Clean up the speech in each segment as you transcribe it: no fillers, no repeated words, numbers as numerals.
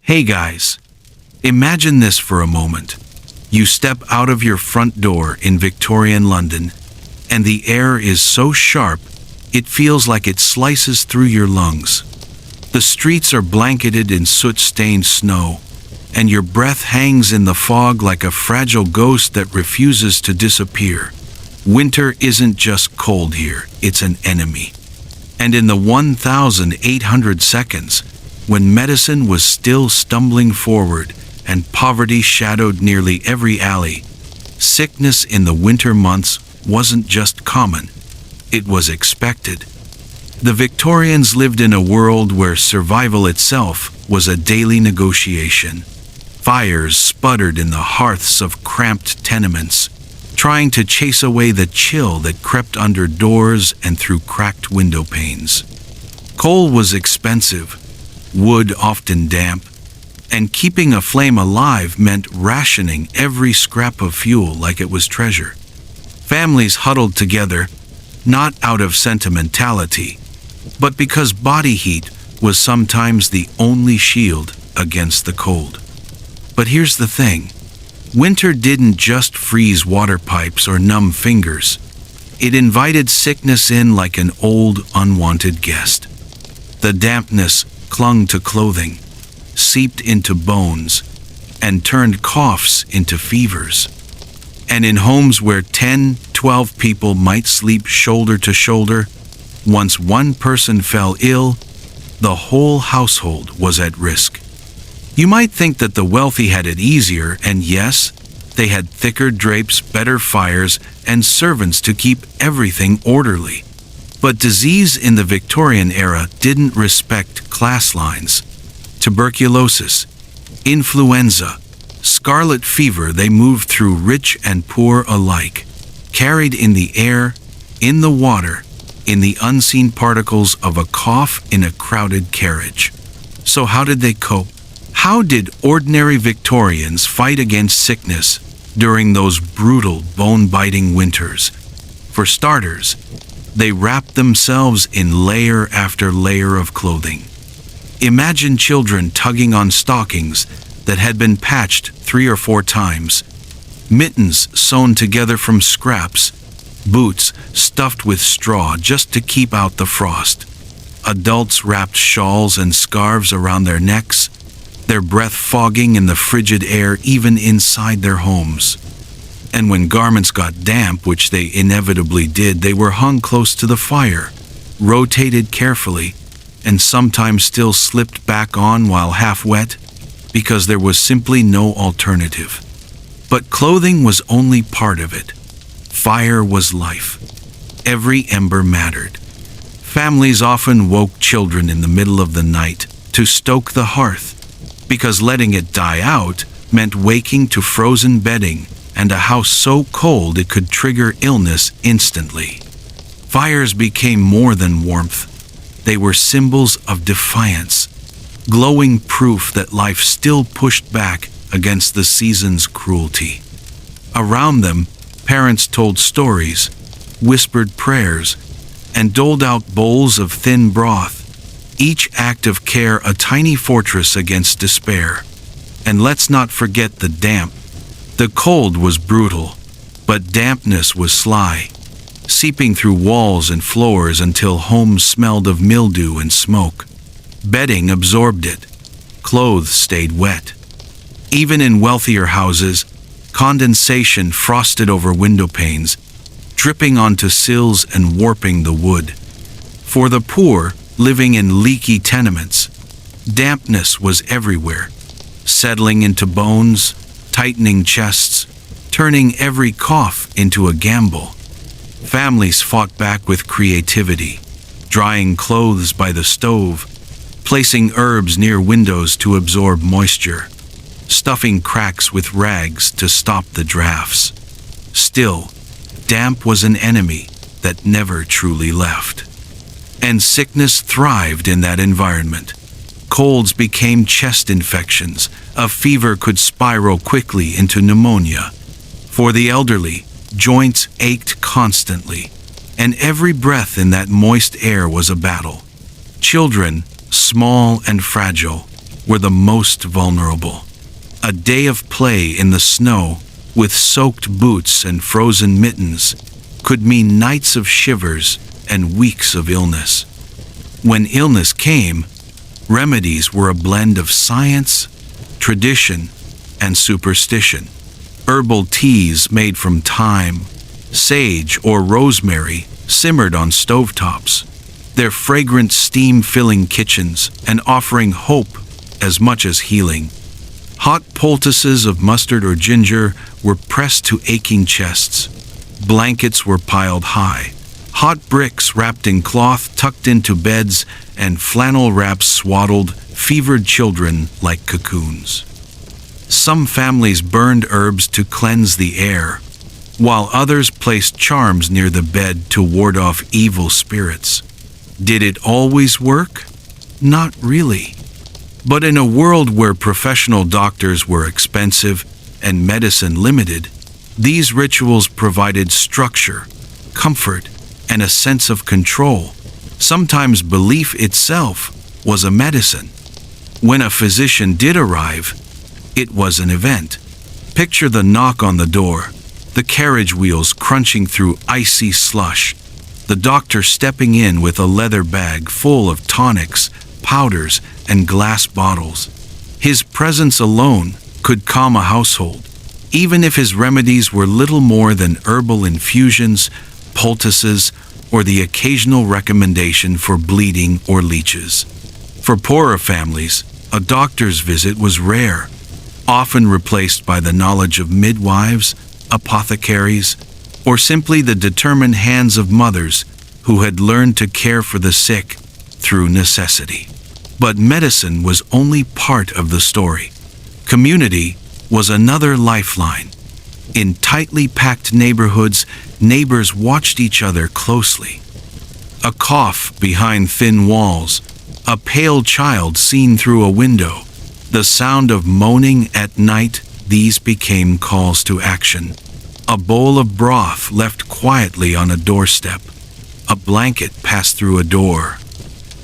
Hey guys, imagine this for a moment. You step out of your front door in Victorian London, and the air is so sharp, it feels like it slices through your lungs. The streets are blanketed in soot-stained snow, and your breath hangs in the fog like a fragile ghost that refuses to disappear. Winter isn't just cold here, it's an enemy. And in the 1,800 seconds, when medicine was still stumbling forward and poverty shadowed nearly every alley, sickness in the winter months wasn't just common, it was expected. The Victorians lived in a world where survival itself was a daily negotiation. Fires sputtered in the hearths of cramped tenements, trying to chase away the chill that crept under doors and through cracked window panes. Coal was expensive, wood often damp, and keeping a flame alive meant rationing every scrap of fuel like it was treasure. Families huddled together, not out of sentimentality, but because body heat was sometimes the only shield against the cold. But here's the thing. Winter didn't just freeze water pipes or numb fingers. It invited sickness in like an old, unwanted guest. The dampness clung to clothing, seeped into bones, and turned coughs into fevers. And in homes where 10, 12 people might sleep shoulder to shoulder, once one person fell ill, the whole household was at risk. You might think that the wealthy had it easier, and yes, they had thicker drapes, better fires, and servants to keep everything orderly. But disease in the Victorian era didn't respect class lines. Tuberculosis, influenza, scarlet fever, they moved through rich and poor alike, carried in the air, in the water, in the unseen particles of a cough in a crowded carriage. So how did they cope? How did ordinary Victorians fight against sickness during those brutal, bone-biting winters? For starters, they wrapped themselves in layer after layer of clothing. Imagine children tugging on stockings that had been patched 3 or 4 times, mittens sewn together from scraps, boots stuffed with straw just to keep out the frost. Adults wrapped shawls and scarves around their necks, their breath fogging in the frigid air even inside their homes. And when garments got damp, which they inevitably did, they were hung close to the fire, rotated carefully, and sometimes still slipped back on while half wet, because there was simply no alternative. But clothing was only part of it. Fire was life. Every ember mattered. Families often woke children in the middle of the night to stoke the hearth, because letting it die out meant waking to frozen bedding and a house so cold it could trigger illness instantly. Fires became more than warmth. They were symbols of defiance, glowing proof that life still pushed back against the season's cruelty. Around them, parents told stories, whispered prayers, and doled out bowls of thin broth, each act of care a tiny fortress against despair. And let's not forget the damp. The cold was brutal, but dampness was sly, seeping through walls and floors until homes smelled of mildew and smoke. Bedding absorbed it. Clothes stayed wet. Even in wealthier houses, condensation frosted over window panes, dripping onto sills and warping the wood. For the poor, living in leaky tenements, dampness was everywhere, settling into bones, tightening chests, turning every cough into a gamble. Families fought back with creativity, drying clothes by the stove, placing herbs near windows to absorb moisture, stuffing cracks with rags to stop the drafts. Still, damp was an enemy that never truly left. And sickness thrived in that environment. Colds became chest infections. A fever could spiral quickly into pneumonia. For the elderly, joints ached constantly, and every breath in that moist air was a battle. Children, small and fragile, were the most vulnerable. A day of play in the snow, with soaked boots and frozen mittens, could mean nights of shivers and weeks of illness. When illness came, remedies were a blend of science, tradition, and superstition. Herbal teas made from thyme, sage, or rosemary simmered on stovetops, their fragrant steam filling kitchens and offering hope as much as healing. Hot poultices of mustard or ginger were pressed to aching chests. Blankets were piled high. Hot bricks wrapped in cloth tucked into beds, and flannel wraps swaddled fevered children like cocoons. Some families burned herbs to cleanse the air, while others placed charms near the bed to ward off evil spirits. Did it always work? Not really. But in a world where professional doctors were expensive and medicine limited, these rituals provided structure, comfort, and a sense of control. Sometimes belief itself was a medicine. When a physician did arrive, it was an event. Picture the knock on the door, the carriage wheels crunching through icy slush, the doctor stepping in with a leather bag full of tonics, powders, and glass bottles. His presence alone could calm a household, even if his remedies were little more than herbal infusions, poultices, or the occasional recommendation for bleeding or leeches. For poorer families, a doctor's visit was rare, often replaced by the knowledge of midwives, apothecaries, or simply the determined hands of mothers who had learned to care for the sick through necessity. But medicine was only part of the story. Community was another lifeline. In tightly packed neighborhoods, neighbors watched each other closely. A cough behind thin walls, a pale child seen through a window, the sound of moaning at night, these became calls to action. A bowl of broth left quietly on a doorstep, a blanket passed through a door.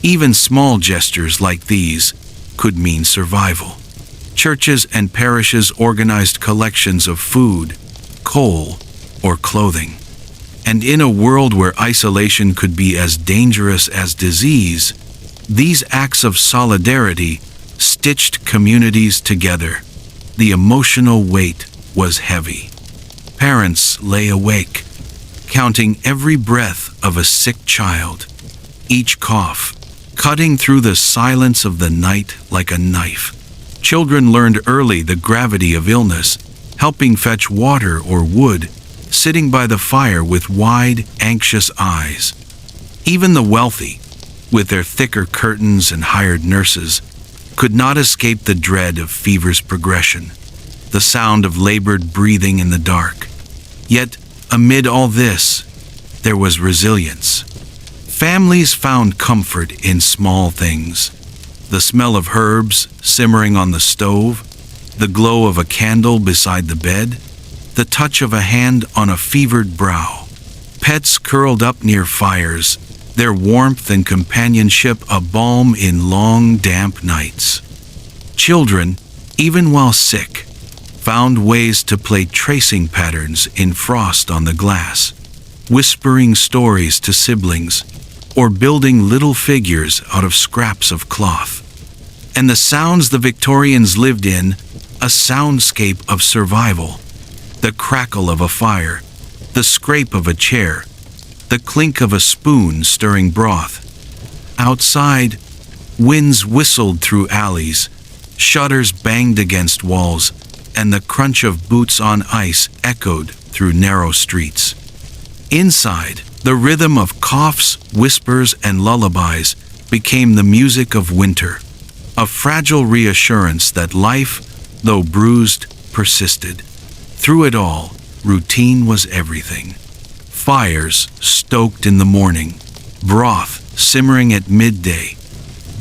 Even small gestures like these could mean survival. Churches and parishes organized collections of food, coal, or clothing. And in a world where isolation could be as dangerous as disease, these acts of solidarity stitched communities together. The emotional weight was heavy. Parents lay awake, counting every breath of a sick child, each cough cutting through the silence of the night like a knife. Children learned early the gravity of illness, helping fetch water or wood, sitting by the fire with wide, anxious eyes. Even the wealthy, with their thicker curtains and hired nurses, could not escape the dread of fever's progression, the sound of labored breathing in the dark. Yet, amid all this, there was resilience. Families found comfort in small things. The smell of herbs simmering on the stove, the glow of a candle beside the bed, the touch of a hand on a fevered brow. Pets curled up near fires, their warmth and companionship a balm in long, damp nights. Children, even while sick, found ways to play tracing patterns in frost on the glass, whispering stories to siblings, or building little figures out of scraps of cloth. And the sounds the Victorians lived in, a soundscape of survival. The crackle of a fire, the scrape of a chair, the clink of a spoon stirring broth. Outside, winds whistled through alleys, shutters banged against walls, and the crunch of boots on ice echoed through narrow streets. Inside, the rhythm of coughs, whispers, and lullabies became the music of winter, a fragile reassurance that life, though bruised, persisted. Through it all, routine was everything. Fires stoked in the morning, broth simmering at midday,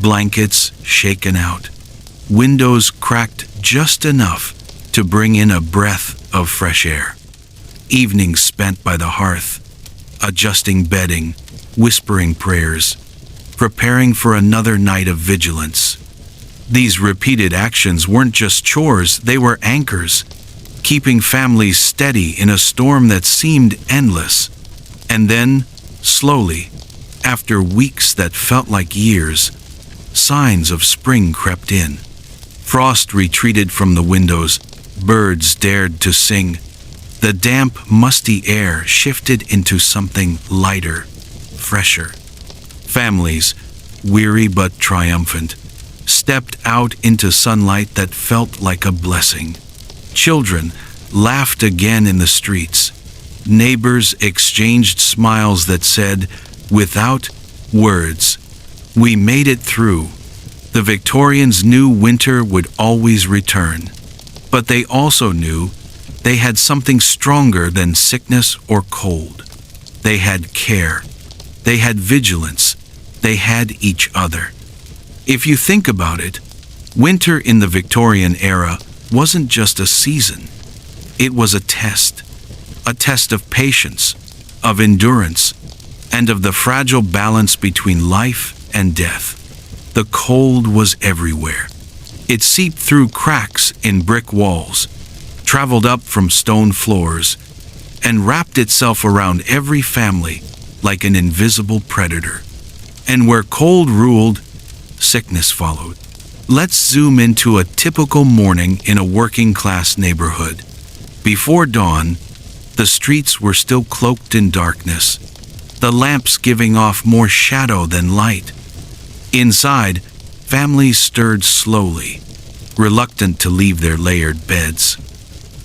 blankets shaken out, windows cracked just enough to bring in a breath of fresh air. Evenings spent by the hearth, adjusting bedding, whispering prayers, preparing for another night of vigilance. These repeated actions weren't just chores, they were anchors, keeping families steady in a storm that seemed endless. And then, slowly, after weeks that felt like years, signs of spring crept in. Frost retreated from the windows, birds dared to sing. The damp, musty air shifted into something lighter, fresher. Families, weary but triumphant, stepped out into sunlight that felt like a blessing. Children laughed again in the streets. Neighbors exchanged smiles that said, without words, "We made it through." The Victorians knew winter would always return, but they also knew they had something stronger than sickness or cold. They had care. They had vigilance. They had each other. If you think about it, winter in the Victorian era wasn't just a season. It was a test of patience, of endurance, and of the fragile balance between life and death. The cold was everywhere. It seeped through cracks in brick walls, traveled up from stone floors, and wrapped itself around every family like an invisible predator. And where cold ruled, sickness followed. Let's zoom into a typical morning in a working-class neighborhood. Before dawn, the streets were still cloaked in darkness, the lamps giving off more shadow than light. Inside, families stirred slowly, reluctant to leave their layered beds.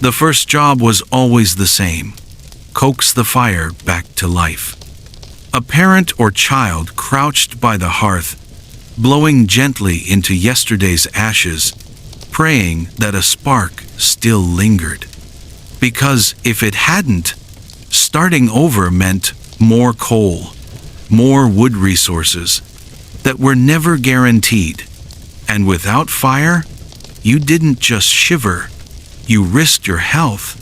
The first job was always the same: coax the fire back to life. A parent or child crouched by the hearth, blowing gently into yesterday's ashes, praying that a spark still lingered. Because if it hadn't, starting over meant more coal, more wood resources that were never guaranteed. And without fire, you didn't just shiver, you risked your health.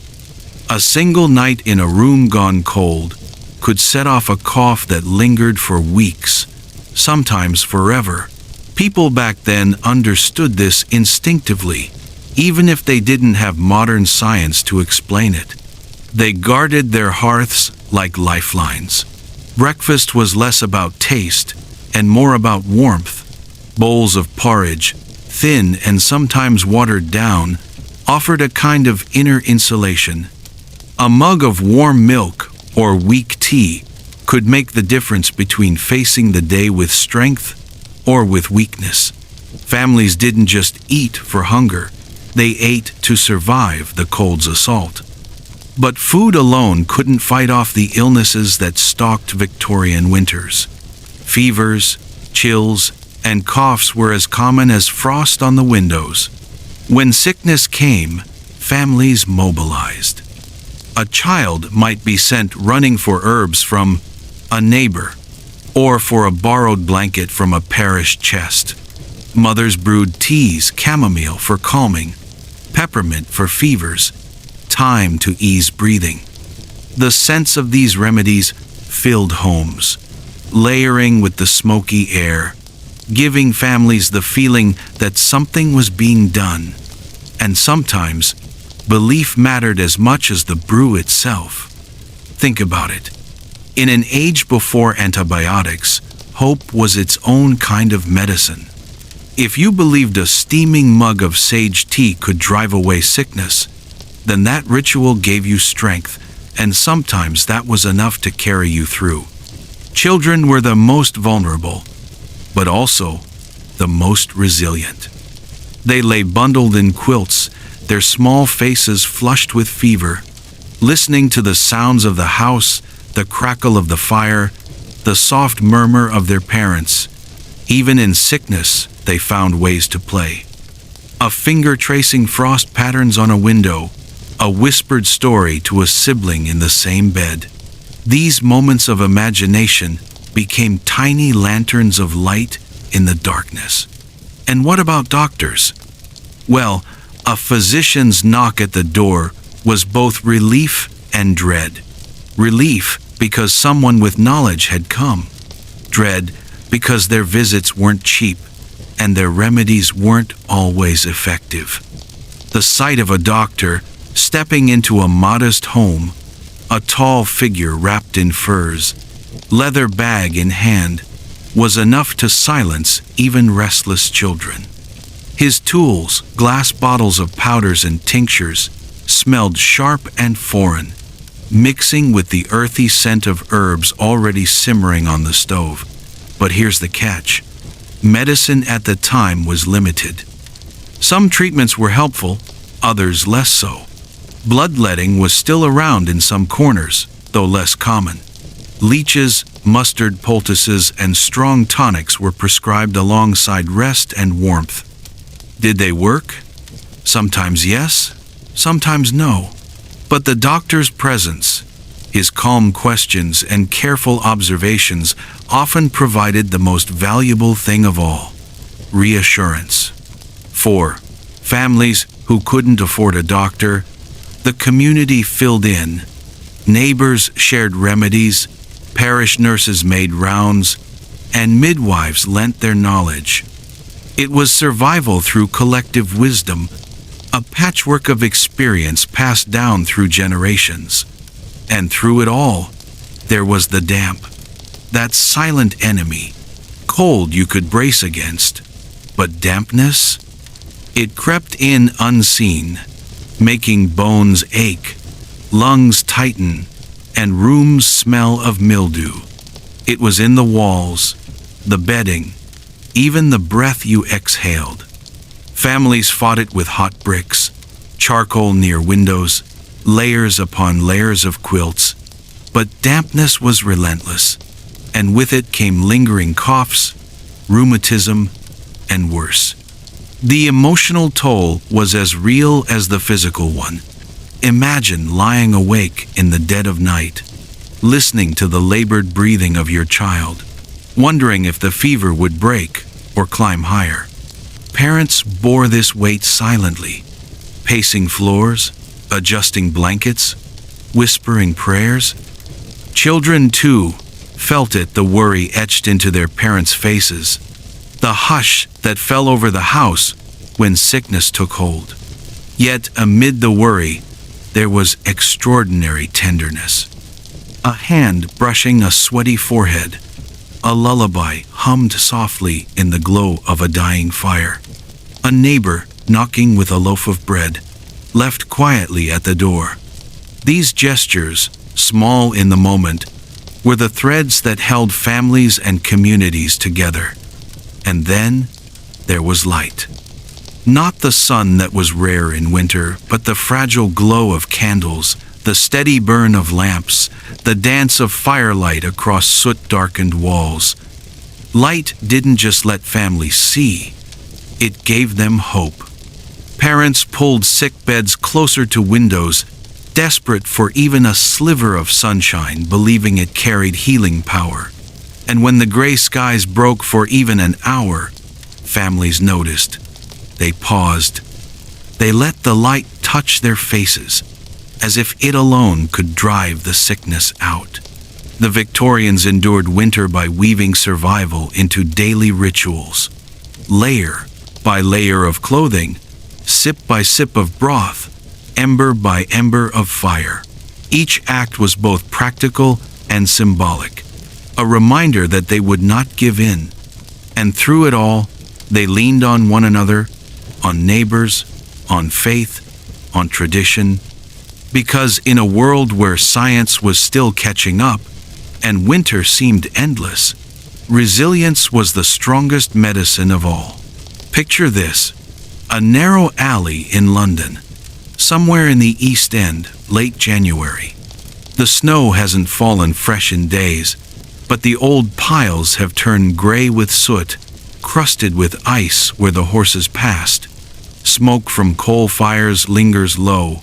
A single night in a room gone cold could set off a cough that lingered for weeks, sometimes forever. People back then understood this instinctively, even if they didn't have modern science to explain it. They guarded their hearths like lifelines. Breakfast was less about taste and more about warmth. Bowls of porridge, thin and sometimes watered down, offered a kind of inner insulation. A mug of warm milk or weak tea could make the difference between facing the day with strength or with weakness. Families didn't just eat for hunger, they ate to survive the cold's assault. But food alone couldn't fight off the illnesses that stalked Victorian winters. Fevers, chills, and coughs were as common as frost on the windows. When sickness came, families mobilized. A child might be sent running for herbs from a neighbor, or for a borrowed blanket from a parish chest. Mothers brewed teas, chamomile for calming, peppermint for fevers, thyme to ease breathing. The scents of these remedies filled homes, layering with the smoky air, giving families the feeling that something was being done. And sometimes, belief mattered as much as the brew itself. Think about it. In an age before antibiotics, hope was its own kind of medicine. If you believed a steaming mug of sage tea could drive away sickness, then that ritual gave you strength, and sometimes that was enough to carry you through. Children were the most vulnerable, but also the most resilient. They lay bundled in quilts, their small faces flushed with fever, listening to the sounds of the house, the crackle of the fire, the soft murmur of their parents. Even in sickness, they found ways to play. A finger tracing frost patterns on a window, a whispered story to a sibling in the same bed. These moments of imagination became tiny lanterns of light in the darkness. And what about doctors? Well, a physician's knock at the door was both relief and dread. Relief because someone with knowledge had come. Dread because their visits weren't cheap. and their remedies weren't always effective. The sight of a doctor stepping into a modest home, a tall figure wrapped in furs, leather bag in hand, was enough to silence even restless children. His tools, glass bottles of powders and tinctures, smelled sharp and foreign, mixing with the earthy scent of herbs already simmering on the stove. But here's the catch. Medicine at the time was limited. Some treatments were helpful, others less so. Bloodletting was still around in some corners, though less common. Leeches, mustard poultices, and strong tonics were prescribed alongside rest and warmth. Did they work? Sometimes yes, sometimes no. But the doctor's presence, his calm questions and careful observations often provided the most valuable thing of all: reassurance. For families who couldn't afford a doctor, the community filled in. Neighbors shared remedies, parish nurses made rounds, and midwives lent their knowledge. It was survival through collective wisdom, a patchwork of experience passed down through generations. And through it all, there was the damp, that silent enemy. Cold you could brace against, but dampness? It crept in unseen, making bones ache, lungs tighten, and rooms smell of mildew. It was in the walls, the bedding, even the breath you exhaled. Families fought it with hot bricks, charcoal near windows, layers upon layers of quilts. But dampness was relentless, and with it came lingering coughs, rheumatism, and worse. The emotional toll was as real as the physical one. Imagine lying awake in the dead of night, listening to the labored breathing of your child, wondering if the fever would break or climb higher. Parents bore this weight silently, pacing floors, adjusting blankets, whispering prayers. Children, too, felt it, the worry etched into their parents' faces, the hush that fell over the house when sickness took hold. Yet amid the worry, there was extraordinary tenderness. A hand brushing a sweaty forehead, a lullaby hummed softly in the glow of a dying fire. A neighbor knocking with a loaf of bread, left quietly at the door. These gestures, small in the moment, were the threads that held families and communities together. And then there was light. Not the sun that was rare in winter, but the fragile glow of candles, the steady burn of lamps, the dance of firelight across soot-darkened walls. Light didn't just let families see, it gave them hope. Parents pulled sick beds closer to windows, desperate for even a sliver of sunshine, believing it carried healing power. And when the gray skies broke for even an hour, families noticed. They paused. They let the light touch their faces, as if it alone could drive the sickness out. The Victorians endured winter by weaving survival into daily rituals. Layer by layer of clothing, sip by sip of broth, ember by ember of fire. Each act was both practical and symbolic, a reminder that they would not give in. And through it all, they leaned on one another, on neighbors, on faith, on tradition, because in a world where science was still catching up and winter seemed endless, resilience was the strongest medicine of all. Picture this: a narrow alley in London, somewhere in the East End, late January. The snow hasn't fallen fresh in days, but the old piles have turned gray with soot, crusted with ice where the horses passed. Smoke from coal fires lingers low,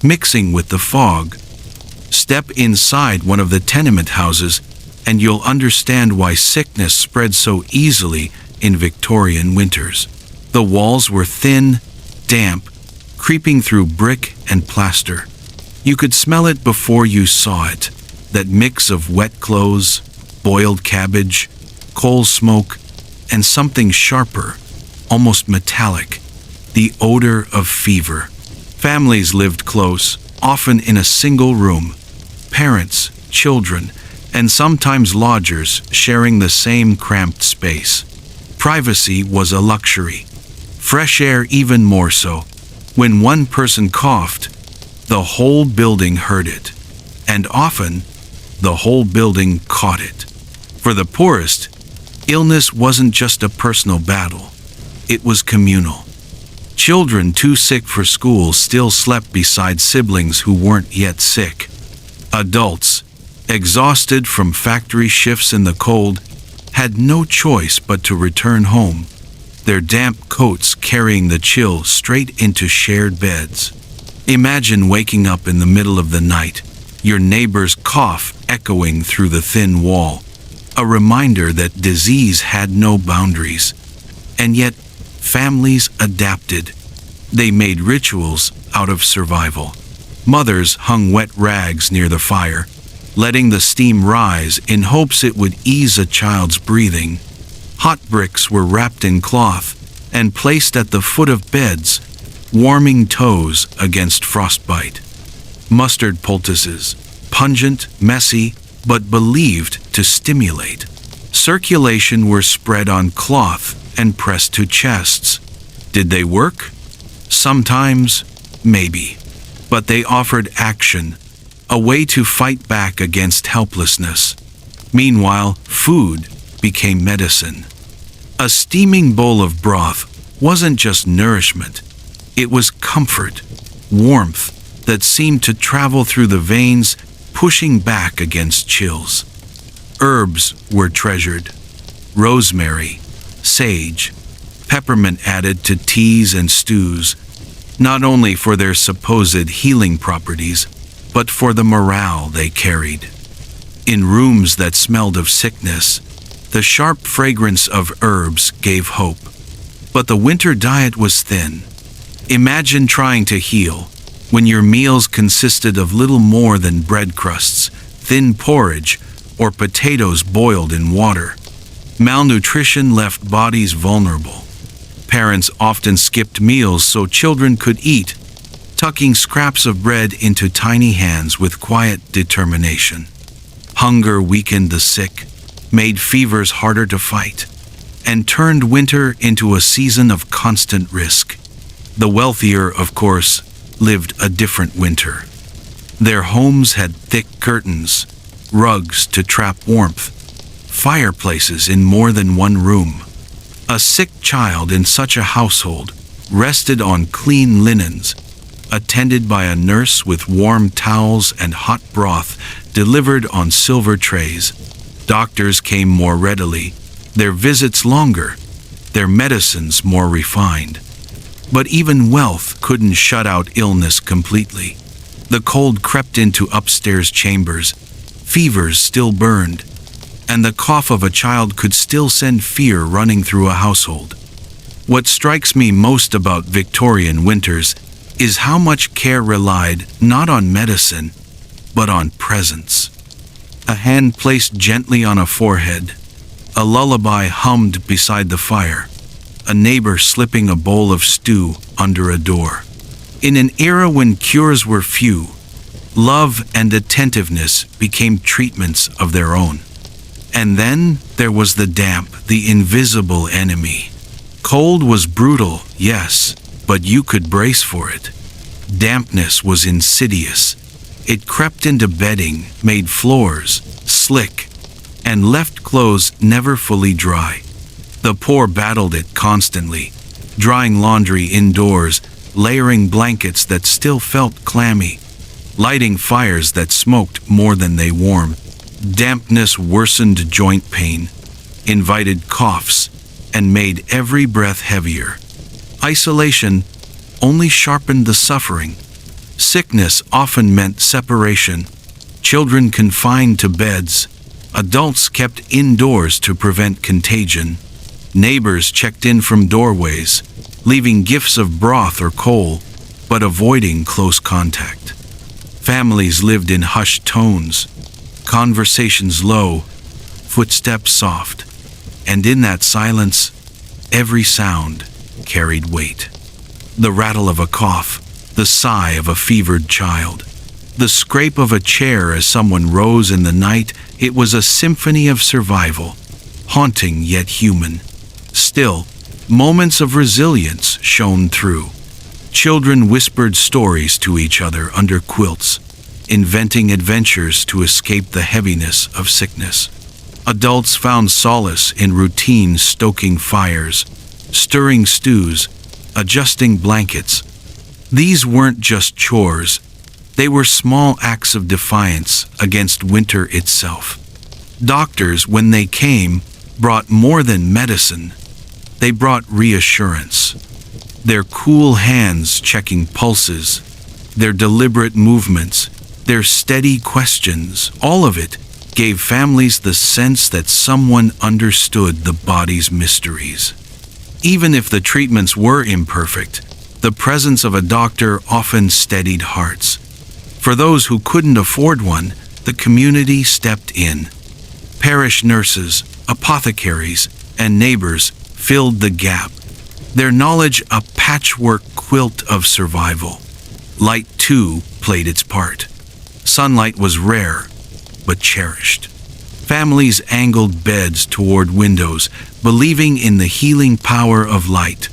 mixing with the fog. Step inside one of the tenement houses, and you'll understand why sickness spread so easily in Victorian winters. The walls were thin, damp, creeping through brick and plaster. You could smell it before you saw it, that mix of wet clothes, boiled cabbage, coal smoke, and something sharper, almost metallic, the odor of fever. Families lived close, often in a single room. Parents, children, and sometimes lodgers sharing the same cramped space. Privacy was a luxury. Fresh air even more so. When one person coughed, the whole building heard it. And often, the whole building caught it. For the poorest, illness wasn't just a personal battle. It was communal. Children too sick for school still slept beside siblings who weren't yet sick. Adults, exhausted from factory shifts in the cold, had no choice but to return home, their damp coats carrying the chill straight into shared beds. Imagine waking up in the middle of the night, your neighbor's cough echoing through the thin wall, a reminder that disease had no boundaries. And yet, families adapted. They made rituals out of survival. Mothers hung wet rags near the fire, letting the steam rise in hopes it would ease a child's breathing. Hot bricks were wrapped in cloth and placed at the foot of beds, warming toes against frostbite. Mustard poultices, pungent, messy, but believed to stimulate. Circulation were spread on cloth and pressed to chests. Did they work? Sometimes, maybe. But they offered action, a way to fight back against helplessness. Meanwhile, food became medicine. A steaming bowl of broth wasn't just nourishment. It was comfort, warmth that seemed to travel through the veins, pushing back against chills. Herbs were treasured. Rosemary, sage, peppermint added to teas and stews, not only for their supposed healing properties, but for the morale they carried. In rooms that smelled of sickness, the sharp fragrance of herbs gave hope. But the winter diet was thin. Imagine trying to heal when your meals consisted of little more than bread crusts, thin porridge, or potatoes boiled in water. Malnutrition left bodies vulnerable. Parents often skipped meals so children could eat, tucking scraps of bread into tiny hands with quiet determination. Hunger weakened the sick, made fevers harder to fight, and turned winter into a season of constant risk. The wealthier, of course, lived a different winter. Their homes had thick curtains, rugs to trap warmth, fireplaces in more than one room. A sick child in such a household rested on clean linens, attended by a nurse with warm towels and hot broth delivered on silver trays. Doctors came more readily, their visits longer, their medicines more refined. But even wealth couldn't shut out illness completely. The cold crept into upstairs chambers, fevers still burned, and the cough of a child could still send fear running through a household. What strikes me most about Victorian winters is how much care relied not on medicine, but on presence. A hand placed gently on a forehead, a lullaby hummed beside the fire, a neighbor slipping a bowl of stew under a door. In an era when cures were few, love and attentiveness became treatments of their own. And then there was the damp, the invisible enemy. Cold was brutal, yes, but you could brace for it. Dampness was insidious. It crept into bedding, made floors slick, and left clothes never fully dry. The poor battled it constantly, drying laundry indoors, layering blankets that still felt clammy, lighting fires that smoked more than they warmed. Dampness worsened joint pain, invited coughs, and made every breath heavier. Isolation only sharpened the suffering. Sickness often meant separation. Children confined to beds, adults kept indoors to prevent contagion. Neighbors checked in from doorways, leaving gifts of broth or coal, but avoiding close contact. Families lived in hushed tones, conversations low, footsteps soft, and in that silence, every sound, carried weight. The rattle of a cough, the sigh of a fevered child, the scrape of a chair as someone rose in the night, it was a symphony of survival, haunting yet human. Still, moments of resilience shone through. Children whispered stories to each other under quilts, inventing adventures to escape the heaviness of sickness. Adults found solace in routine, stoking fires, stirring stews, adjusting blankets. These weren't just chores, they were small acts of defiance against winter itself. Doctors, when they came, brought more than medicine. They brought reassurance. Their cool hands checking pulses, their deliberate movements, their steady questions, all of it gave families the sense that someone understood the body's mysteries. Even if the treatments were imperfect, the presence of a doctor often steadied hearts. For those who couldn't afford one, the community stepped in. Parish nurses, apothecaries, and neighbors filled the gap, their knowledge a patchwork quilt of survival. Light, too, played its part. Sunlight was rare, but cherished. Families angled beds toward windows, believing in the healing power of light.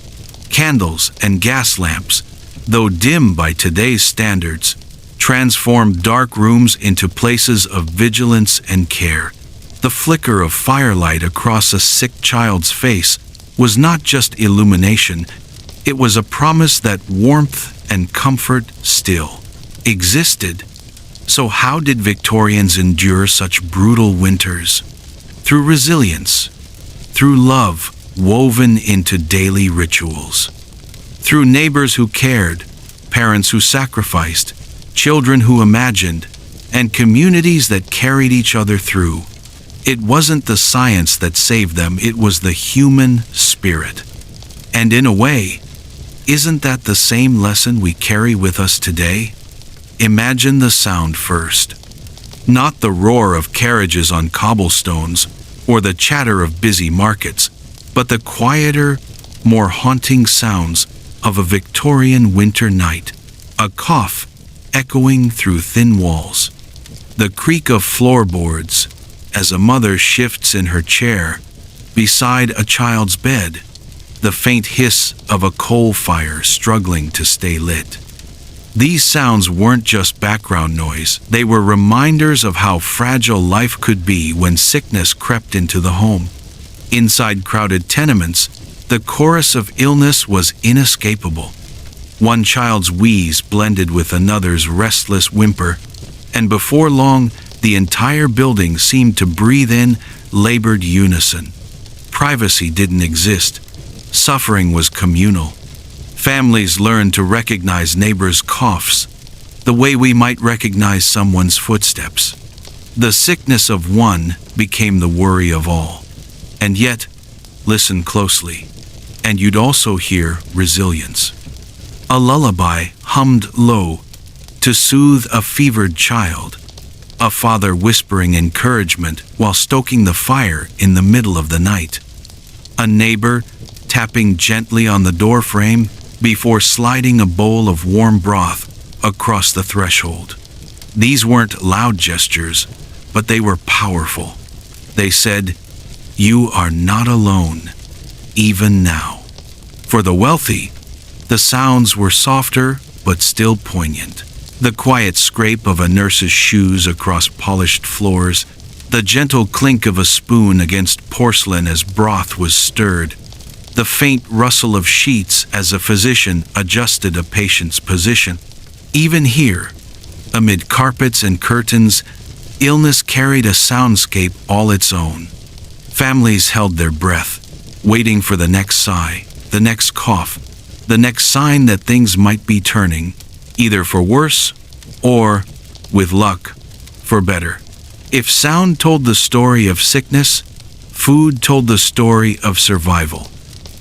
Candles and gas lamps, though dim by today's standards, transformed dark rooms into places of vigilance and care. The flicker of firelight across a sick child's face was not just illumination, it was a promise that warmth and comfort still existed. So how did Victorians endure such brutal winters? Through resilience, through love woven into daily rituals, through neighbors who cared, parents who sacrificed, children who imagined, and communities that carried each other through. It wasn't the science that saved them, it was the human spirit. And in a way, isn't that the same lesson we carry with us today? Imagine the sound first. Not the roar of carriages on cobblestones or the chatter of busy markets, but the quieter, more haunting sounds of a Victorian winter night. A cough echoing through thin walls. The creak of floorboards as a mother shifts in her chair beside a child's bed. The faint hiss of a coal fire struggling to stay lit. These sounds weren't just background noise, they were reminders of how fragile life could be when sickness crept into the home. Inside crowded tenements, the chorus of illness was inescapable. One child's wheeze blended with another's restless whimper, and before long, the entire building seemed to breathe in labored unison. Privacy didn't exist. Suffering was communal. Families learned to recognize neighbors' coughs, the way we might recognize someone's footsteps. The sickness of one became the worry of all. And yet, listen closely, and you'd also hear resilience. A lullaby hummed low to soothe a fevered child, a father whispering encouragement while stoking the fire in the middle of the night, a neighbor tapping gently on the doorframe before sliding a bowl of warm broth across the threshold. These weren't loud gestures, but they were powerful. They said, "You are not alone, even now." For the wealthy, the sounds were softer but still poignant. The quiet scrape of a nurse's shoes across polished floors, the gentle clink of a spoon against porcelain as broth was stirred, the faint rustle of sheets as a physician adjusted a patient's position. Even here, amid carpets and curtains, illness carried a soundscape all its own. Families held their breath, waiting for the next sigh, the next cough, the next sign that things might be turning, either for worse or, with luck, for better. If sound told the story of sickness, food told the story of survival.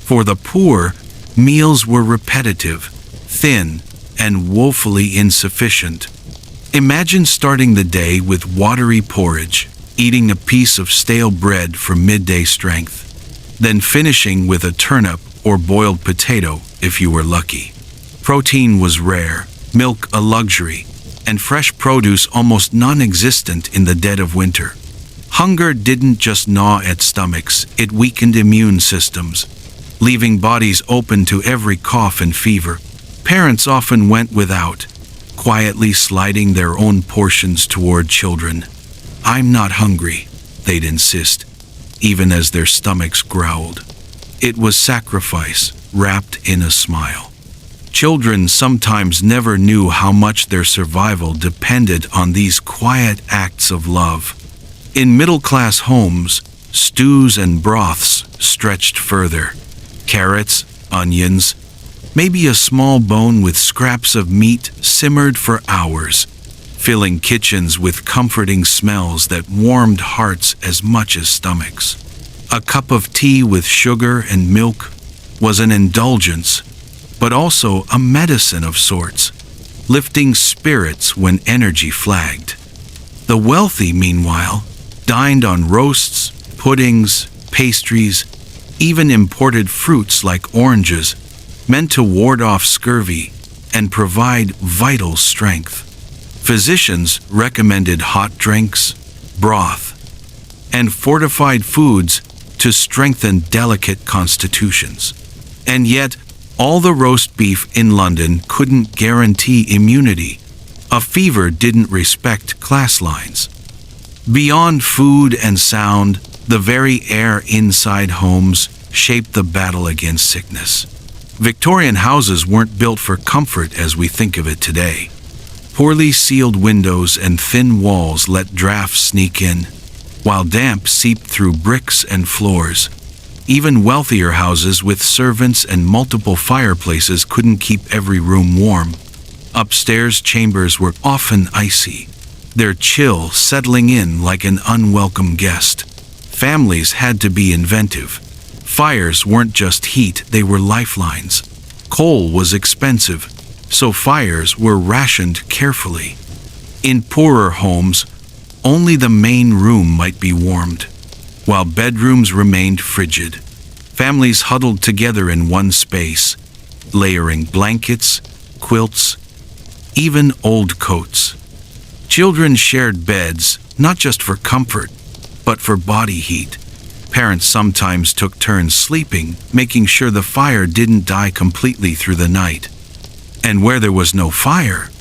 For the poor, meals were repetitive, thin, and woefully insufficient. Imagine starting the day with watery porridge, eating a piece of stale bread for midday strength, then finishing with a turnip or boiled potato if you were lucky. Protein was rare, milk a luxury, and fresh produce almost non-existent in the dead of winter. Hunger didn't just gnaw at stomachs, it weakened immune systems, leaving bodies open to every cough and fever. Parents often went without, quietly sliding their own portions toward children. "I'm not hungry," they'd insist, even as their stomachs growled. It was sacrifice, wrapped in a smile. Children sometimes never knew how much their survival depended on these quiet acts of love. In middle-class homes, stews and broths stretched further. Carrots, onions, maybe a small bone with scraps of meat simmered for hours, filling kitchens with comforting smells that warmed hearts as much as stomachs. A cup of tea with sugar and milk was an indulgence, but also a medicine of sorts, lifting spirits when energy flagged. The wealthy, meanwhile, dined on roasts, puddings, pastries, even imported fruits like oranges, meant to ward off scurvy and provide vital strength. Physicians recommended hot drinks, broth, and fortified foods to strengthen delicate constitutions. And yet, all the roast beef in London couldn't guarantee immunity. A fever didn't respect class lines. Beyond food and sound, the very air inside homes shaped the battle against sickness. Victorian houses weren't built for comfort as we think of it today. Poorly sealed windows and thin walls let drafts sneak in, while damp seeped through bricks and floors. Even wealthier houses with servants and multiple fireplaces couldn't keep every room warm. Upstairs chambers were often icy, their chill settling in like an unwelcome guest. Families had to be inventive. Fires weren't just heat, they were lifelines. Coal was expensive, so fires were rationed carefully. In poorer homes, only the main room might be warmed, while bedrooms remained frigid. Families huddled together in one space, layering blankets, quilts, even old coats. Children shared beds, not just for comfort, but for body heat. Parents sometimes took turns sleeping, making sure the fire didn't die completely through the night. And where there was no fire,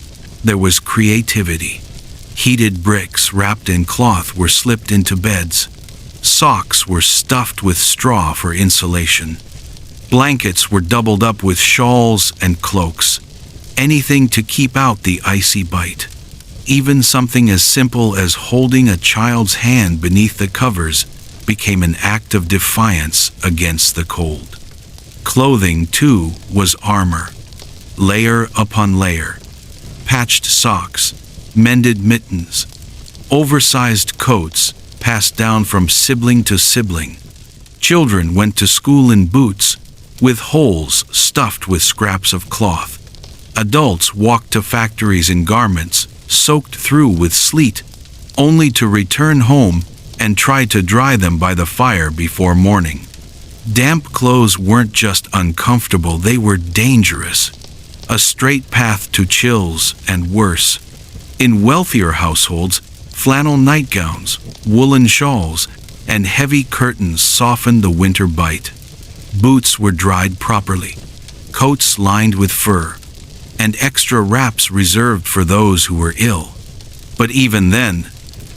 there was creativity. Heated bricks wrapped in cloth were slipped into beds. Socks were stuffed with straw for insulation. Blankets were doubled up with shawls and cloaks. Anything to keep out the icy bite. Even something as simple as holding a child's hand beneath the covers became an act of defiance against the cold. Clothing, too, was armor. Layer upon layer. Patched socks, mended mittens, oversized coats passed down from sibling to sibling. Children went to school in boots, with holes stuffed with scraps of cloth. Adults walked to factories in garments soaked through with sleet, only to return home and try to dry them by the fire before morning. Damp clothes weren't just uncomfortable, they were dangerous. A straight path to chills and worse. In wealthier households, flannel nightgowns, woolen shawls, and heavy curtains softened the winter bite. Boots were dried properly, coats lined with fur, and extra wraps reserved for those who were ill. But even then,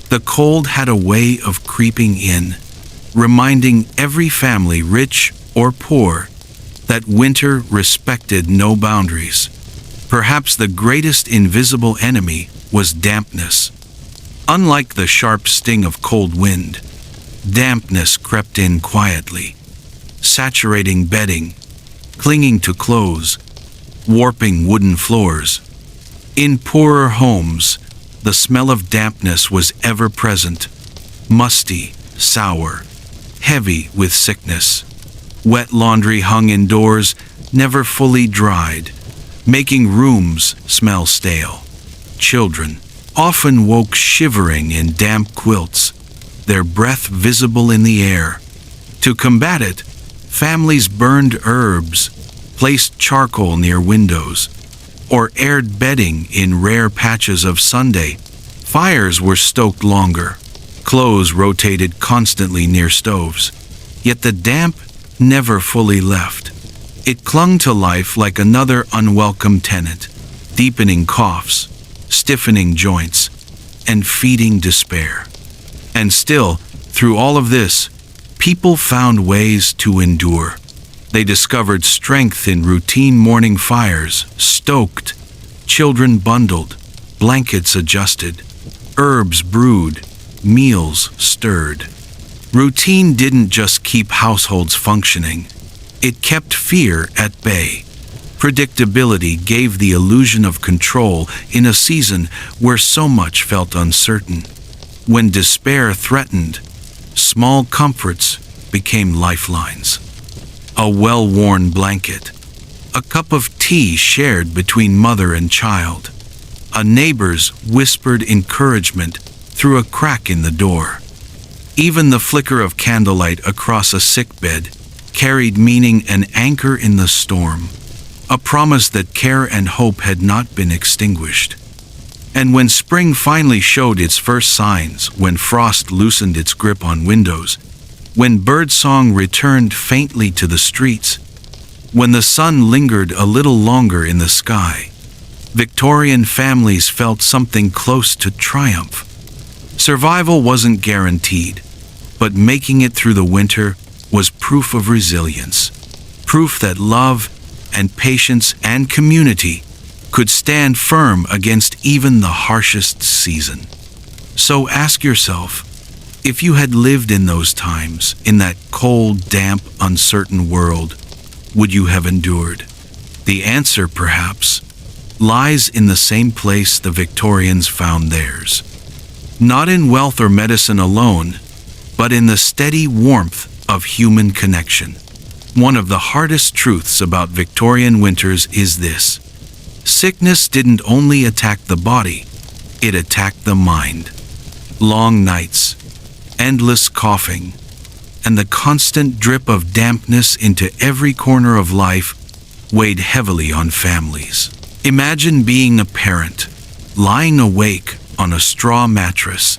the cold had a way of creeping in, reminding every family, rich or poor, that winter respected no boundaries. Perhaps the greatest invisible enemy was dampness. Unlike the sharp sting of cold wind, dampness crept in quietly, saturating bedding, clinging to clothes, warping wooden floors. In poorer homes, the smell of dampness was ever present, musty, sour, heavy with sickness. Wet laundry hung indoors, never fully dried, making rooms smell stale. Children often woke shivering in damp quilts, their breath visible in the air. To combat it, Families burned herbs, placed charcoal near windows, or aired bedding in rare patches of Sunday. Fires were stoked longer. Clothes rotated constantly near stoves. Yet the damp never fully left. It clung to life like another unwelcome tenant, deepening coughs, stiffening joints, and feeding despair. And still, through all of this, people found ways to endure. They discovered strength in routine morning fires, stoked, children bundled, blankets adjusted, herbs brewed, meals stirred. Routine didn't just keep households functioning, it kept fear at bay. Predictability gave the illusion of control in a season where so much felt uncertain. When despair threatened, small comforts became lifelines. A well-worn blanket, a cup of tea shared between mother and child, a neighbor's whispered encouragement through a crack in the door. Even the flicker of candlelight across a sickbed carried meaning, an anchor in the storm, a promise that care and hope had not been extinguished. And when spring finally showed its first signs, when frost loosened its grip on windows, when birdsong returned faintly to the streets, when the sun lingered a little longer in the sky, Victorian families felt something close to triumph. Survival wasn't guaranteed, but making it through the winter was proof of resilience, proof that love and patience and community could stand firm against even the harshest season. So ask yourself, if you had lived in those times, in that cold, damp, uncertain world, would you have endured? The answer, perhaps, lies in the same place the Victorians found theirs. Not in wealth or medicine alone, but in the steady warmth of human connection. One of the hardest truths about Victorian winters is this: sickness didn't only attack the body, it attacked the mind. Long nights, endless coughing, and the constant drip of dampness into every corner of life weighed heavily on families. Imagine being a parent, lying awake on a straw mattress,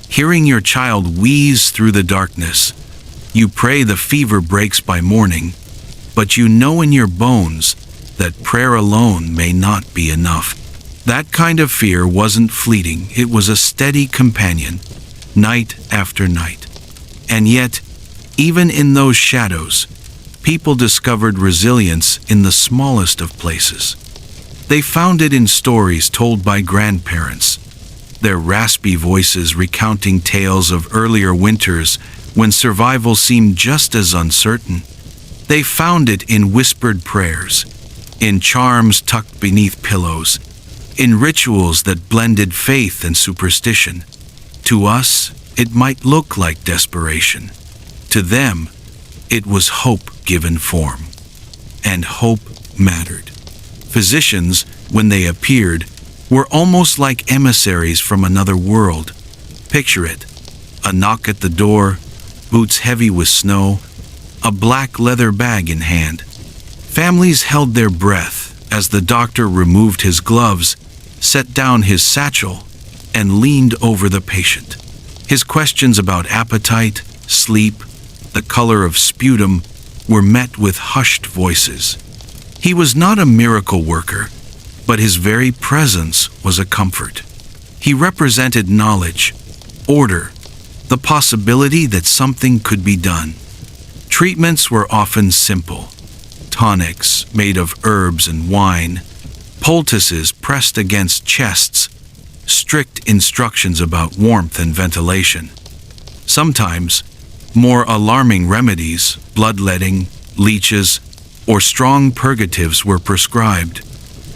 hearing your child wheeze through the darkness. You pray the fever breaks by morning, but you know in your bones that prayer alone may not be enough. That kind of fear wasn't fleeting, it was a steady companion, night after night. And yet, even in those shadows, people discovered resilience in the smallest of places. They found it in stories told by grandparents, their raspy voices recounting tales of earlier winters when survival seemed just as uncertain. They found it in whispered prayers, in charms tucked beneath pillows, in rituals that blended faith and superstition. To us, it might look like desperation. To them, it was hope given form. And hope mattered. Physicians, when they appeared, were almost like emissaries from another world. Picture it: a knock at the door, boots heavy with snow, a black leather bag in hand. Families held their breath as the doctor removed his gloves, set down his satchel, and leaned over the patient. His questions about appetite, sleep, the color of sputum were met with hushed voices. He was not a miracle worker, but his very presence was a comfort. He represented knowledge, order, the possibility that something could be done. Treatments were often simple: tonics made of herbs and wine, poultices pressed against chests, strict instructions about warmth and ventilation. Sometimes, more alarming remedies, bloodletting, leeches, or strong purgatives were prescribed,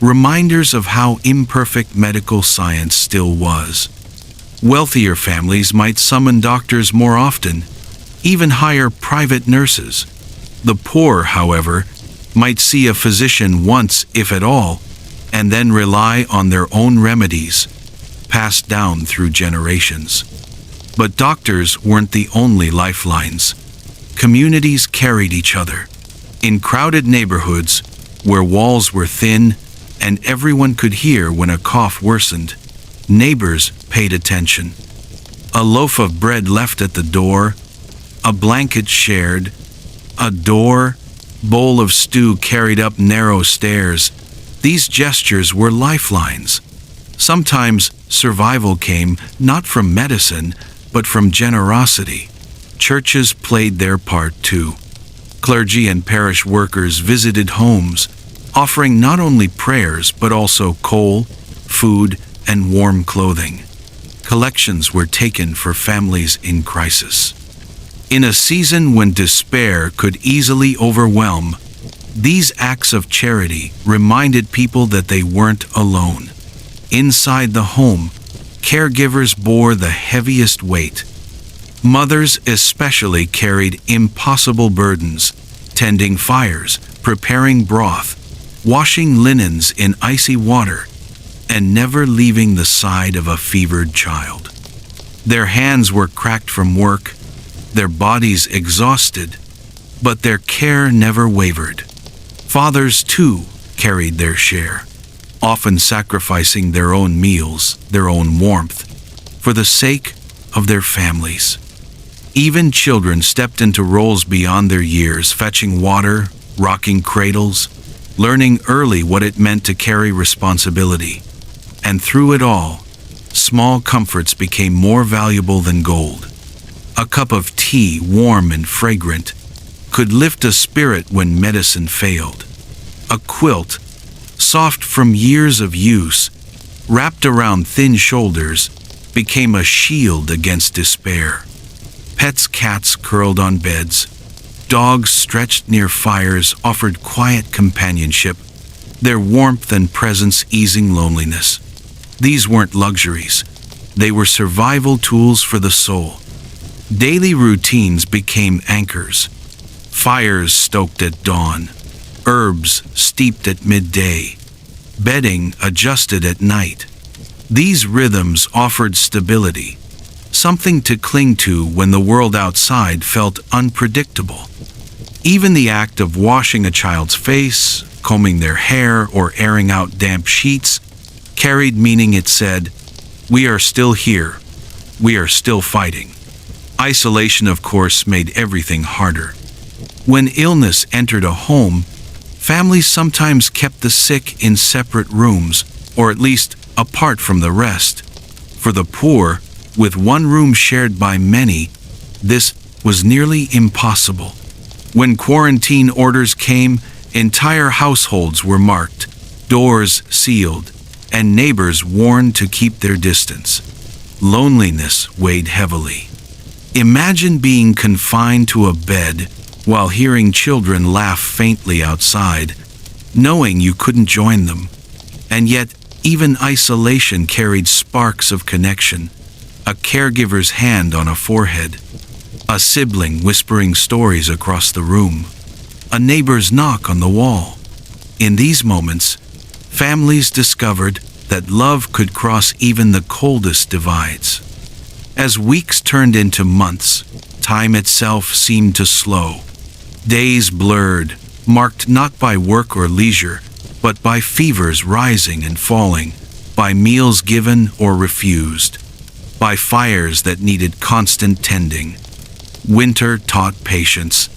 reminders of how imperfect medical science still was. Wealthier families might summon doctors more often, even hire private nurses. The poor, however, might see a physician once, if at all, and then rely on their own remedies, passed down through generations. But doctors weren't the only lifelines. Communities carried each other. In crowded neighborhoods, where walls were thin and everyone could hear when a cough worsened, neighbors paid attention. A loaf of bread left at the door, a blanket shared, a bowl of stew carried up narrow stairs. These gestures were lifelines. Sometimes survival came not from medicine, but from generosity. Churches played their part too. Clergy and parish workers visited homes, offering not only prayers but also coal, food, and warm clothing. Collections were taken for families in crisis. In a season when despair could easily overwhelm, these acts of charity reminded people that they weren't alone. Inside the home, caregivers bore the heaviest weight. Mothers especially carried impossible burdens, tending fires, preparing broth, washing linens in icy water, and never leaving the side of a fevered child. Their hands were cracked from work, their bodies exhausted, but their care never wavered. Fathers, too, carried their share, often sacrificing their own meals, their own warmth, for the sake of their families. Even children stepped into roles beyond their years, fetching water, rocking cradles, learning early what it meant to carry responsibility. And through it all, small comforts became more valuable than gold. A cup of tea, warm and fragrant, could lift a spirit when medicine failed. A quilt, soft from years of use, wrapped around thin shoulders, became a shield against despair. Pets, cats curled on beds, dogs stretched near fires offered quiet companionship, their warmth and presence easing loneliness. These weren't luxuries, they were survival tools for the soul. Daily routines became anchors. Fires stoked at dawn, herbs steeped at midday, bedding adjusted at night. These rhythms offered stability, something to cling to when the world outside felt unpredictable. Even the act of washing a child's face, combing their hair, or airing out damp sheets carried meaning. It said, "We are still here. We are still fighting." Isolation, of course, made everything harder. When illness entered a home, families sometimes kept the sick in separate rooms, or at least apart from the rest. For the poor, with one room shared by many, this was nearly impossible. When quarantine orders came, entire households were marked, doors sealed, and neighbors warned to keep their distance. Loneliness weighed heavily. Imagine being confined to a bed while hearing children laugh faintly outside, knowing you couldn't join them. And yet, even isolation carried sparks of connection. A caregiver's hand on a forehead, a sibling whispering stories across the room, a neighbor's knock on the wall. In these moments, families discovered that love could cross even the coldest divides. As weeks turned into months, time itself seemed to slow. Days blurred, marked not by work or leisure, but by fevers rising and falling, by meals given or refused, by fires that needed constant tending. Winter taught patience,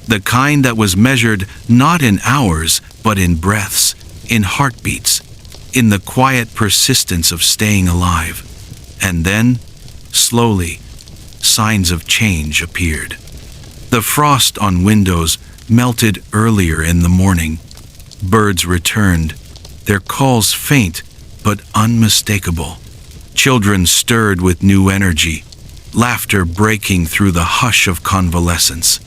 the kind that was measured not in hours, but in breaths, in heartbeats, in the quiet persistence of staying alive. And then, slowly, signs of change appeared. The frost on windows melted earlier in the morning. Birds returned, their calls faint but unmistakable. Children stirred with new energy, laughter breaking through the hush of convalescence.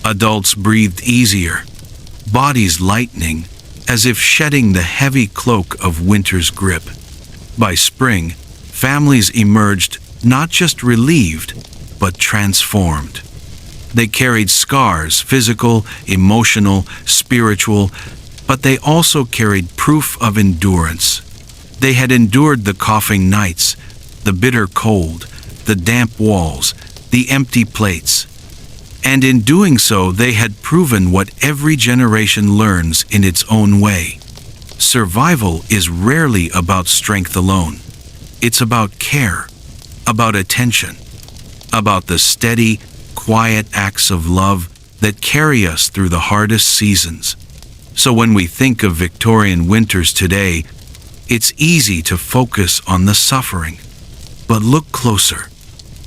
Adults breathed easier, bodies lightening, as if shedding the heavy cloak of winter's grip. By spring, families emerged not just relieved, but transformed. They carried scars, physical, emotional, spiritual, but they also carried proof of endurance. They had endured the coughing nights, the bitter cold, the damp walls, the empty plates. And in doing so, they had proven what every generation learns in its own way. Survival is rarely about strength alone. It's about care, about attention, about the steady, quiet acts of love that carry us through the hardest seasons. So when we think of Victorian winters today, it's easy to focus on the suffering. But look closer,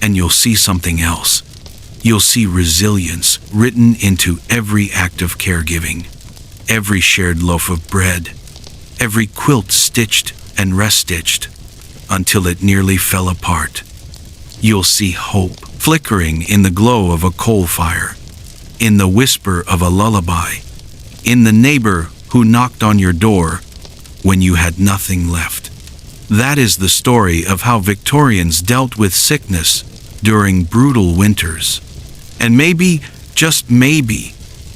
and you'll see something else. You'll see resilience written into every act of caregiving, every shared loaf of bread, every quilt stitched and restitched until it nearly fell apart. You'll see hope flickering in the glow of a coal fire, in the whisper of a lullaby, in the neighbor who knocked on your door when you had nothing left. That is the story of how Victorians dealt with sickness during brutal winters. And maybe, just maybe,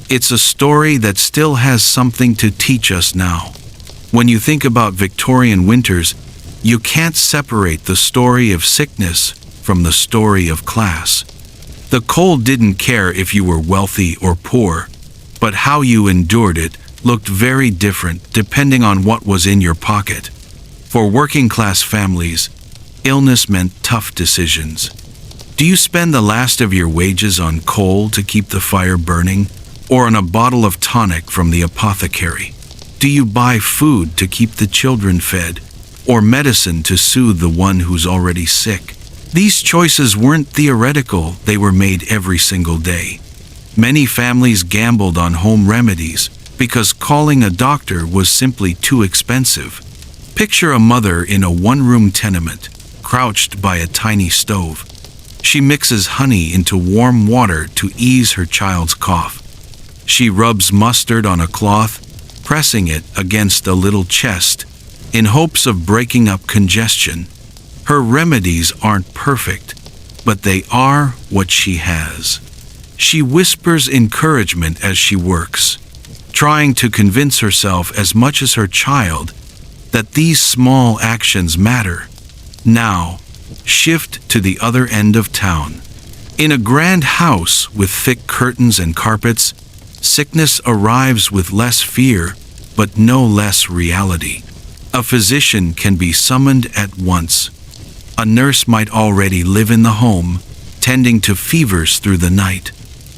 it's a story that still has something to teach us now. When you think about Victorian winters, you can't separate the story of sickness from the story of class. The cold didn't care if you were wealthy or poor, but how you endured it looked very different depending on what was in your pocket. For working-class families, illness meant tough decisions. Do you spend the last of your wages on coal to keep the fire burning, or on a bottle of tonic from the apothecary? Do you buy food to keep the children fed, or medicine to soothe the one who's already sick? These choices weren't theoretical, they were made every single day. Many families gambled on home remedies because calling a doctor was simply too expensive. Picture a mother in a one-room tenement, crouched by a tiny stove. She mixes honey into warm water to ease her child's cough. She rubs mustard on a cloth, pressing it against the little chest, in hopes of breaking up congestion. Her remedies aren't perfect, but they are what she has. She whispers encouragement as she works, trying to convince herself as much as her child that these small actions matter. Now, shift to the other end of town. In a grand house with thick curtains and carpets, sickness arrives with less fear, but no less reality. A physician can be summoned at once. A nurse might already live in the home, tending to fevers through the night.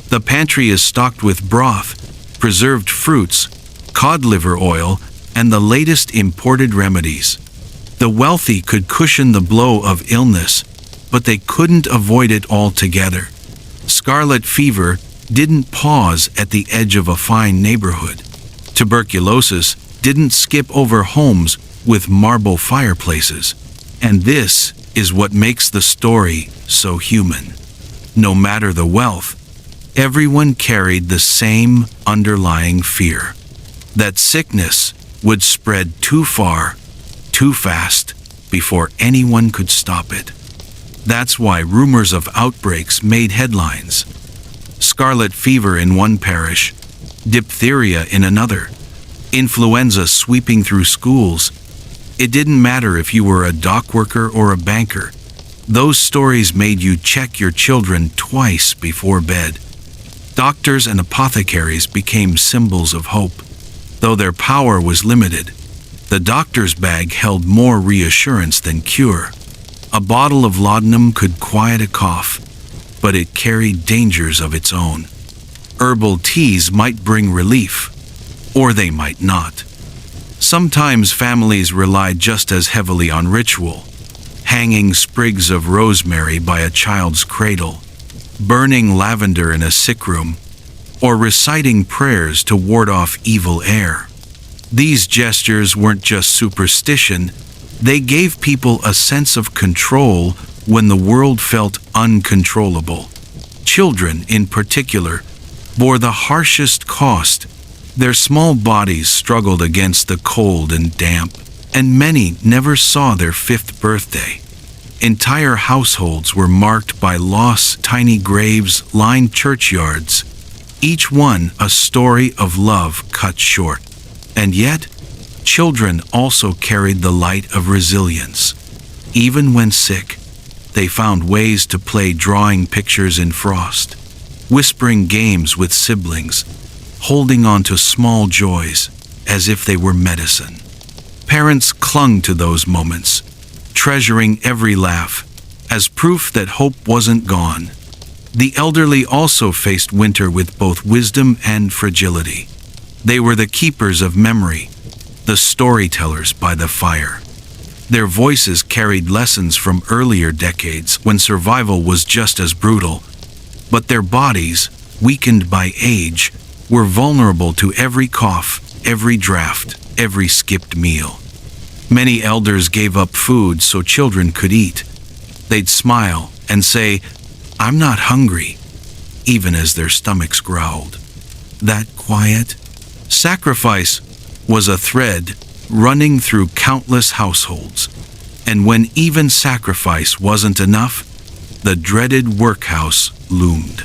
The pantry is stocked with broth, preserved fruits, cod liver oil, and the latest imported remedies. The wealthy could cushion the blow of illness, but they couldn't avoid it altogether. Scarlet fever didn't pause at the edge of a fine neighborhood. Tuberculosis didn't skip over homes with marble fireplaces. And this is what makes the story so human. No matter the wealth, everyone carried the same underlying fear: that sickness would spread too far, too fast, before anyone could stop it. That's why rumors of outbreaks made headlines. Scarlet fever in one parish, diphtheria in another, influenza sweeping through schools. It didn't matter if you were a dock worker or a banker. Those stories made you check your children twice before bed. Doctors and apothecaries became symbols of hope. Though their power was limited, the doctor's bag held more reassurance than cure. A bottle of laudanum could quiet a cough, but it carried dangers of its own. Herbal teas might bring relief, or they might not. Sometimes families relied just as heavily on ritual: hanging sprigs of rosemary by a child's cradle, burning lavender in a sick room, or reciting prayers to ward off evil air. These gestures weren't just superstition, they gave people a sense of control when the world felt uncontrollable. Children, in particular, bore the harshest cost. Their small bodies struggled against the cold and damp, and many never saw their 5th birthday. Entire households were marked by loss. Tiny graves lined churchyards, each one a story of love cut short. And yet, children also carried the light of resilience. Even when sick, they found ways to play drawing pictures in frost, whispering games with siblings, holding on to small joys as if they were medicine. Parents clung to those moments, treasuring every laugh as proof that hope wasn't gone. The elderly also faced winter with both wisdom and fragility. They were the keepers of memory, the storytellers by the fire. Their voices carried lessons from earlier decades when survival was just as brutal, but their bodies, weakened by age, were vulnerable to every cough, every draft, every skipped meal. Many elders gave up food so children could eat. They'd smile and say, "I'm not hungry," even as their stomachs growled. That quiet sacrifice was a thread running through countless households. And when even sacrifice wasn't enough, the dreaded workhouse loomed.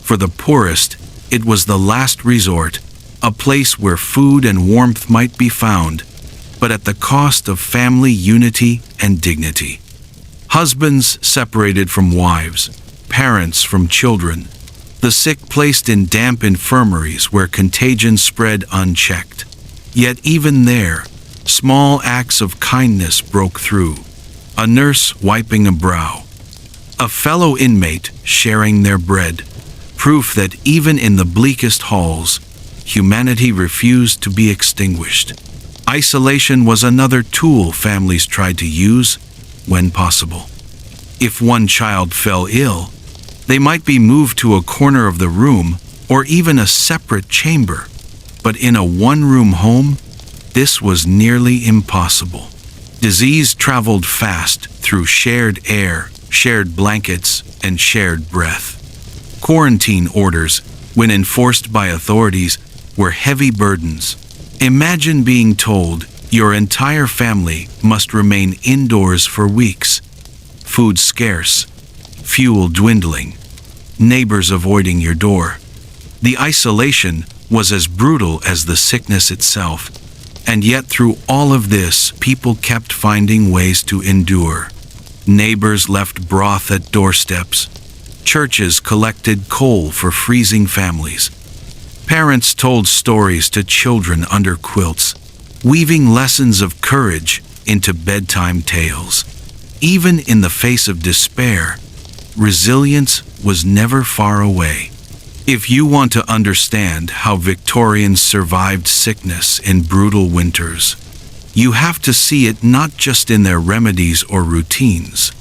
For the poorest, it was the last resort, a place where food and warmth might be found, but at the cost of family unity and dignity. Husbands separated from wives, parents from children, the sick placed in damp infirmaries where contagion spread unchecked. Yet even there, small acts of kindness broke through. A nurse wiping a brow, a fellow inmate sharing their bread, proof that even in the bleakest halls, humanity refused to be extinguished. Isolation was another tool families tried to use when possible. If one child fell ill, they might be moved to a corner of the room or even a separate chamber. But in a one-room home, this was nearly impossible. Disease traveled fast through shared air, shared blankets, and shared breath. Quarantine orders, when enforced by authorities, were heavy burdens. Imagine being told your entire family must remain indoors for weeks. Food scarce, fuel dwindling, neighbors avoiding your door. The isolation was as brutal as the sickness itself. And yet through all of this, people kept finding ways to endure. Neighbors left broth at doorsteps. Churches collected coal for freezing families. Parents told stories to children under quilts, weaving lessons of courage into bedtime tales. Even in the face of despair, resilience was never far away. If you want to understand how Victorians survived sickness in brutal winters, you have to see it not just in their remedies or routines,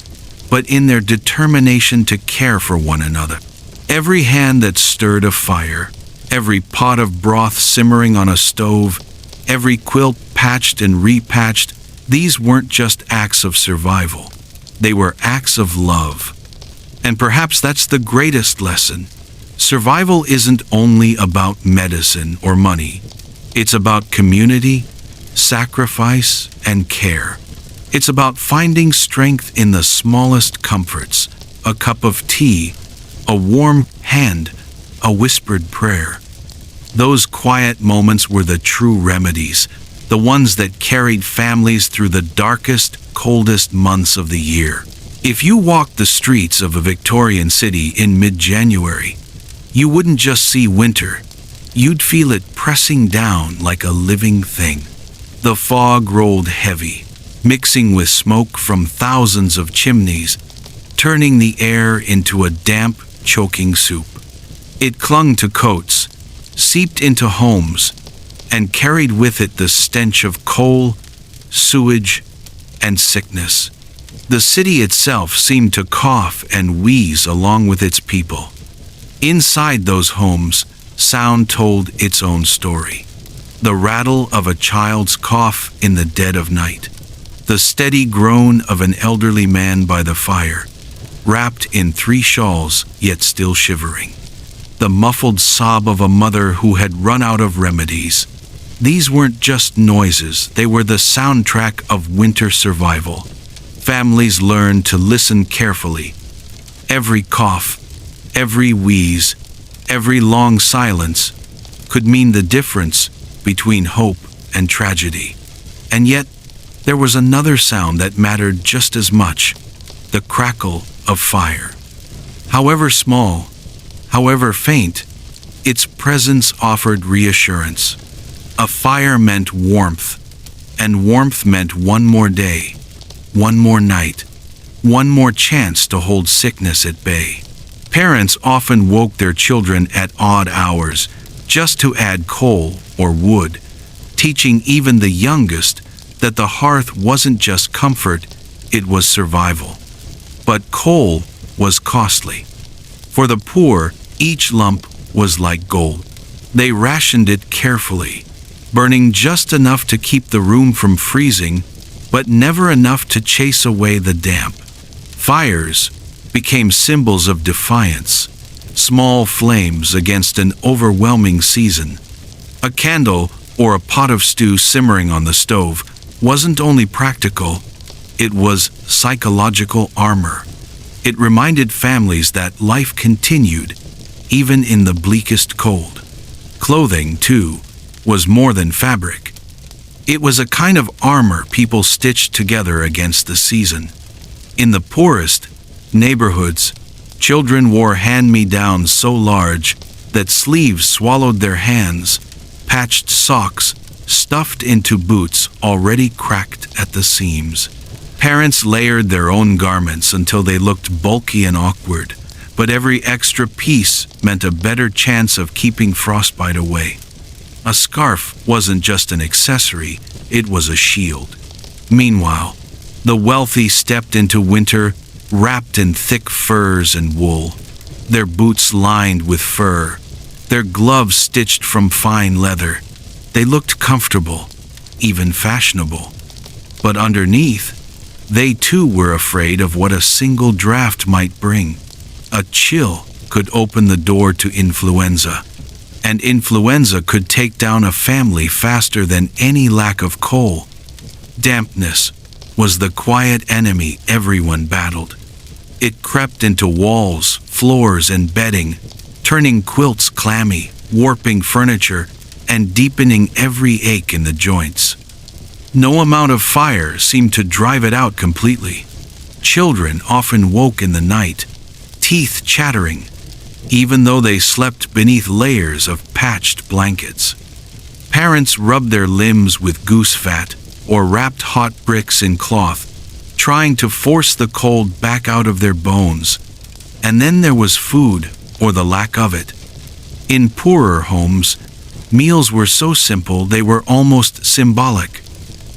but in their determination to care for one another. Every hand that stirred a fire, every pot of broth simmering on a stove, every quilt patched and repatched, these weren't just acts of survival. They were acts of love. And perhaps that's the greatest lesson. Survival isn't only about medicine or money. It's about community, sacrifice, and care. It's about finding strength in the smallest comforts, a cup of tea, a warm hand, a whispered prayer. Those quiet moments were the true remedies, the ones that carried families through the darkest, coldest months of the year. If you walked the streets of a Victorian city in mid-January, you wouldn't just see winter, you'd feel it pressing down like a living thing. The fog rolled heavy, mixing with smoke from thousands of chimneys, turning the air into a damp, choking soup. It clung to coats, seeped into homes, and carried with it the stench of coal, sewage, and sickness. The city itself seemed to cough and wheeze along with its people. Inside those homes, sound told its own story. The rattle of a child's cough in the dead of night. The steady groan of an elderly man by the fire, wrapped in 3 shawls yet still shivering. The muffled sob of a mother who had run out of remedies. These weren't just noises, they were the soundtrack of winter survival. Families learned to listen carefully. Every cough, every wheeze, every long silence could mean the difference between hope and tragedy. And yet, there was another sound that mattered just as much, the crackle of fire. However small, However faint, its presence offered reassurance. A fire meant warmth, and warmth meant one more day, one more night, one more chance to hold sickness at bay. Parents often woke their children at odd hours just to add coal or wood, teaching even the youngest that the hearth wasn't just comfort, it was survival. But coal was costly. For the poor, each lump was like gold. They rationed it carefully, burning just enough to keep the room from freezing, but never enough to chase away the damp. Fires became symbols of defiance, small flames against an overwhelming season. A candle or a pot of stew simmering on the stove wasn't only practical, it was psychological armor. It reminded families that life continued, even in the bleakest cold. Clothing, too, was more than fabric. It was a kind of armor people stitched together against the season. In the poorest neighborhoods, children wore hand-me-downs so large that sleeves swallowed their hands, patched socks stuffed into boots already cracked at the seams. Parents layered their own garments until they looked bulky and awkward, but every extra piece meant a better chance of keeping frostbite away. A scarf wasn't just an accessory, it was a shield. Meanwhile, the wealthy stepped into winter wrapped in thick furs and wool, their boots lined with fur, their gloves stitched from fine leather. They looked comfortable, even fashionable. But underneath, they too were afraid of what a single draft might bring. A chill could open the door to influenza, and influenza could take down a family faster than any lack of coal. Dampness was the quiet enemy everyone battled. It crept into walls, floors, and bedding, turning quilts clammy, warping furniture, and deepening every ache in the joints. No amount of fire seemed to drive it out completely. Children often woke in the night, teeth chattering, even though they slept beneath layers of patched blankets. Parents rubbed their limbs with goose fat or wrapped hot bricks in cloth, trying to force the cold back out of their bones. And then there was food, or the lack of it. In poorer homes, meals were so simple they were almost symbolic.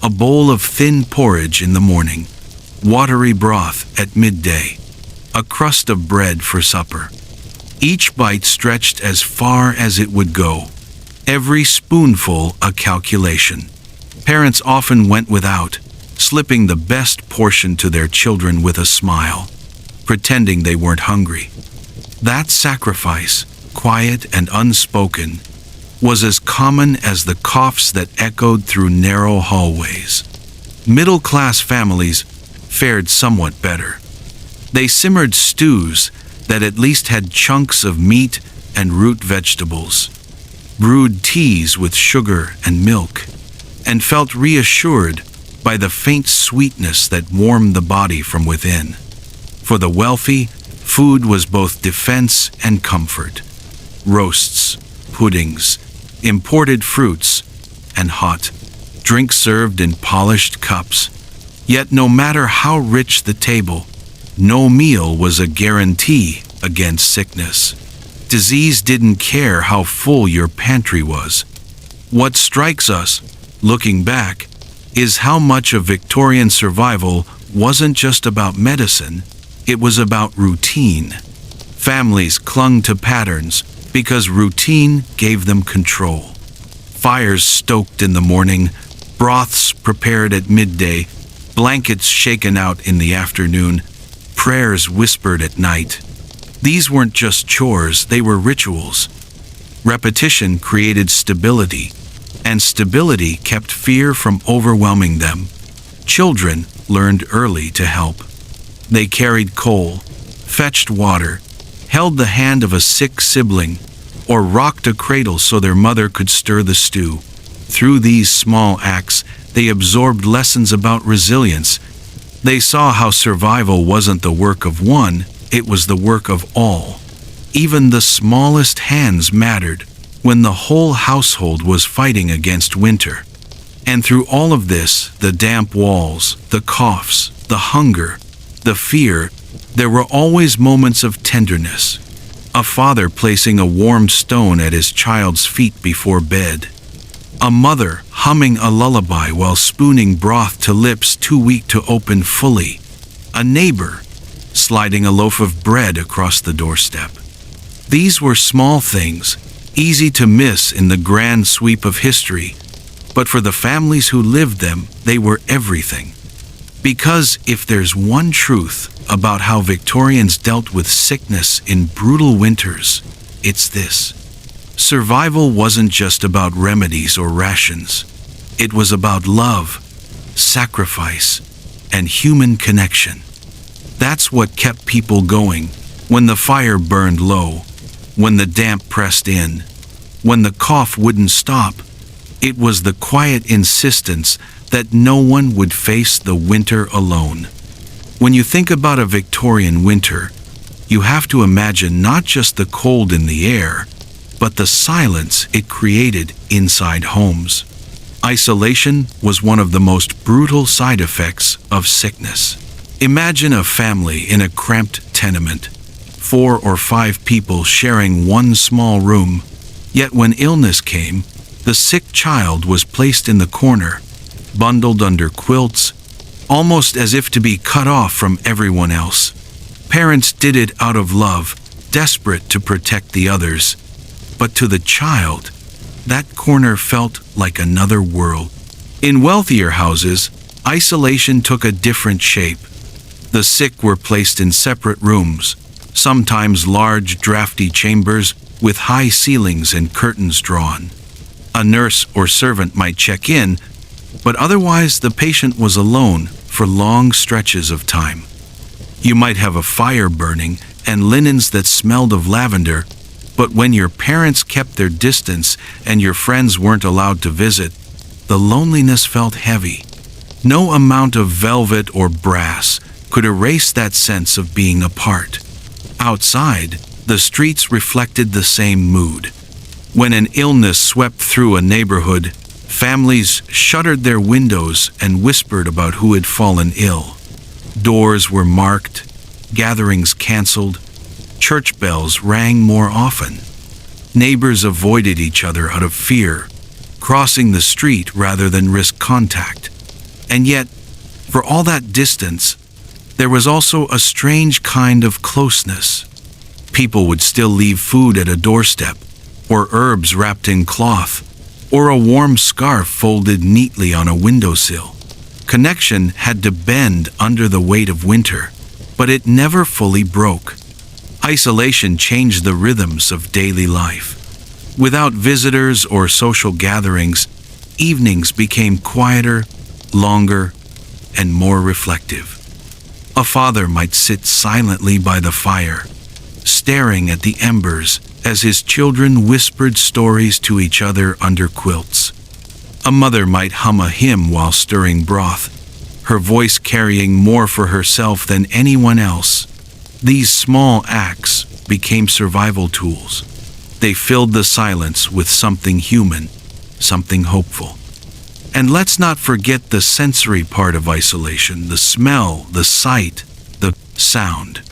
A bowl of thin porridge in the morning, watery broth at midday, a crust of bread for supper. Each bite stretched as far as it would go, every spoonful a calculation. Parents often went without, slipping the best portion to their children with a smile, pretending they weren't hungry. That sacrifice, quiet and unspoken, was as common as the coughs that echoed through narrow hallways. Middle-class families fared somewhat better. They simmered stews that at least had chunks of meat and root vegetables, brewed teas with sugar and milk, and felt reassured by the faint sweetness that warmed the body from within. For the wealthy, food was both defense and comfort. Roasts, puddings, imported fruits, and hot drinks served in polished cups. Yet no matter how rich the table, no meal was a guarantee against sickness. Disease didn't care how full your pantry was. What strikes us, looking back, is how much of Victorian survival wasn't just about medicine, it was about routine. Families clung to patterns because routine gave them control. Fires stoked in the morning, broths prepared at midday, blankets shaken out in the afternoon, prayers whispered at night. These weren't just chores, they were rituals. Repetition created stability, and stability kept fear from overwhelming them. Children learned early to help. They carried coal, fetched water, held the hand of a sick sibling, or rocked a cradle so their mother could stir the stew. Through these small acts, they absorbed lessons about resilience. They saw how survival wasn't the work of one, it was the work of all. Even the smallest hands mattered when the whole household was fighting against winter. And through all of this, the damp walls, the coughs, the hunger, the fear, there were always moments of tenderness. A father placing a warm stone at his child's feet before bed. A mother humming a lullaby while spooning broth to lips too weak to open fully. A neighbor sliding a loaf of bread across the doorstep. These were small things, easy to miss in the grand sweep of history, but for the families who lived them, they were everything. Because if there's one truth about how Victorians dealt with sickness in brutal winters, it's this. Survival wasn't just about remedies or rations. It was about love, sacrifice, and human connection. That's what kept people going when the fire burned low, when the damp pressed in, when the cough wouldn't stop. It was the quiet insistence that no one would face the winter alone. When you think about a Victorian winter, you have to imagine not just the cold in the air, but the silence it created inside homes. Isolation was one of the most brutal side effects of sickness. Imagine a family in a cramped tenement, 4 or 5 people sharing one small room, yet when illness came, the sick child was placed in the corner, bundled under quilts, almost as if to be cut off from everyone else. Parents did it out of love, desperate to protect the others. But to the child, that corner felt like another world. In wealthier houses, isolation took a different shape. The sick were placed in separate rooms, sometimes large drafty chambers with high ceilings and curtains drawn. A nurse or servant might check in, but otherwise the patient was alone for long stretches of time. You might have a fire burning and linens that smelled of lavender, but when your parents kept their distance and your friends weren't allowed to visit, the loneliness felt heavy. No amount of velvet or brass could erase that sense of being apart. Outside, the streets reflected the same mood. When an illness swept through a neighborhood, families shuttered their windows and whispered about who had fallen ill. Doors were marked, gatherings canceled, church bells rang more often. Neighbors avoided each other out of fear, crossing the street rather than risk contact. And yet, for all that distance, there was also a strange kind of closeness. People would still leave food at a doorstep, or herbs wrapped in cloth, or a warm scarf folded neatly on a windowsill. Connection had to bend under the weight of winter, but it never fully broke. Isolation changed the rhythms of daily life. Without visitors or social gatherings, evenings became quieter, longer, and more reflective. A father might sit silently by the fire, staring at the embers as his children whispered stories to each other under quilts. A mother might hum a hymn while stirring broth, her voice carrying more for herself than anyone else. These small acts became survival tools. They filled the silence with something human, something hopeful. And let's not forget the sensory part of isolation, the smell, the sight, the sound.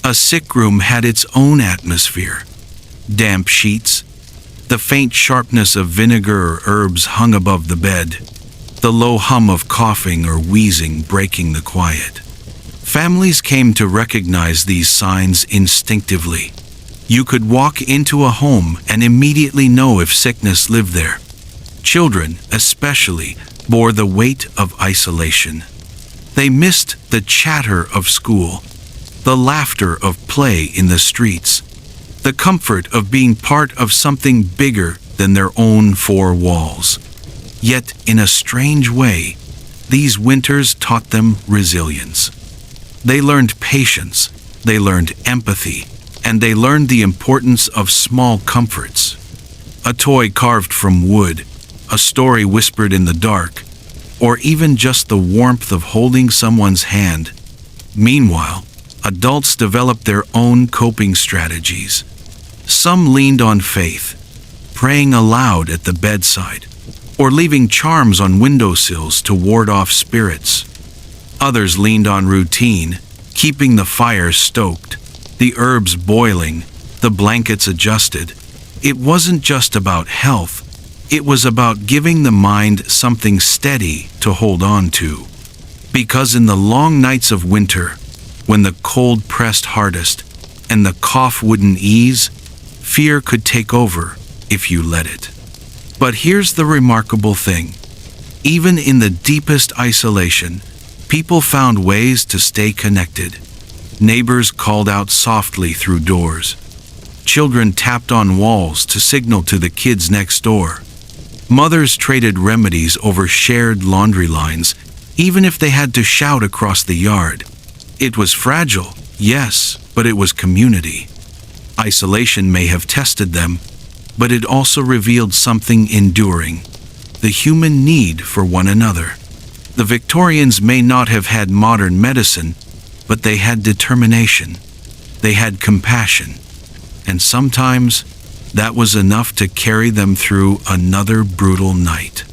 A sick room had its own atmosphere. Damp sheets, the faint sharpness of vinegar or herbs hung above the bed, the low hum of coughing or wheezing breaking the quiet. Families came to recognize these signs instinctively. You could walk into a home and immediately know if sickness lived there. Children, especially, bore the weight of isolation. They missed the chatter of school, the laughter of play in the streets, the comfort of being part of something bigger than their own 4 walls. Yet, in a strange way, these winters taught them resilience. They learned patience, they learned empathy, and they learned the importance of small comforts. A toy carved from wood, a story whispered in the dark, or even just the warmth of holding someone's hand. Meanwhile, adults developed their own coping strategies. Some leaned on faith, praying aloud at the bedside, or leaving charms on windowsills to ward off spirits. Others leaned on routine, keeping the fire stoked, the herbs boiling, the blankets adjusted. It wasn't just about health, it was about giving the mind something steady to hold on to. Because in the long nights of winter, when the cold pressed hardest and the cough wouldn't ease, fear could take over if you let it. But here's the remarkable thing. Even in the deepest isolation, people found ways to stay connected. Neighbors called out softly through doors. Children tapped on walls to signal to the kids next door. Mothers traded remedies over shared laundry lines, even if they had to shout across the yard. It was fragile, yes, but it was community. Isolation may have tested them, but it also revealed something enduring: the human need for one another. The Victorians may not have had modern medicine, but they had determination. They had compassion. And sometimes that was enough to carry them through another brutal night.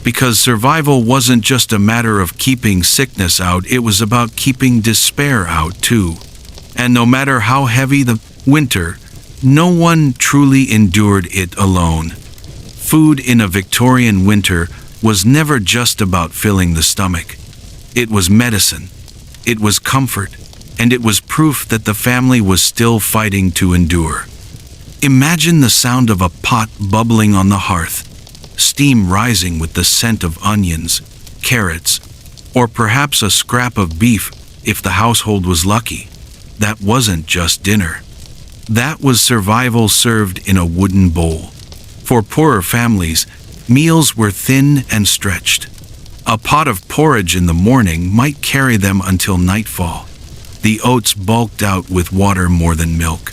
Because survival wasn't just a matter of keeping sickness out, it was about keeping despair out too. And no matter how heavy the winter, no one truly endured it alone. Food in a Victorian winter was never just about filling the stomach. It was medicine, it was comfort, and it was proof that the family was still fighting to endure. Imagine the sound of a pot bubbling on the hearth, steam rising with the scent of onions, carrots, or perhaps a scrap of beef if the household was lucky. That wasn't just dinner. That was survival served in a wooden bowl. For poorer families, meals were thin and stretched. A pot of porridge in the morning might carry them until nightfall. The oats bulked out with water more than milk.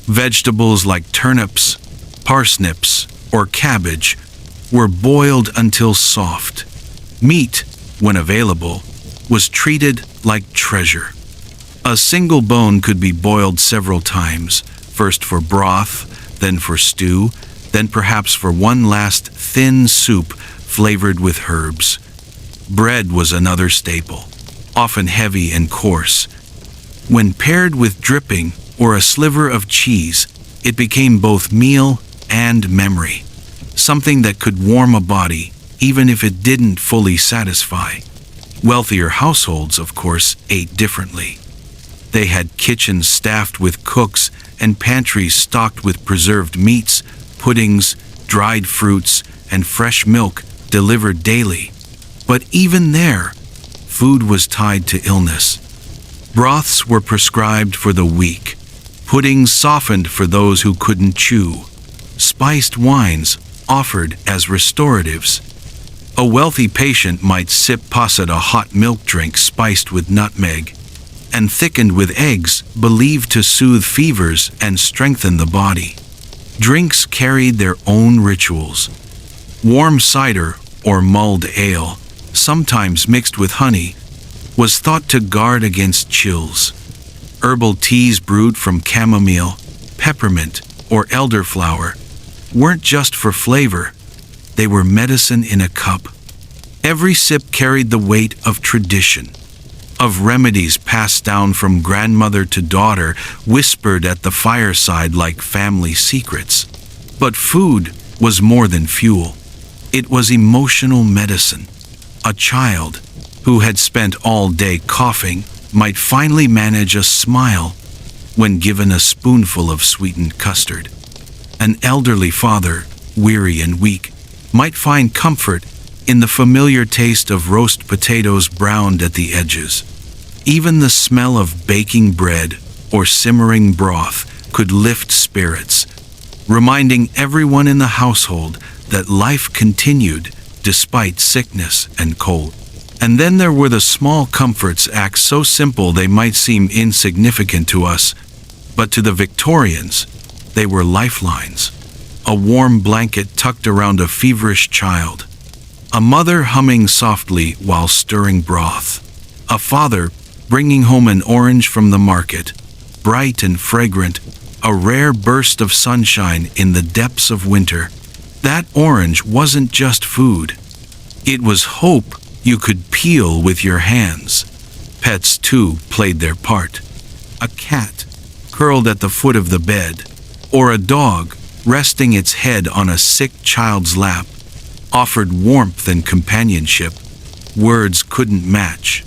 Vegetables like turnips, parsnips, or cabbage were boiled until soft. Meat, when available, was treated like treasure. A single bone could be boiled several times, first for broth, then for stew, then perhaps for one last thin soup flavored with herbs. Bread was another staple, often heavy and coarse. When paired with dripping or a sliver of cheese, it became both meal and memory, something that could warm a body even if it didn't fully satisfy. Wealthier households, of course, ate differently. They had kitchens staffed with cooks and pantries stocked with preserved meats, puddings, dried fruits, and fresh milk delivered daily. But even there, food was tied to illness. Broths were prescribed for the weak, puddings softened for those who couldn't chew, spiced wines offered as restoratives. A wealthy patient might sip posset, a hot milk drink spiced with nutmeg, and thickened with eggs believed to soothe fevers and strengthen the body. Drinks carried their own rituals. Warm cider or mulled ale, sometimes mixed with honey, was thought to guard against chills. Herbal teas brewed from chamomile, peppermint, or elderflower weren't just for flavor, they were medicine in a cup. Every sip carried the weight of tradition, of remedies passed down from grandmother to daughter, whispered at the fireside like family secrets. But food was more than fuel. It was emotional medicine. A child who had spent all day coughing might finally manage a smile when given a spoonful of sweetened custard. An elderly father, weary and weak, might find comfort in the familiar taste of roast potatoes browned at the edges. Even the smell of baking bread or simmering broth could lift spirits, reminding everyone in the household that life continued despite sickness and cold. And then there were the small comforts, acts so simple they might seem insignificant to us, but to the Victorians, they were lifelines. A warm blanket tucked around a feverish child, a mother humming softly while stirring broth, a father bringing home an orange from the market, bright and fragrant, a rare burst of sunshine in the depths of winter. That orange wasn't just food. It was hope you could peel with your hands. Pets, too, played their part. A cat curled at the foot of the bed, or a dog resting its head on a sick child's lap, offered warmth and companionship words couldn't match.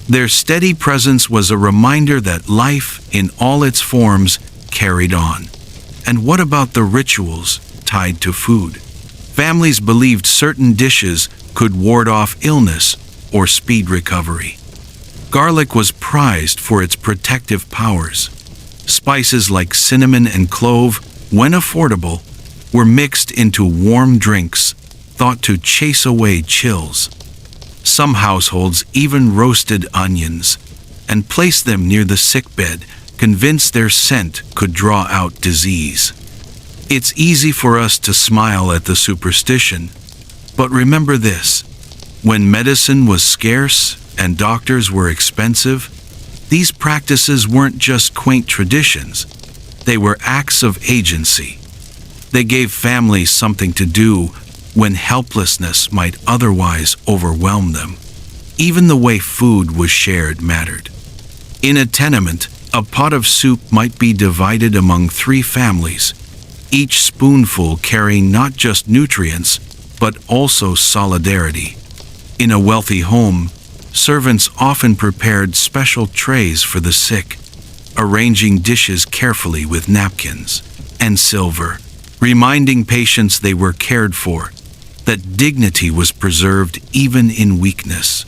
Their steady presence was a reminder that life, in all its forms, carried on. And what about the rituals tied to food? Families believed certain dishes could ward off illness or speed recovery. Garlic was prized for its protective powers. Spices like cinnamon and clove, when affordable, were mixed into warm drinks thought to chase away chills. Some households even roasted onions and placed them near the sickbed, convinced their scent could draw out disease. It's easy for us to smile at the superstition, but remember this: when medicine was scarce and doctors were expensive, these practices weren't just quaint traditions, they were acts of agency. They gave families something to do when helplessness might otherwise overwhelm them. Even the way food was shared mattered. In a tenement, a pot of soup might be divided among 3 families, each spoonful carrying not just nutrients, but also solidarity. In a wealthy home, servants often prepared special trays for the sick, arranging dishes carefully with napkins and silver, reminding patients they were cared for, that dignity was preserved even in weakness.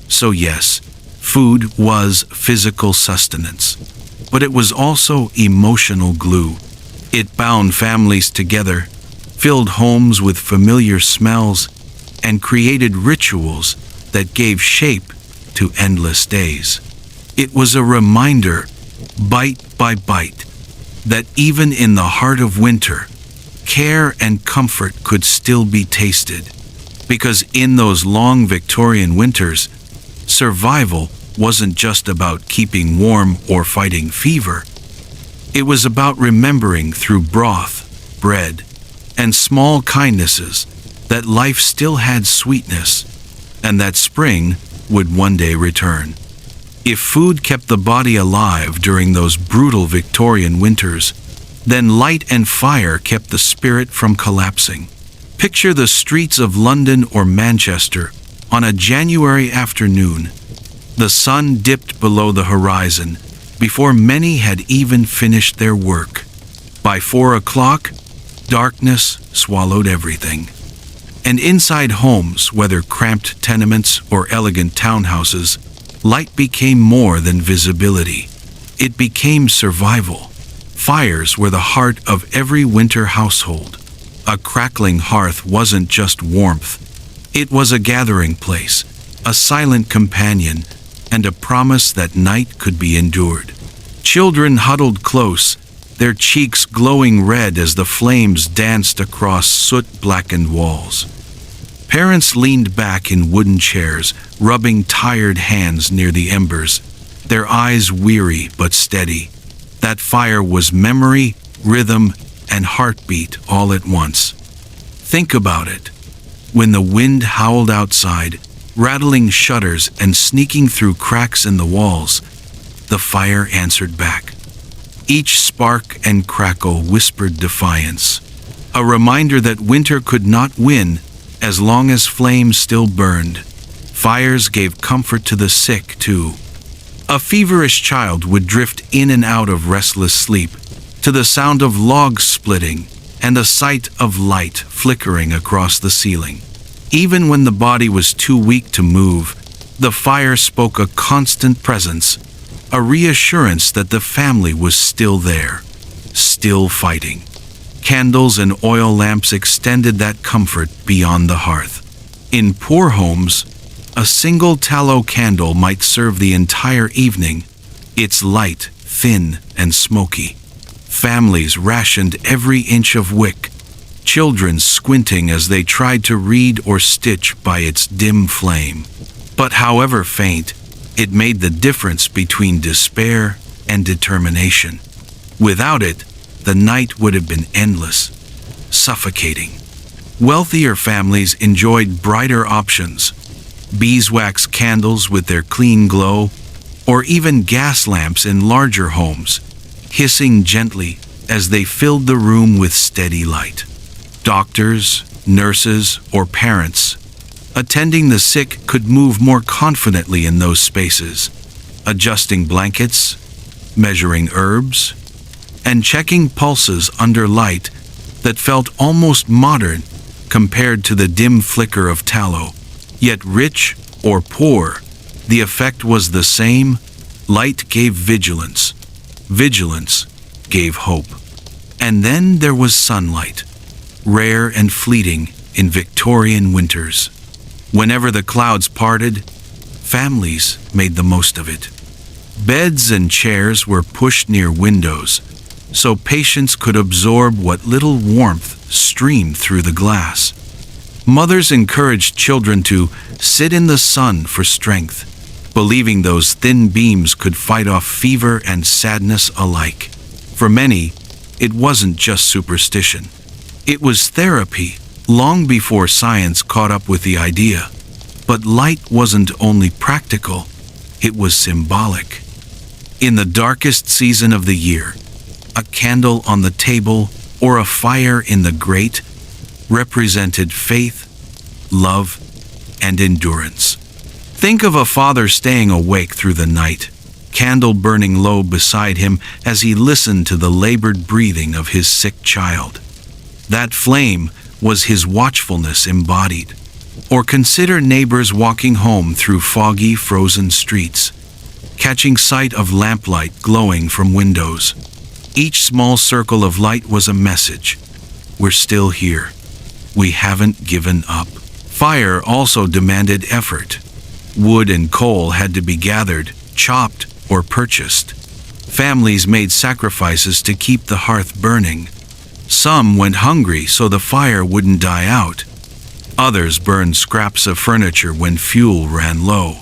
So yes, food was physical sustenance, but it was also emotional glue. It bound families together, filled homes with familiar smells, and created rituals that gave shape to endless days. It was a reminder, bite by bite, that even in the heart of winter, care and comfort could still be tasted. Because in those long Victorian winters, survival wasn't just about keeping warm or fighting fever. It was about remembering through broth, bread, and small kindnesses that life still had sweetness, and that spring would one day return. If food kept the body alive during those brutal Victorian winters, then light and fire kept the spirit from collapsing. Picture the streets of London or Manchester on a January afternoon. The sun dipped below the horizon before many had even finished their work. By 4 o'clock, darkness swallowed everything. And inside homes, whether cramped tenements or elegant townhouses, light became more than visibility. It became survival. Fires were the heart of every winter household. A crackling hearth wasn't just warmth. It was a gathering place, a silent companion, and a promise that night could be endured. Children huddled close, their cheeks glowing red as the flames danced across soot-blackened walls. Parents leaned back in wooden chairs, rubbing tired hands near the embers, their eyes weary but steady. That fire was memory, rhythm, and heartbeat all at once. Think about it. When the wind howled outside, rattling shutters and sneaking through cracks in the walls, the fire answered back. Each spark and crackle whispered defiance, a reminder that winter could not win as long as flames still burned. Fires gave comfort to the sick, too. A feverish child would drift in and out of restless sleep, to the sound of logs splitting and the sight of light flickering across the ceiling. Even when the body was too weak to move, the fire spoke a constant presence, a reassurance that the family was still there, still fighting. Candles and oil lamps extended that comfort beyond the hearth. In poor homes, a single tallow candle might serve the entire evening, its light thin and smoky. Families rationed every inch of wick, children squinting as they tried to read or stitch by its dim flame. But however faint, it made the difference between despair and determination. Without it, the night would have been endless, suffocating. Wealthier families enjoyed brighter options: beeswax candles with their clean glow, or even gas lamps in larger homes, hissing gently as they filled the room with steady light. Doctors, nurses, or parents attending the sick could move more confidently in those spaces, adjusting blankets, measuring herbs, and checking pulses under light that felt almost modern compared to the dim flicker of tallow. Yet rich or poor, the effect was the same. Light gave vigilance. Vigilance gave hope. And then there was sunlight, rare and fleeting in Victorian winters. Whenever the clouds parted, families made the most of it. Beds and chairs were pushed near windows, so patients could absorb what little warmth streamed through the glass. Mothers encouraged children to sit in the sun for strength, believing those thin beams could fight off fever and sadness alike. For many, it wasn't just superstition. It was therapy, long before science caught up with the idea. But light wasn't only practical, it was symbolic. In the darkest season of the year, a candle on the table or a fire in the grate represented faith, love, and endurance. Think of a father staying awake through the night, candle burning low beside him as he listened to the labored breathing of his sick child. That flame was his watchfulness embodied. Or consider neighbors walking home through foggy, frozen streets, catching sight of lamplight glowing from windows. Each small circle of light was a message. We're still here. We haven't given up. Fire also demanded effort. Wood and coal had to be gathered, chopped, or purchased. Families made sacrifices to keep the hearth burning. Some went hungry so the fire wouldn't die out. Others burned scraps of furniture when fuel ran low.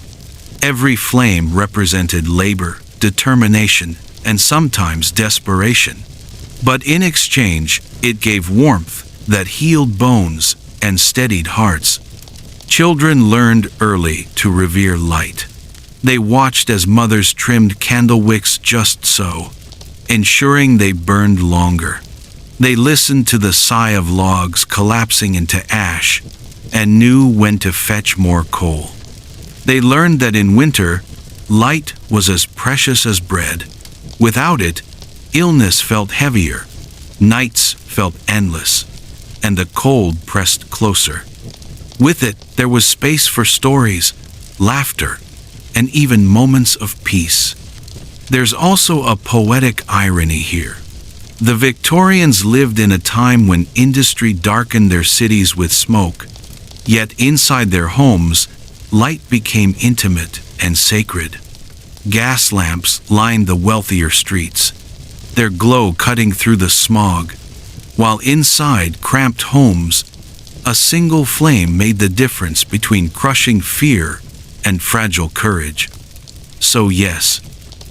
Every flame represented labor, determination, and sometimes desperation. But in exchange, it gave warmth that healed bones and steadied hearts. Children learned early to revere light. They watched as mothers trimmed candle wicks just so, ensuring they burned longer. They listened to the sigh of logs collapsing into ash and knew when to fetch more coal. They learned that in winter, light was as precious as bread. Without it, illness felt heavier, nights felt endless, and the cold pressed closer. With it, there was space for stories, laughter, and even moments of peace. There's also a poetic irony here. The Victorians lived in a time when industry darkened their cities with smoke, yet inside their homes, light became intimate and sacred. Gas lamps lined the wealthier streets, their glow cutting through the smog, while inside cramped homes, a single flame made the difference between crushing fear and fragile courage. So yes,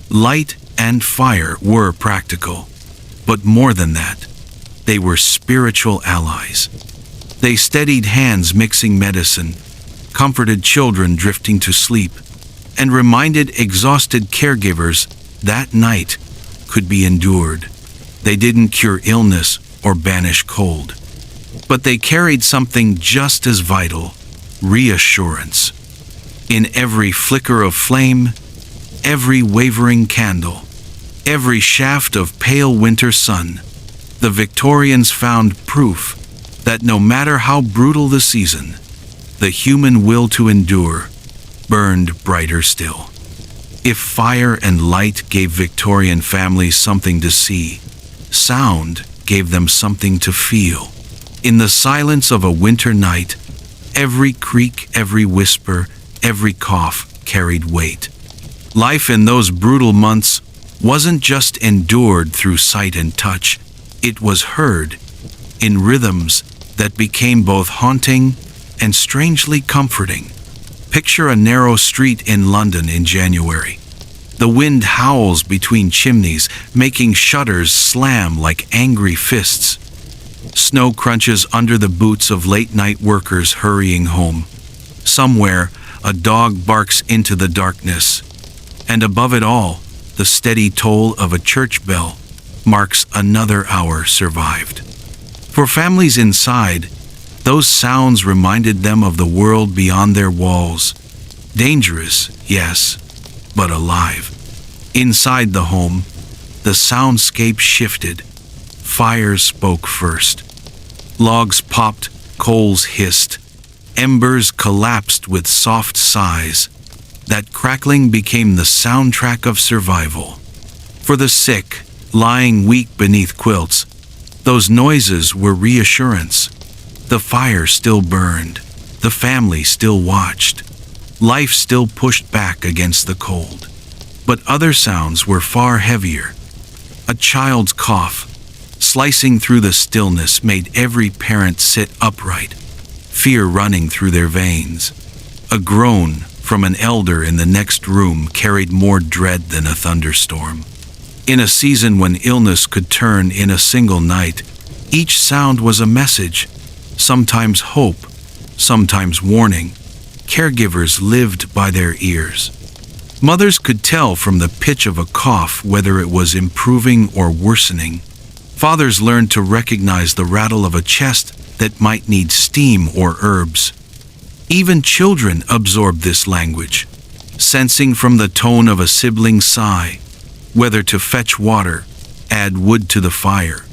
light and fire were practical, but more than that, they were spiritual allies. They steadied hands mixing medicine, comforted children drifting to sleep, and reminded exhausted caregivers that night could be endured. They didn't cure illness or banish cold, but they carried something just as vital: reassurance. In every flicker of flame, every wavering candle, every shaft of pale winter sun, the Victorians found proof that no matter how brutal the season, the human will to endure burned brighter still. If fire and light gave Victorian families something to see, sound gave them something to feel. In the silence of a winter night, every creak, every whisper, every cough carried weight. Life in those brutal months wasn't just endured through sight and touch, it was heard in rhythms that became both haunting and strangely comforting. Picture a narrow street in London in January. The wind howls between chimneys, making shutters slam like angry fists. Snow crunches under the boots of late-night workers hurrying home. Somewhere, a dog barks into the darkness. And above it all, the steady toll of a church bell marks another hour survived. For families inside, those sounds reminded them of the world beyond their walls. Dangerous, yes, but alive. Inside the home, the soundscape shifted. Fires spoke first. Logs popped, coals hissed. Embers collapsed with soft sighs. That crackling became the soundtrack of survival. For the sick, lying weak beneath quilts, those noises were reassurance. The fire still burned. The family still watched. Life still pushed back against the cold. But other sounds were far heavier. A child's cough, slicing through the stillness, made every parent sit upright, fear running through their veins. A groan from an elder in the next room carried more dread than a thunderstorm. In a season when illness could turn in a single night, each sound was a message, sometimes hope, sometimes warning. Caregivers lived by their ears. Mothers could tell from the pitch of a cough whether it was improving or worsening. Fathers learned to recognize the rattle of a chest that might need steam or herbs. Even children absorbed this language, sensing from the tone of a sibling's sigh whether to fetch water, add wood to the fire,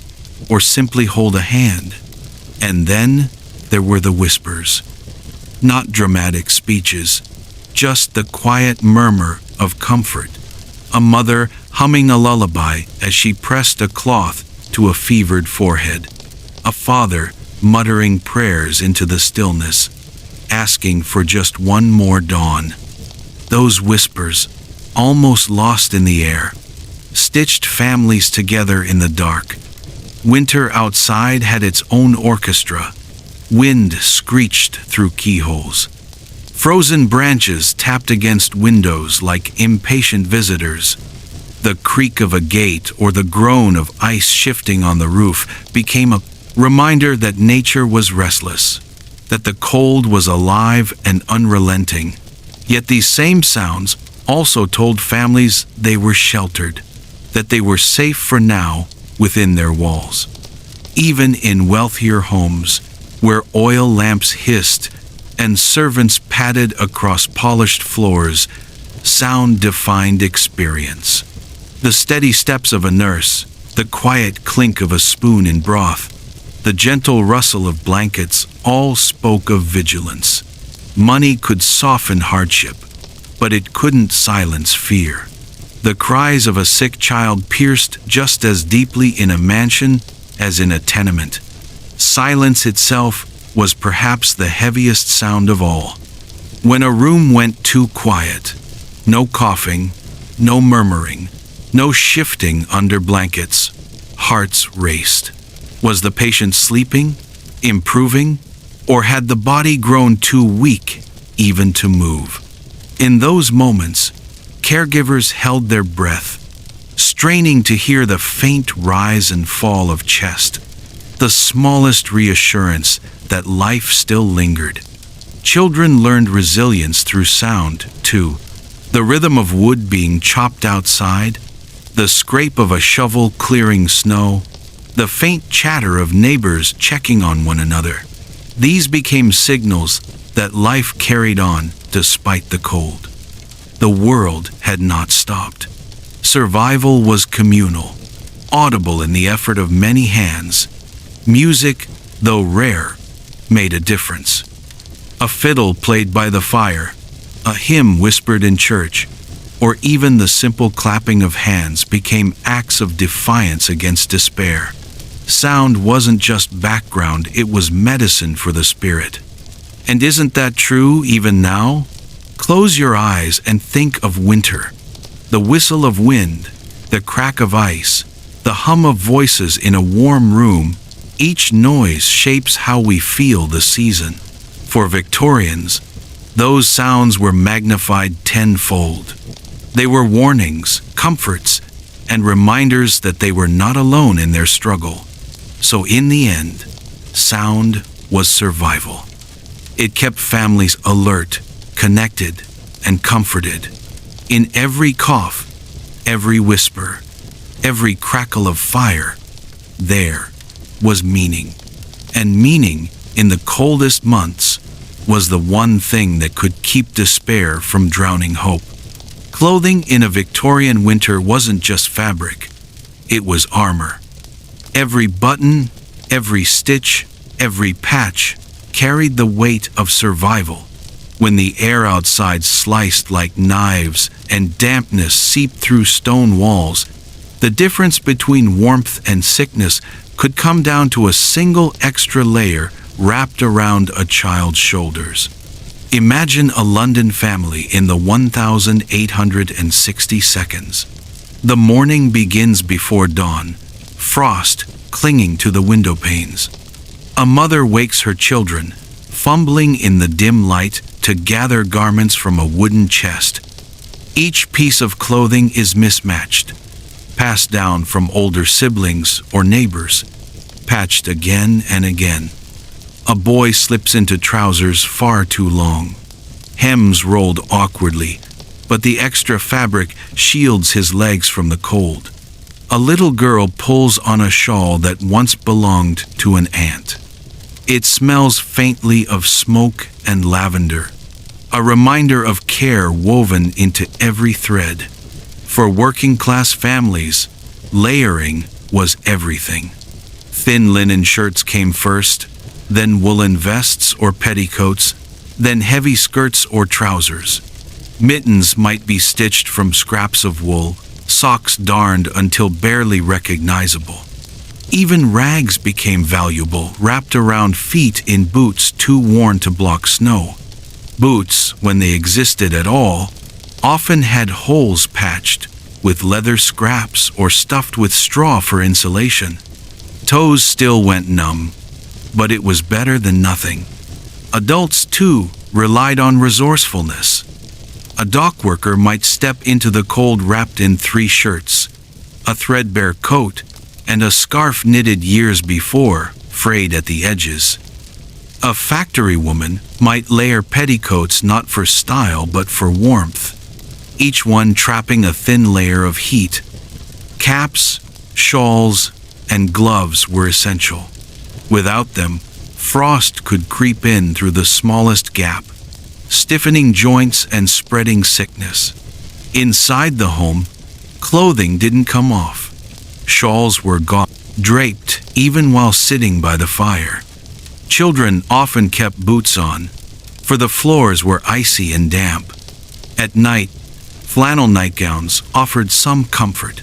or simply hold a hand. And then there were the whispers. Not dramatic speeches, just the quiet murmur of comfort. A mother humming a lullaby as she pressed a cloth to a fevered forehead. A father muttering prayers into the stillness, asking for just one more dawn. Those whispers, almost lost in the air, stitched families together in the dark. Winter outside had its own orchestra. Wind screeched through keyholes. Frozen branches tapped against windows like impatient visitors. The creak of a gate or the groan of ice shifting on the roof became a reminder that nature was restless, that the cold was alive and unrelenting. Yet these same sounds also told families they were sheltered, that they were safe for now within their walls. Even in wealthier homes, where oil lamps hissed and servants padded across polished floors, sound defined experience. The steady steps of a nurse, the quiet clink of a spoon in broth, the gentle rustle of blankets all spoke of vigilance. Money could soften hardship, but it couldn't silence fear. The cries of a sick child pierced just as deeply in a mansion as in a tenement. Silence itself was perhaps the heaviest sound of all. When a room went too quiet, no coughing, no murmuring, no shifting under blankets, hearts raced. Was the patient sleeping, improving, or had the body grown too weak even to move? In those moments, caregivers held their breath, straining to hear the faint rise and fall of chest, the smallest reassurance that life still lingered. Children learned resilience through sound, too. The rhythm of wood being chopped outside, the scrape of a shovel clearing snow, the faint chatter of neighbors checking on one another. These became signals that life carried on despite the cold. The world had not stopped. Survival was communal, audible in the effort of many hands. Music, though rare, made a difference. A fiddle played by the fire, a hymn whispered in church, or even the simple clapping of hands became acts of defiance against despair. Sound wasn't just background, it was medicine for the spirit. And isn't that true even now? Close your eyes and think of winter. The whistle of wind, the crack of ice, the hum of voices in a warm room, each noise shapes how we feel the season. For Victorians, those sounds were magnified tenfold. They were warnings, comforts, and reminders that they were not alone in their struggle. So in the end, sound was survival. It kept families alert, connected, and comforted. In every cough, every whisper, every crackle of fire, there was meaning. And meaning, in the coldest months, was the one thing that could keep despair from drowning hope. Clothing in a Victorian winter wasn't just fabric, it was armor. Every button, every stitch, every patch carried the weight of survival. When the air outside sliced like knives and dampness seeped through stone walls, the difference between warmth and sickness could come down to a single extra layer wrapped around a child's shoulders. Imagine a London family in the 1860 seconds. The morning begins before dawn, frost clinging to the window panes. A mother wakes her children, fumbling in the dim light to gather garments from a wooden chest. Each piece of clothing is mismatched, passed down from older siblings or neighbors, patched again and again. A boy slips into trousers far too long. Hems rolled awkwardly, but the extra fabric shields his legs from the cold. A little girl pulls on a shawl that once belonged to an aunt. It smells faintly of smoke and lavender, a reminder of care woven into every thread. For working-class families, layering was everything. Thin linen shirts came first, then woolen vests or petticoats, then heavy skirts or trousers. Mittens might be stitched from scraps of wool, socks darned until barely recognizable. Even rags became valuable, wrapped around feet in boots too worn to block snow. Boots, when they existed at all, often had holes patched, with leather scraps or stuffed with straw for insulation. Toes still went numb, but it was better than nothing. Adults, too, relied on resourcefulness. A dock worker might step into the cold wrapped in 3 shirts, a threadbare coat, and a scarf knitted years before, frayed at the edges. A factory woman might layer petticoats not for style but for warmth, each one trapping a thin layer of heat. Caps, shawls, and gloves were essential. Without them, frost could creep in through the smallest gap, stiffening joints and spreading sickness. Inside the home, clothing didn't come off. Shawls were draped even while sitting by the fire. Children often kept boots on, for the floors were icy and damp. At night, flannel nightgowns offered some comfort,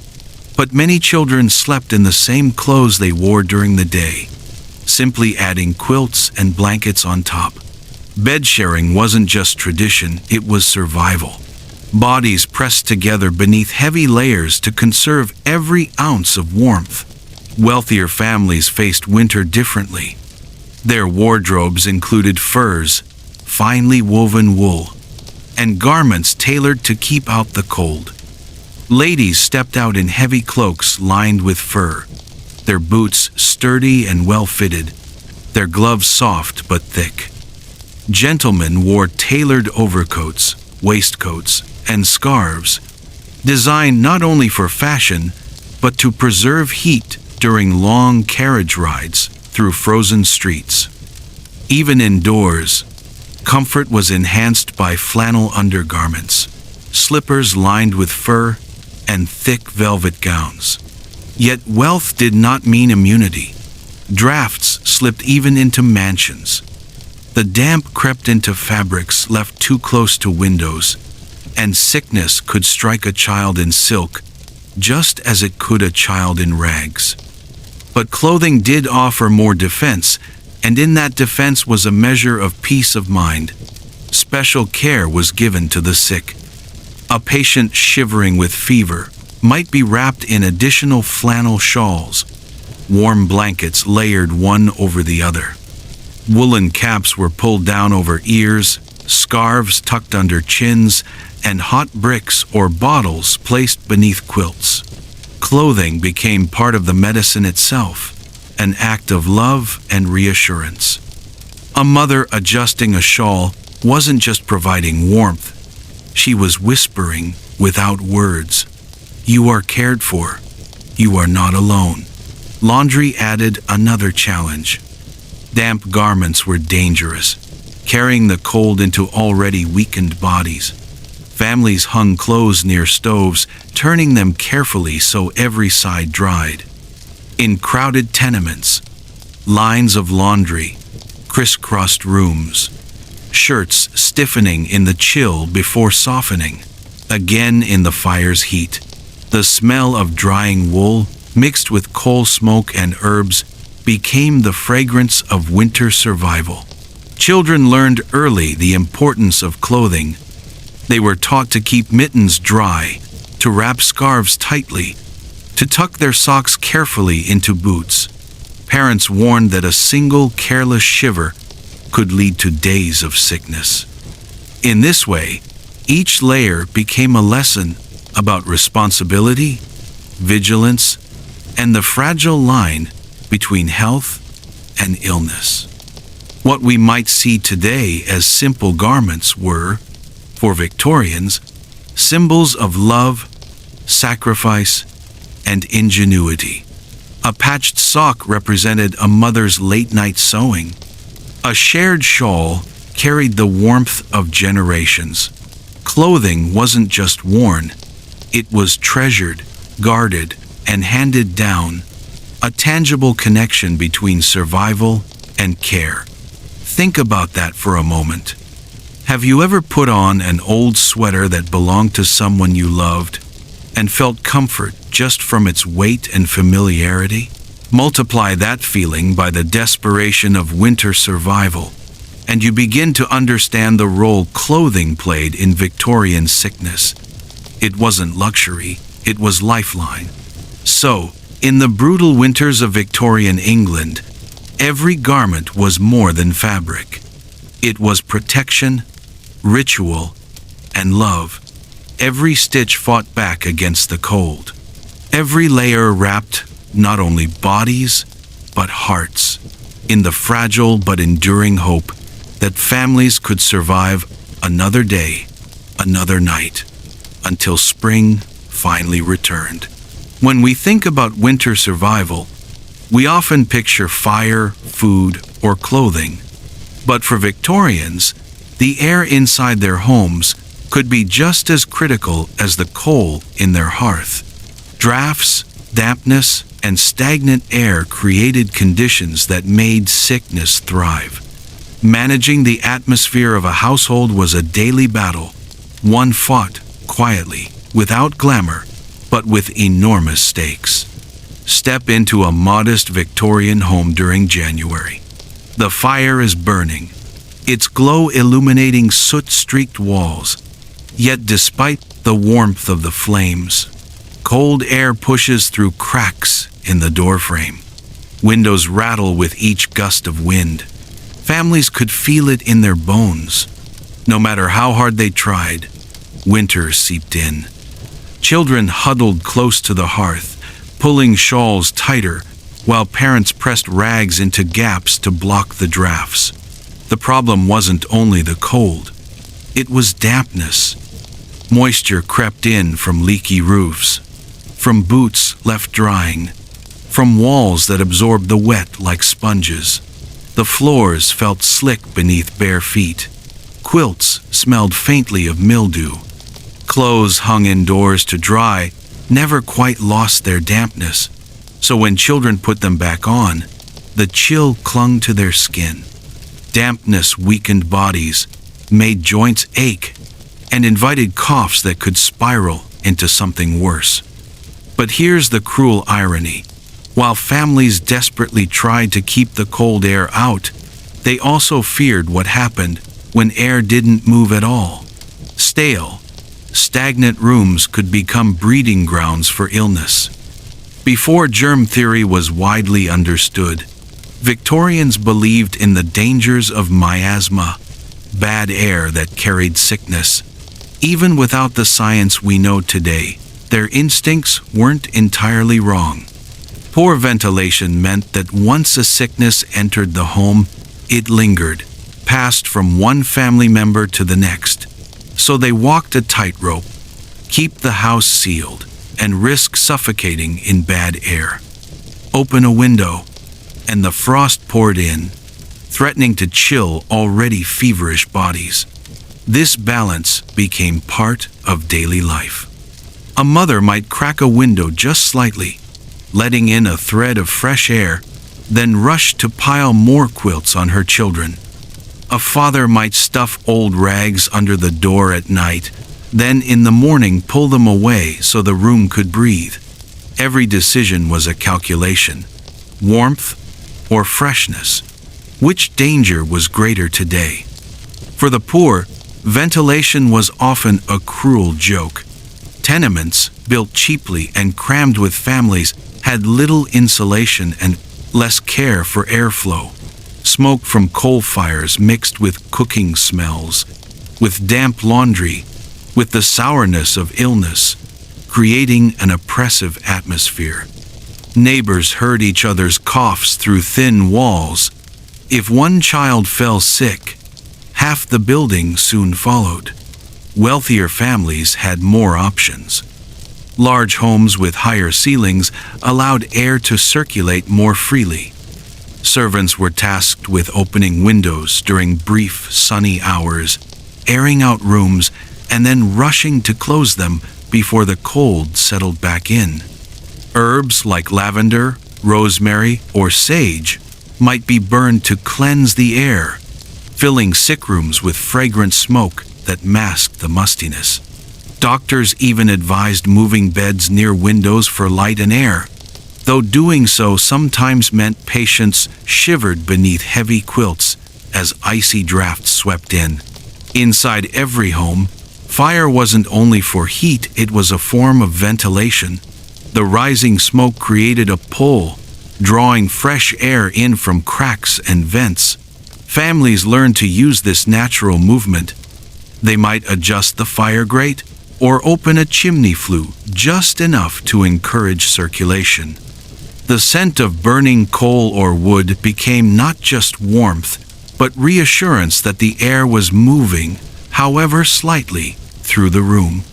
but many children slept in the same clothes they wore during the day, simply adding quilts and blankets on top. Bed sharing wasn't just tradition, it was survival. Bodies pressed together beneath heavy layers to conserve every ounce of warmth. Wealthier families faced winter differently. Their wardrobes included furs, finely woven wool, and garments tailored to keep out the cold. Ladies stepped out in heavy cloaks lined with fur, their boots sturdy and well-fitted, their gloves soft but thick. Gentlemen wore tailored overcoats, waistcoats, and scarves, designed not only for fashion, but to preserve heat during long carriage rides through frozen streets. Even indoors, comfort was enhanced by flannel undergarments, slippers lined with fur, and thick velvet gowns. Yet wealth did not mean immunity. Drafts slipped even into mansions. The damp crept into fabrics left too close to windows, and sickness could strike a child in silk, just as it could a child in rags. But clothing did offer more defense, and in that defense was a measure of peace of mind. Special care was given to the sick. A patient shivering with fever might be wrapped in additional flannel shawls, warm blankets layered one over the other. Woolen caps were pulled down over ears, scarves tucked under chins, and hot bricks or bottles placed beneath quilts. Clothing became part of the medicine itself, an act of love and reassurance. A mother adjusting a shawl wasn't just providing warmth, she was whispering without words, "You are cared for. You are not alone." Laundry added another challenge. Damp garments were dangerous, carrying the cold into already weakened bodies. Families hung clothes near stoves, turning them carefully so every side dried. In crowded tenements, lines of laundry crisscrossed rooms, shirts stiffening in the chill before softening, again in the fire's heat. The smell of drying wool, mixed with coal smoke and herbs, became the fragrance of winter survival. Children learned early the importance of clothing. They were taught to keep mittens dry, to wrap scarves tightly, to tuck their socks carefully into boots. Parents warned that a single careless shiver could lead to days of sickness. In this way, each layer became a lesson about responsibility, vigilance, and the fragile line between health and illness. What we might see today as simple garments were, for Victorians, symbols of love, sacrifice, and ingenuity. A patched sock represented a mother's late-night sewing. A shared shawl carried the warmth of generations. Clothing wasn't just worn, it was treasured, guarded, and handed down, a tangible connection between survival and care. Think about that for a moment. Have you ever put on an old sweater that belonged to someone you loved and felt comfort just from its weight and familiarity? Multiply that feeling by the desperation of winter survival, and you begin to understand the role clothing played in Victorian sickness. It wasn't luxury, it was lifeline. So, in the brutal winters of Victorian England, every garment was more than fabric. It was protection, ritual, and love. Every stitch fought back against the cold. Every layer wrapped not only bodies, but hearts, in the fragile but enduring hope that families could survive another day, another night, until spring finally returned. When we think about winter survival, we often picture fire, food, or clothing. But for Victorians, the air inside their homes could be just as critical as the coal in their hearth. Drafts, dampness, and stagnant air created conditions that made sickness thrive. Managing the atmosphere of a household was a daily battle, one fought quietly, without glamour, but with enormous stakes. Step into a modest Victorian home during January. The fire is burning, its glow illuminating soot-streaked walls. Yet despite the warmth of the flames, cold air pushes through cracks in the doorframe. Windows rattle with each gust of wind. Families could feel it in their bones. No matter how hard they tried, winter seeped in. Children huddled close to the hearth, pulling shawls tighter, while parents pressed rags into gaps to block the drafts. The problem wasn't only the cold, it was dampness. Moisture crept in from leaky roofs, from boots left drying, from walls that absorbed the wet like sponges. The floors felt slick beneath bare feet. Quilts smelled faintly of mildew. Clothes hung indoors to dry never quite lost their dampness, so when children put them back on, the chill clung to their skin. Dampness weakened bodies, made joints ache, and invited coughs that could spiral into something worse. But here's the cruel irony. While families desperately tried to keep the cold air out, they also feared what happened when air didn't move at all. Stale, stagnant rooms could become breeding grounds for illness. Before germ theory was widely understood, Victorians believed in the dangers of miasma, bad air that carried sickness. Even without the science we know today, their instincts weren't entirely wrong. Poor ventilation meant that once a sickness entered the home, it lingered, passed from one family member to the next. So they walked a tightrope, keep the house sealed, and risk suffocating in bad air. Open a window, and the frost poured in, threatening to chill already feverish bodies. This balance became part of daily life. A mother might crack a window just slightly, letting in a thread of fresh air, then rush to pile more quilts on her children. A father might stuff old rags under the door at night, then in the morning pull them away so the room could breathe. Every decision was a calculation. Warmth or freshness? Which danger was greater today? For the poor, ventilation was often a cruel joke. Tenements, built cheaply and crammed with families, had little insulation and less care for airflow. Smoke from coal fires mixed with cooking smells, with damp laundry, with the sourness of illness, creating an oppressive atmosphere. Neighbors heard each other's coughs through thin walls. If one child fell sick, half the building soon followed. Wealthier families had more options. Large homes with higher ceilings allowed air to circulate more freely. Servants were tasked with opening windows during brief, sunny hours, airing out rooms, and then rushing to close them before the cold settled back in. Herbs like lavender, rosemary, or sage might be burned to cleanse the air, filling sick rooms with fragrant smoke that masked the mustiness. Doctors even advised moving beds near windows for light and air, though doing so sometimes meant patients shivered beneath heavy quilts as icy drafts swept in. Inside every home, fire wasn't only for heat, it was a form of ventilation. The rising smoke created a pull, drawing fresh air in from cracks and vents. Families learned to use this natural movement. They might adjust the fire grate or open a chimney flue just enough to encourage circulation. The scent of burning coal or wood became not just warmth, but reassurance that the air was moving, however slightly, through the room.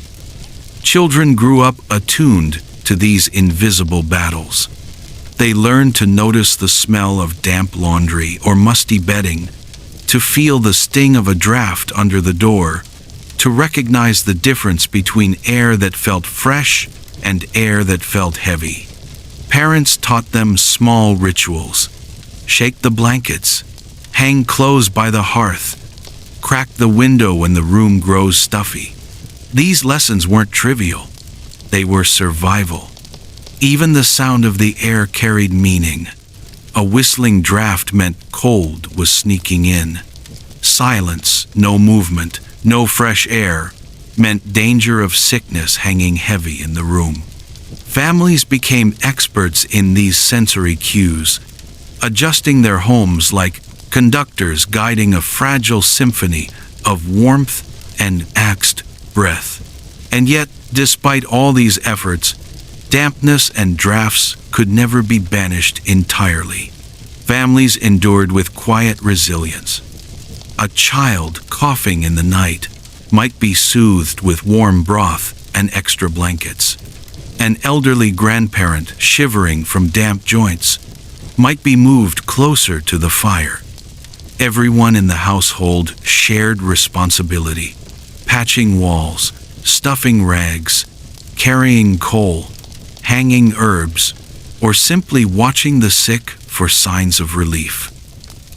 Children grew up attuned to these invisible battles. They learned to notice the smell of damp laundry or musty bedding, to feel the sting of a draft under the door, to recognize the difference between air that felt fresh and air that felt heavy. Parents taught them small rituals. Shake the blankets, hang clothes by the hearth, crack the window when the room grows stuffy. These lessons weren't trivial. They were survival. Even the sound of the air carried meaning. A whistling draft meant cold was sneaking in. Silence, no movement, no fresh air, meant danger of sickness hanging heavy in the room. Families became experts in these sensory cues, adjusting their homes like conductors guiding a fragile symphony of warmth and axed breath. And yet, despite all these efforts, dampness and drafts could never be banished entirely. Families endured with quiet resilience. A child coughing in the night might be soothed with warm broth and extra blankets. An elderly grandparent shivering from damp joints might be moved closer to the fire. Everyone in the household shared responsibility, patching walls, stuffing rags, carrying coal, hanging herbs, or simply watching the sick for signs of relief.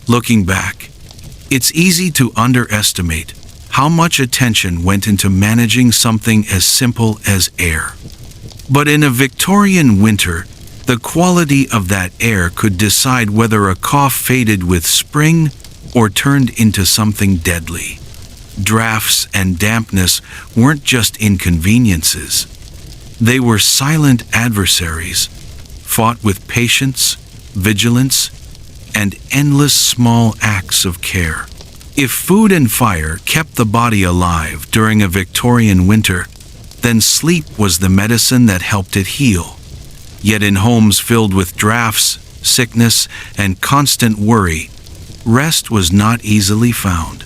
Looking back, it's easy to underestimate how much attention went into managing something as simple as air. But in a Victorian winter, the quality of that air could decide whether a cough faded with spring or turned into something deadly. Drafts and dampness weren't just inconveniences. They were silent adversaries, fought with patience, vigilance, and endless small acts of care. If food and fire kept the body alive during a Victorian winter, then sleep was the medicine that helped it heal. Yet in homes filled with drafts, sickness, and constant worry, rest was not easily found.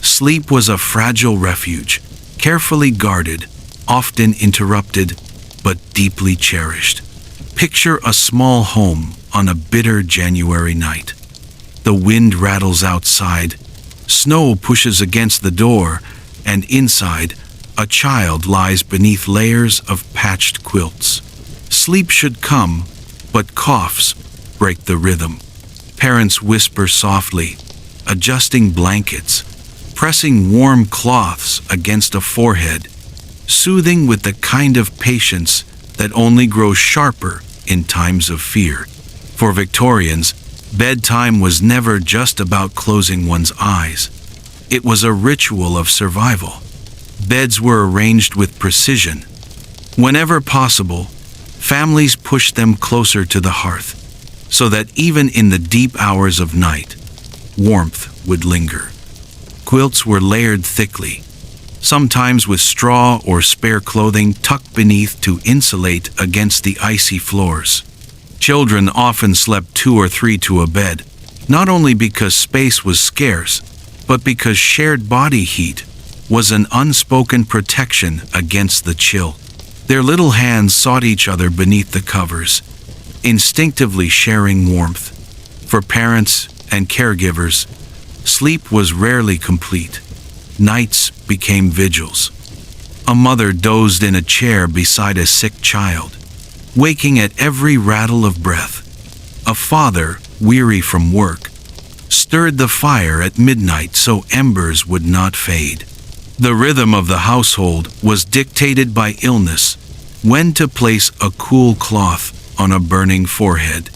Sleep was a fragile refuge, carefully guarded, often interrupted, but deeply cherished. Picture a small home on a bitter January night. The wind rattles outside, snow pushes against the door, and inside, a child lies beneath layers of patched quilts. Sleep should come, but coughs break the rhythm. Parents whisper softly, adjusting blankets, pressing warm cloths against a forehead, soothing with the kind of patience that only grows sharper in times of fear. For Victorians, bedtime was never just about closing one's eyes. It was a ritual of survival. Beds were arranged with precision. Whenever possible, families pushed them closer to the hearth, so that even in the deep hours of night, warmth would linger. Quilts were layered thickly, sometimes with straw or spare clothing tucked beneath to insulate against the icy floors. Children often slept 2 or 3 to a bed, not only because space was scarce, but because shared body heat was an unspoken protection against the chill. Their little hands sought each other beneath the covers, instinctively sharing warmth. For parents and caregivers, sleep was rarely complete. Nights became vigils. A mother dozed in a chair beside a sick child, waking at every rattle of breath. A father, weary from work, stirred the fire at midnight so embers would not fade. The rhythm of the household was dictated by illness, when to place a cool cloth on a burning forehead,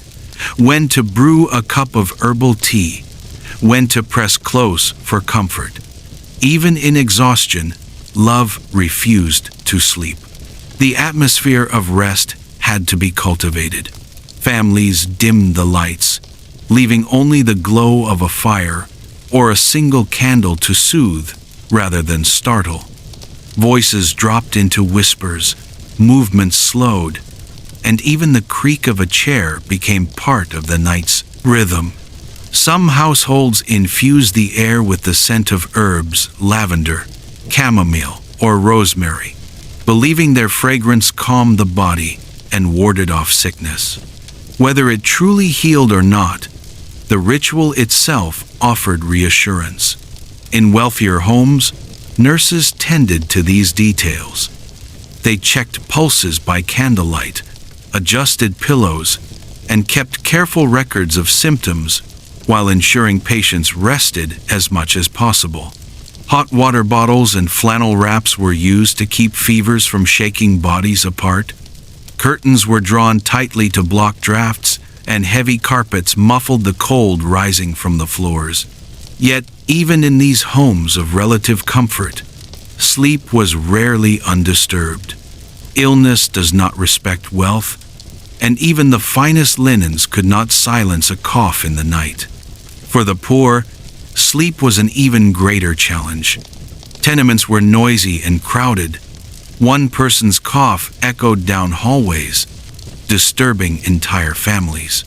when to brew a cup of herbal tea, when to press close for comfort. Even in exhaustion, love refused to sleep. The atmosphere of rest had to be cultivated. Families dimmed the lights, leaving only the glow of a fire or a single candle to soothe rather than startle. Voices dropped into whispers, movements slowed, and even the creak of a chair became part of the night's rhythm. Some households infused the air with the scent of herbs, lavender, chamomile, or rosemary, believing their fragrance calmed the body and warded off sickness. Whether it truly healed or not, the ritual itself offered reassurance. In wealthier homes, nurses tended to these details. They checked pulses by candlelight, adjusted pillows, and kept careful records of symptoms while ensuring patients rested as much as possible. Hot water bottles and flannel wraps were used to keep fevers from shaking bodies apart. Curtains were drawn tightly to block drafts, and heavy carpets muffled the cold rising from the floors. Yet, even in these homes of relative comfort, sleep was rarely undisturbed. Illness does not respect wealth, and even the finest linens could not silence a cough in the night. For the poor, sleep was an even greater challenge. Tenements were noisy and crowded. One person's cough echoed down hallways, disturbing entire families.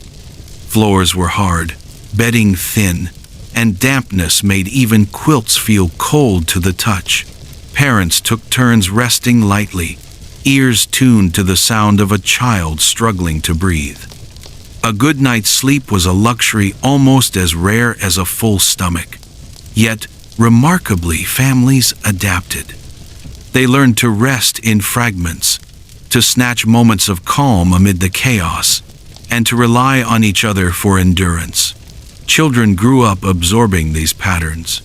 Floors were hard, bedding thin, and dampness made even quilts feel cold to the touch. Parents took turns resting lightly, ears tuned to the sound of a child struggling to breathe. A good night's sleep was a luxury almost as rare as a full stomach. Yet, remarkably, families adapted. They learned to rest in fragments, to snatch moments of calm amid the chaos, and to rely on each other for endurance. Children grew up absorbing these patterns.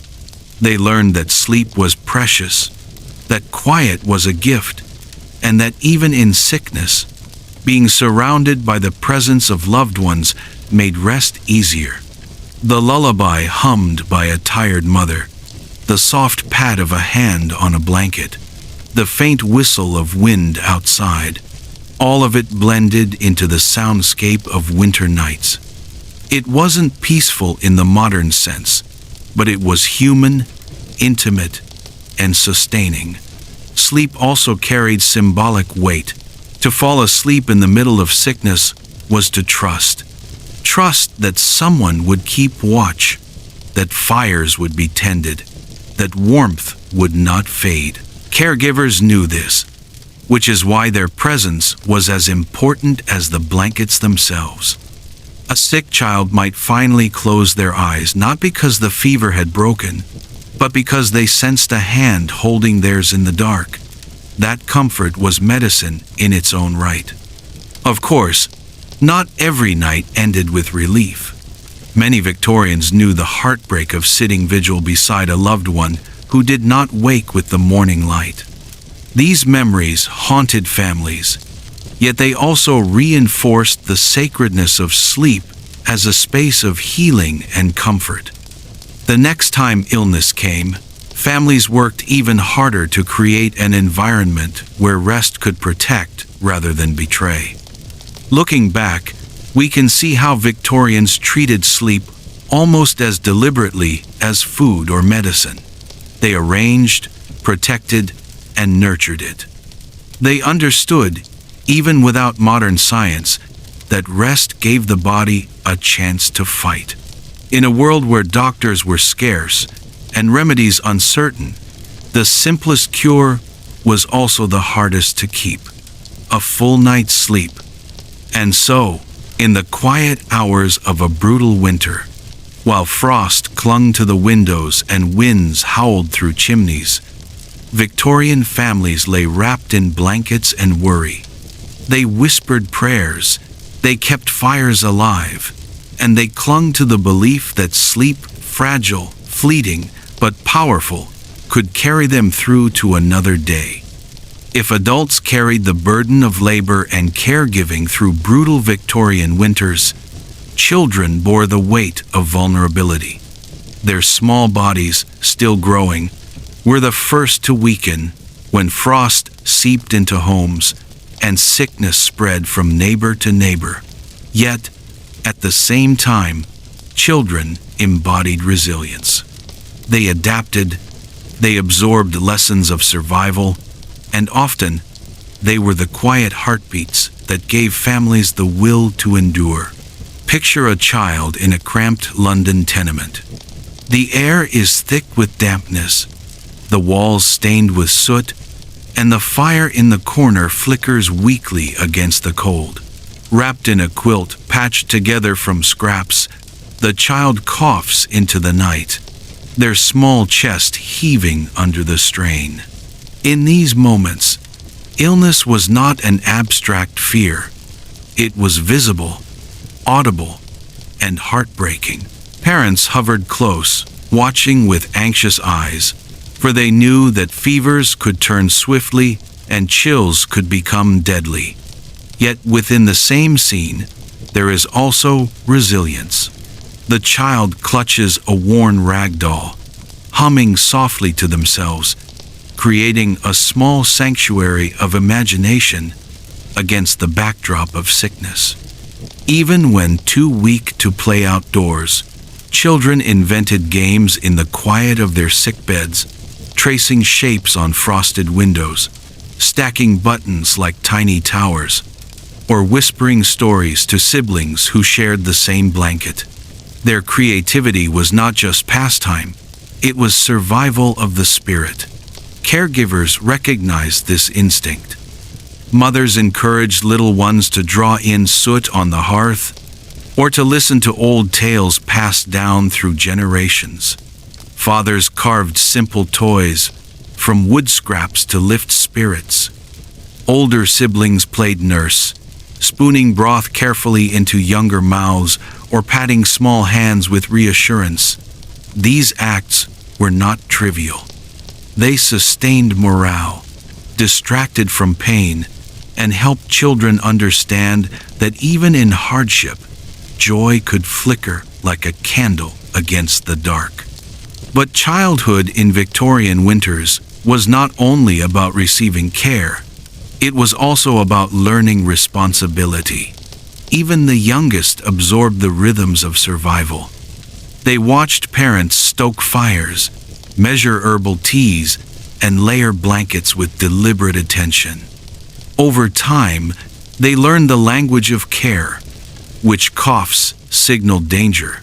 They learned that sleep was precious, that quiet was a gift, and that even in sickness, being surrounded by the presence of loved ones made rest easier. The lullaby hummed by a tired mother, the soft pat of a hand on a blanket, the faint whistle of wind outside, all of it blended into the soundscape of winter nights. It wasn't peaceful in the modern sense, but it was human, intimate, and sustaining. Sleep also carried symbolic weight. To fall asleep in the middle of sickness was to trust. Trust that someone would keep watch, that fires would be tended, that warmth would not fade. Caregivers knew this, which is why their presence was as important as the blankets themselves. A sick child might finally close their eyes not because the fever had broken, but because they sensed a hand holding theirs in the dark. That comfort was medicine in its own right. Of course, not every night ended with relief. Many Victorians knew the heartbreak of sitting vigil beside a loved one who did not wake with the morning light. These memories haunted families, yet they also reinforced the sacredness of sleep as a space of healing and comfort. The next time illness came, families worked even harder to create an environment where rest could protect rather than betray. Looking back, we can see how Victorians treated sleep almost as deliberately as food or medicine. They arranged, protected, and nurtured it. They understood, even without modern science, that rest gave the body a chance to fight. In a world where doctors were scarce and remedies uncertain, the simplest cure was also the hardest to keep: a full night's sleep. And so, in the quiet hours of a brutal winter, while frost clung to the windows and winds howled through chimneys, Victorian families lay wrapped in blankets and worry. They whispered prayers, they kept fires alive, and they clung to the belief that sleep, fragile, fleeting, but powerful, could carry them through to another day. If adults carried the burden of labor and caregiving through brutal Victorian winters, children bore the weight of vulnerability. Their small bodies, still growing, were the first to weaken when frost seeped into homes and sickness spread from neighbor to neighbor. Yet, at the same time, children embodied resilience. They adapted, they absorbed lessons of survival, and often, they were the quiet heartbeats that gave families the will to endure. Picture a child in a cramped London tenement. The air is thick with dampness, the walls stained with soot, and the fire in the corner flickers weakly against the cold. Wrapped in a quilt patched together from scraps, the child coughs into the night, their small chest heaving under the strain. In these moments, illness was not an abstract fear. It was visible, audible, and heartbreaking. Parents hovered close, watching with anxious eyes, for they knew that fevers could turn swiftly and chills could become deadly. Yet within the same scene, there is also resilience. The child clutches a worn rag doll, humming softly to themselves, creating a small sanctuary of imagination against the backdrop of sickness. Even when too weak to play outdoors, children invented games in the quiet of their sick beds, tracing shapes on frosted windows, stacking buttons like tiny towers, or whispering stories to siblings who shared the same blanket. Their creativity was not just pastime, it was survival of the spirit. Caregivers recognized this instinct. Mothers encouraged little ones to draw in soot on the hearth, or to listen to old tales passed down through generations. Fathers carved simple toys, from wood scraps to lift spirits. Older siblings played nurse, spooning broth carefully into younger mouths or patting small hands with reassurance. These acts were not trivial. They sustained morale, distracted from pain, and helped children understand that even in hardship, joy could flicker like a candle against the dark. But childhood in Victorian winters was not only about receiving care, it was also about learning responsibility. Even the youngest absorbed the rhythms of survival. They watched parents stoke fires, measure herbal teas, and layer blankets with deliberate attention. Over time, they learned the language of care, which coughs signaled danger,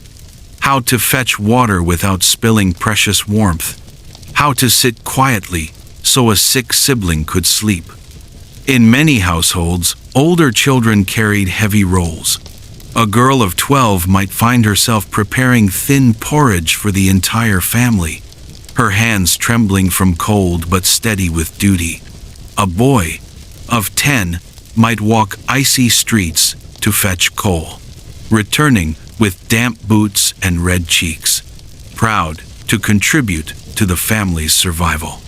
how to fetch water without spilling precious warmth, how to sit quietly so a sick sibling could sleep. In many households, older children carried heavy roles. A girl of 12 might find herself preparing thin porridge for the entire family, her hands trembling from cold but steady with duty. A boy of 10 might walk icy streets to fetch coal, returning with damp boots and red cheeks, proud to contribute to the family's survival.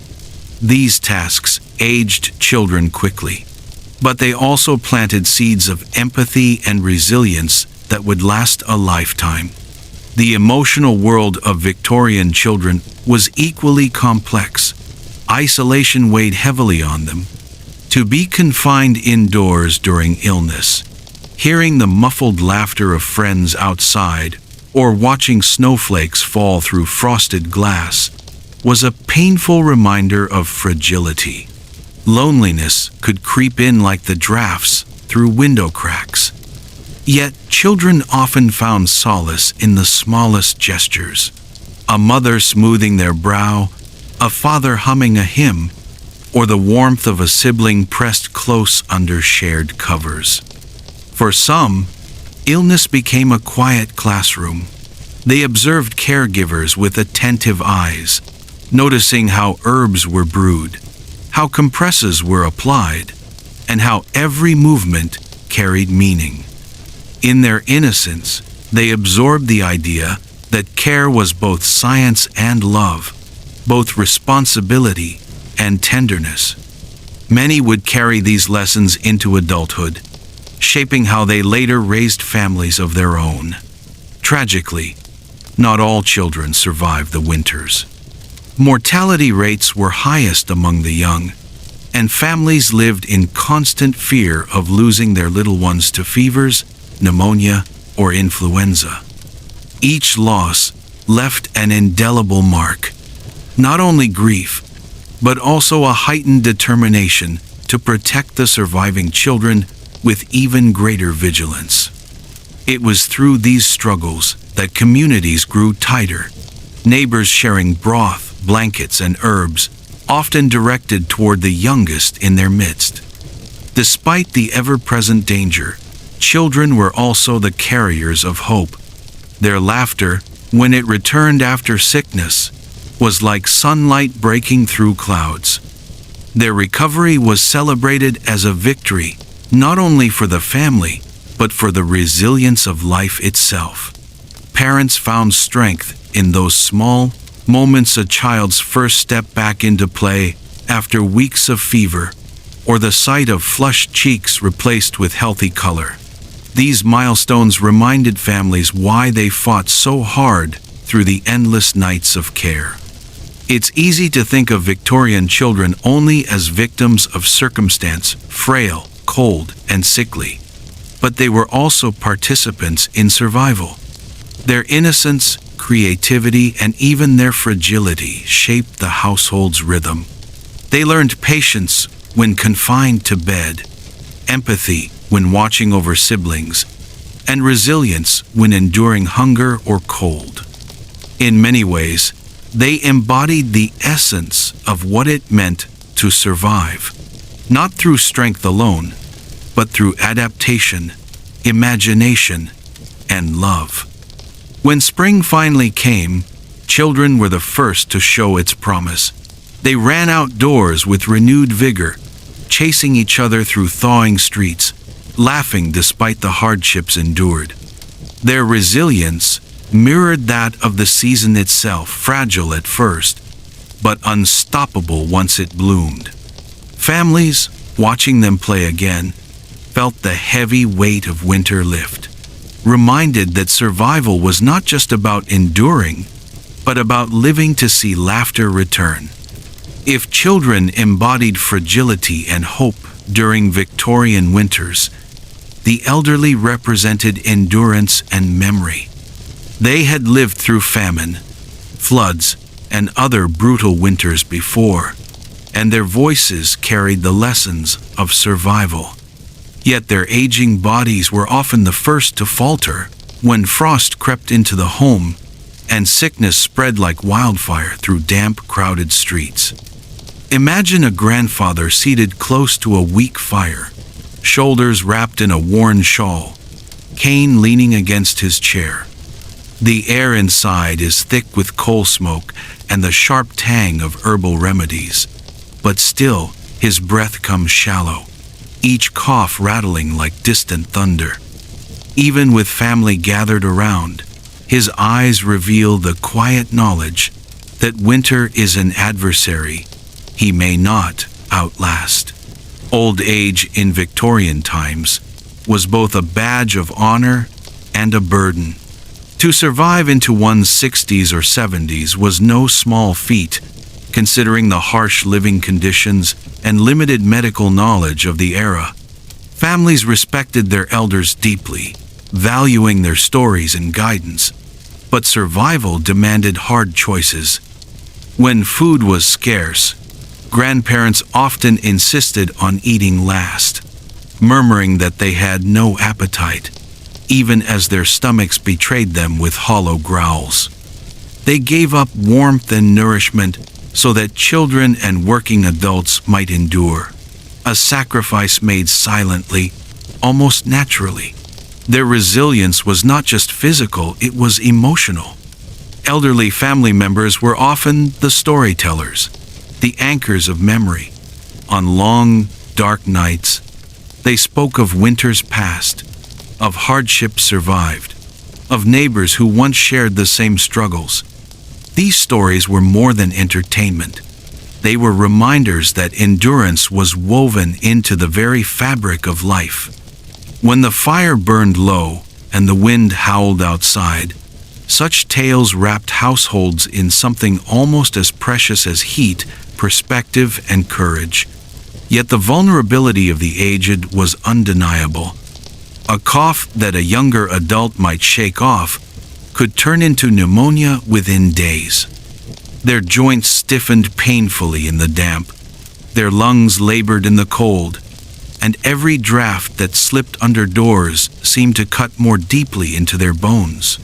These tasks aged children quickly, but they also planted seeds of empathy and resilience that would last a lifetime. The emotional world of Victorian children was equally complex. Isolation weighed heavily on them. To be confined indoors during illness, hearing the muffled laughter of friends outside, or watching snowflakes fall through frosted glass, was a painful reminder of fragility. Loneliness could creep in like the drafts through window cracks. Yet children often found solace in the smallest gestures. A mother smoothing their brow, a father humming a hymn, or the warmth of a sibling pressed close under shared covers. For some, illness became a quiet classroom. They observed caregivers with attentive eyes, noticing how herbs were brewed, how compresses were applied, and how every movement carried meaning. In their innocence, they absorbed the idea that care was both science and love, both responsibility and tenderness. Many would carry these lessons into adulthood, shaping how they later raised families of their own. Tragically, not all children survived the winters. Mortality rates were highest among the young, and families lived in constant fear of losing their little ones to fevers, pneumonia, or influenza. Each loss left an indelible mark, not only grief, but also a heightened determination to protect the surviving children with even greater vigilance. It was through these struggles that communities grew tighter, neighbors sharing broth, blankets, and herbs, often directed toward the youngest in their midst. Despite the ever-present danger, children were also the carriers of hope. Their laughter, when it returned after sickness, was like sunlight breaking through clouds. Their recovery was celebrated as a victory, not only for the family, but for the resilience of life itself. Parents found strength in those small moments, a child's first step back into play after weeks of fever, or the sight of flushed cheeks replaced with healthy color. These milestones reminded families why they fought so hard through the endless nights of care. It's easy to think of Victorian children only as victims of circumstance, frail, cold, and sickly. But they were also participants in survival. Their innocence, creativity, and even their fragility shaped the household's rhythm. They learned patience when confined to bed, empathy when watching over siblings, and resilience when enduring hunger or cold. In many ways, they embodied the essence of what it meant to survive, not through strength alone, but through adaptation, imagination, and love. When spring finally came, children were the first to show its promise. They ran outdoors with renewed vigor, chasing each other through thawing streets, laughing despite the hardships endured. Their resilience mirrored that of the season itself, fragile at first, but unstoppable once it bloomed. Families, watching them play again, felt the heavy weight of winter lift, reminded that survival was not just about enduring, but about living to see laughter return. If children embodied fragility and hope during Victorian winters, the elderly represented endurance and memory. They had lived through famine, floods, and other brutal winters before, and their voices carried the lessons of survival. Yet their aging bodies were often the first to falter when frost crept into the home and sickness spread like wildfire through damp, crowded streets. Imagine a grandfather seated close to a weak fire, shoulders wrapped in a worn shawl, cane leaning against his chair. The air inside is thick with coal smoke and the sharp tang of herbal remedies, but still his breath comes shallow, each cough rattling like distant thunder. Even with family gathered around, his eyes reveal the quiet knowledge that winter is an adversary he may not outlast. Old age in Victorian times was both a badge of honor and a burden. To survive into one's 60s or 70s was no small feat, considering the harsh living conditions and limited medical knowledge of the era. Families respected their elders deeply, valuing their stories and guidance, but survival demanded hard choices. When food was scarce, grandparents often insisted on eating last, murmuring that they had no appetite, even as their stomachs betrayed them with hollow growls. They gave up warmth and nourishment so that children and working adults might endure, a sacrifice made silently, almost naturally. Their resilience was not just physical, it was emotional. Elderly family members were often the storytellers, the anchors of memory. On long, dark nights, they spoke of winters past, of hardships survived, of neighbors who once shared the same struggles. These stories were more than entertainment. They were reminders that endurance was woven into the very fabric of life. When the fire burned low and the wind howled outside, such tales wrapped households in something almost as precious as heat, perspective, and courage. Yet the vulnerability of the aged was undeniable. A cough that a younger adult might shake off could turn into pneumonia within days. Their joints stiffened painfully in the damp, their lungs labored in the cold, and every draft that slipped under doors seemed to cut more deeply into their bones.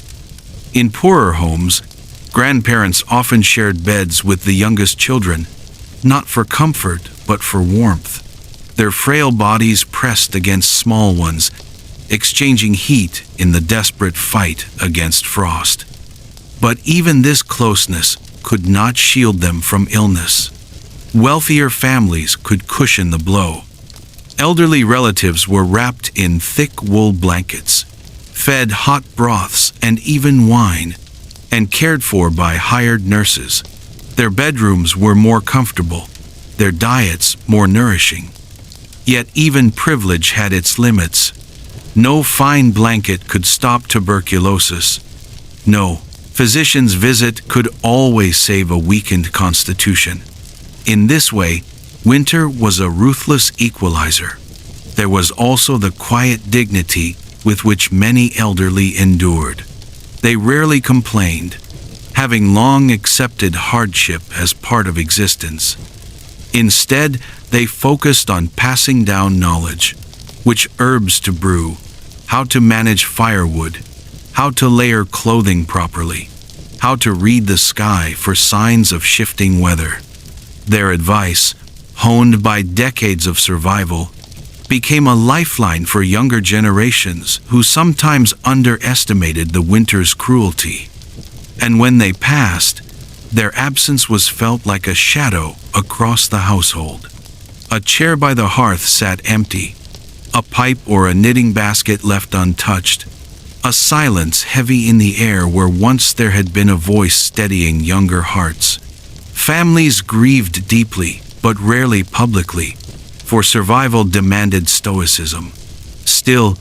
In poorer homes, grandparents often shared beds with the youngest children, not for comfort, but for warmth. Their frail bodies pressed against small ones, exchanging heat in the desperate fight against frost. But even this closeness could not shield them from illness. Wealthier families could cushion the blow. Elderly relatives were wrapped in thick wool blankets, fed hot broths and even wine, and cared for by hired nurses. Their bedrooms were more comfortable, their diets more nourishing. Yet even privilege had its limits. No fine blanket could stop tuberculosis. No physician's visit could always save a weakened constitution. In this way, winter was a ruthless equalizer. There was also the quiet dignity with which many elderly endured. They rarely complained, having long accepted hardship as part of existence. Instead, they focused on passing down knowledge, which herbs to brew, how to manage firewood, how to layer clothing properly, how to read the sky for signs of shifting weather. Their advice, honed by decades of survival, became a lifeline for younger generations who sometimes underestimated the winter's cruelty. And when they passed, their absence was felt like a shadow across the household. A chair by the hearth sat empty, a pipe or a knitting basket left untouched, a silence heavy in the air where once there had been a voice steadying younger hearts. Families grieved deeply, but rarely publicly, for survival demanded stoicism. Still,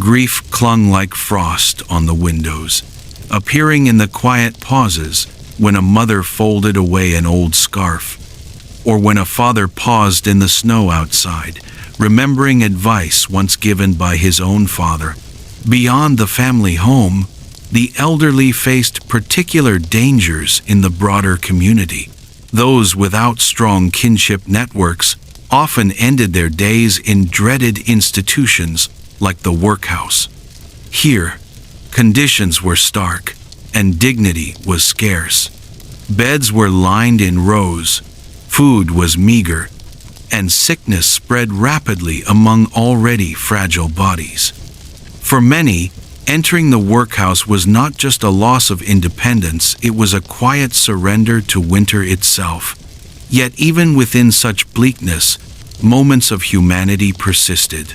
grief clung like frost on the windows, appearing in the quiet pauses when a mother folded away an old scarf, or when a father paused in the snow outside, remembering advice once given by his own father. Beyond the family home, the elderly faced particular dangers in the broader community. Those without strong kinship networks often ended their days in dreaded institutions like the workhouse. Here, conditions were stark, and dignity was scarce. Beds were lined in rows, food was meager, and sickness spread rapidly among already fragile bodies. For many, entering the workhouse was not just a loss of independence, it was a quiet surrender to winter itself. Yet even within such bleakness, moments of humanity persisted.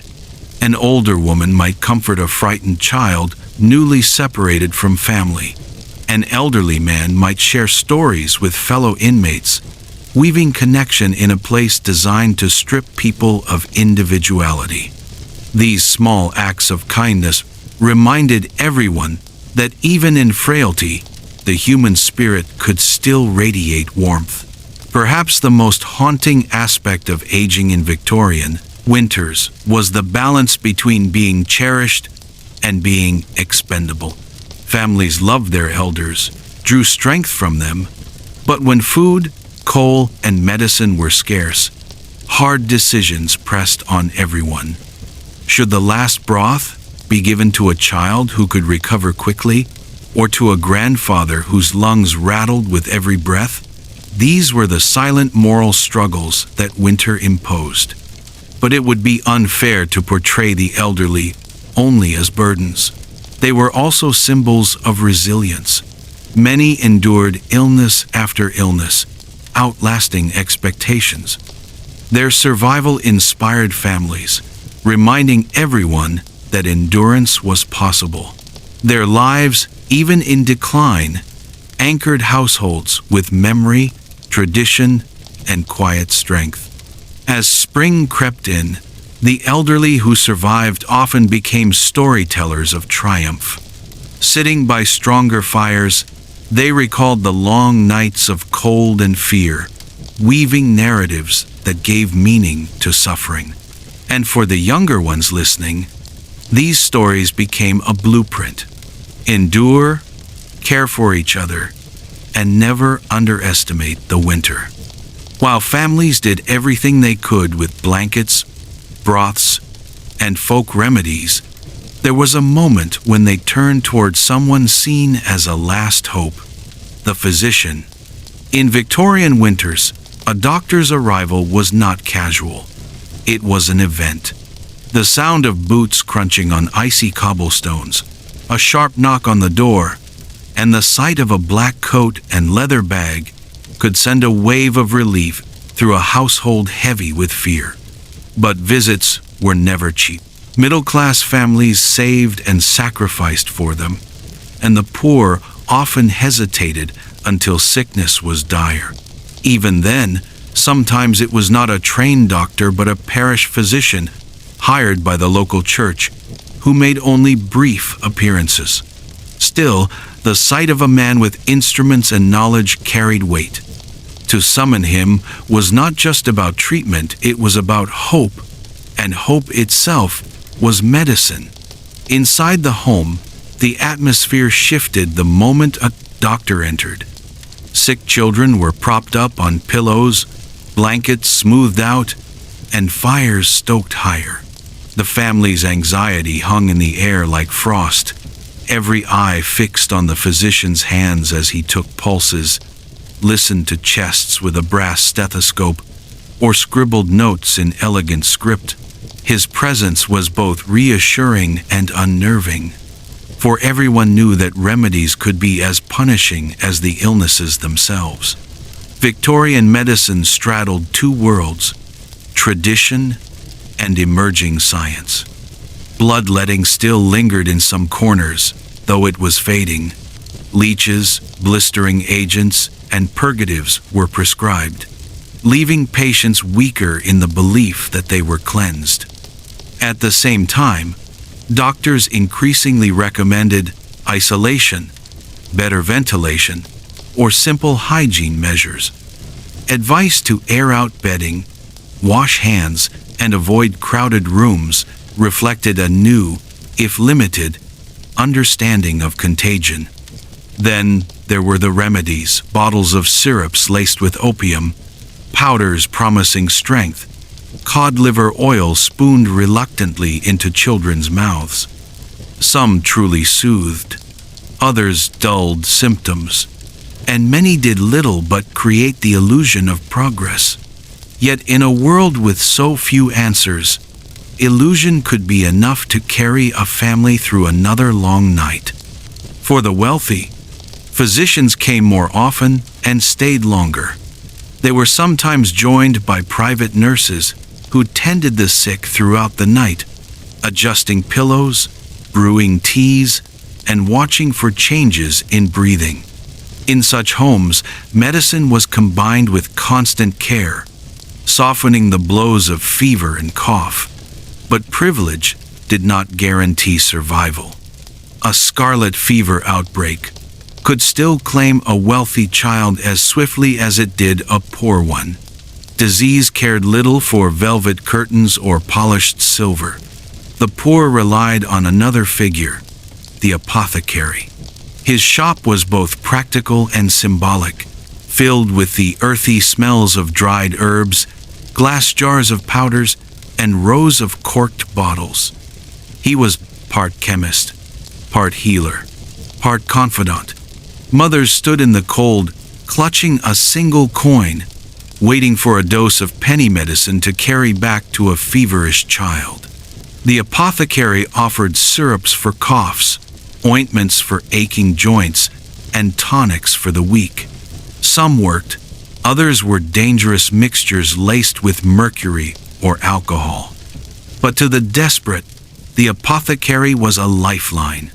An older woman might comfort a frightened child newly separated from family. An elderly man might share stories with fellow inmates, weaving connection in a place designed to strip people of individuality. These small acts of kindness reminded everyone that even in frailty, the human spirit could still radiate warmth. Perhaps the most haunting aspect of aging in Victorian winters was the balance between being cherished and being expendable. Families loved their elders, drew strength from them, but when food, coal, and medicine were scarce, hard decisions pressed on everyone. Should the last broth be given to a child who could recover quickly, or to a grandfather whose lungs rattled with every breath? These were the silent moral struggles that winter imposed. But it would be unfair to portray the elderly only as burdens. They were also symbols of resilience. Many endured illness after illness, outlasting expectations. Their survival inspired families, reminding everyone that endurance was possible. Their lives, even in decline, anchored households with memory, tradition, and quiet strength. As spring crept in, the elderly who survived often became storytellers of triumph. Sitting by stronger fires, they recalled the long nights of cold and fear, weaving narratives that gave meaning to suffering. And for the younger ones listening, these stories became a blueprint. Endure, care for each other, and never underestimate the winter. While families did everything they could with blankets, broths, and folk remedies, there was a moment when they turned toward someone seen as a last hope: the physician. In Victorian winters, a doctor's arrival was not casual. It was an event. The sound of boots crunching on icy cobblestones, a sharp knock on the door, and the sight of a black coat and leather bag could send a wave of relief through a household heavy with fear. But visits were never cheap. Middle-class families saved and sacrificed for them, and the poor often hesitated until sickness was dire. Even then, sometimes it was not a trained doctor but a parish physician hired by the local church who made only brief appearances. Still, the sight of a man with instruments and knowledge carried weight. To summon him was not just about treatment, it was about hope, and hope itself was medicine. Inside the home, the atmosphere shifted the moment a doctor entered. Sick children were propped up on pillows, blankets smoothed out, and fires stoked higher. The family's anxiety hung in the air like frost, every eye fixed on the physician's hands as he took pulses, listened to chests with a brass stethoscope, or scribbled notes in elegant script. His presence was both reassuring and unnerving, for everyone knew that remedies could be as punishing as the illnesses themselves. Victorian medicine straddled two worlds: tradition and emerging science. Bloodletting still lingered in some corners, though it was fading. Leeches, blistering agents, and purgatives were prescribed, leaving patients weaker in the belief that they were cleansed. At the same time, doctors increasingly recommended isolation, better ventilation, or simple hygiene measures. Advice to air out bedding, wash hands, and avoid crowded rooms reflected a new, if limited, understanding of contagion. Then there were the remedies, bottles of syrups laced with opium, powders promising strength, cod liver oil spooned reluctantly into children's mouths. Some truly soothed, others dulled symptoms, and many did little but create the illusion of progress. Yet in a world with so few answers, illusion could be enough to carry a family through another long night. For the wealthy, physicians came more often and stayed longer. They were sometimes joined by private nurses who tended the sick throughout the night, adjusting pillows, brewing teas, and watching for changes in breathing. In such homes, medicine was combined with constant care, softening the blows of fever and cough. But privilege did not guarantee survival. A scarlet fever outbreak could still claim a wealthy child as swiftly as it did a poor one. Disease cared little for velvet curtains or polished silver. The poor relied on another figure, the apothecary. His shop was both practical and symbolic, filled with the earthy smells of dried herbs, glass jars of powders, and rows of corked bottles. He was part chemist, part healer, part confidant. Mothers stood in the cold, clutching a single coin, waiting for a dose of penny medicine to carry back to a feverish child. The apothecary offered syrups for coughs, ointments for aching joints, and tonics for the weak. Some worked, others were dangerous mixtures laced with mercury or alcohol. But to the desperate, the apothecary was a lifeline.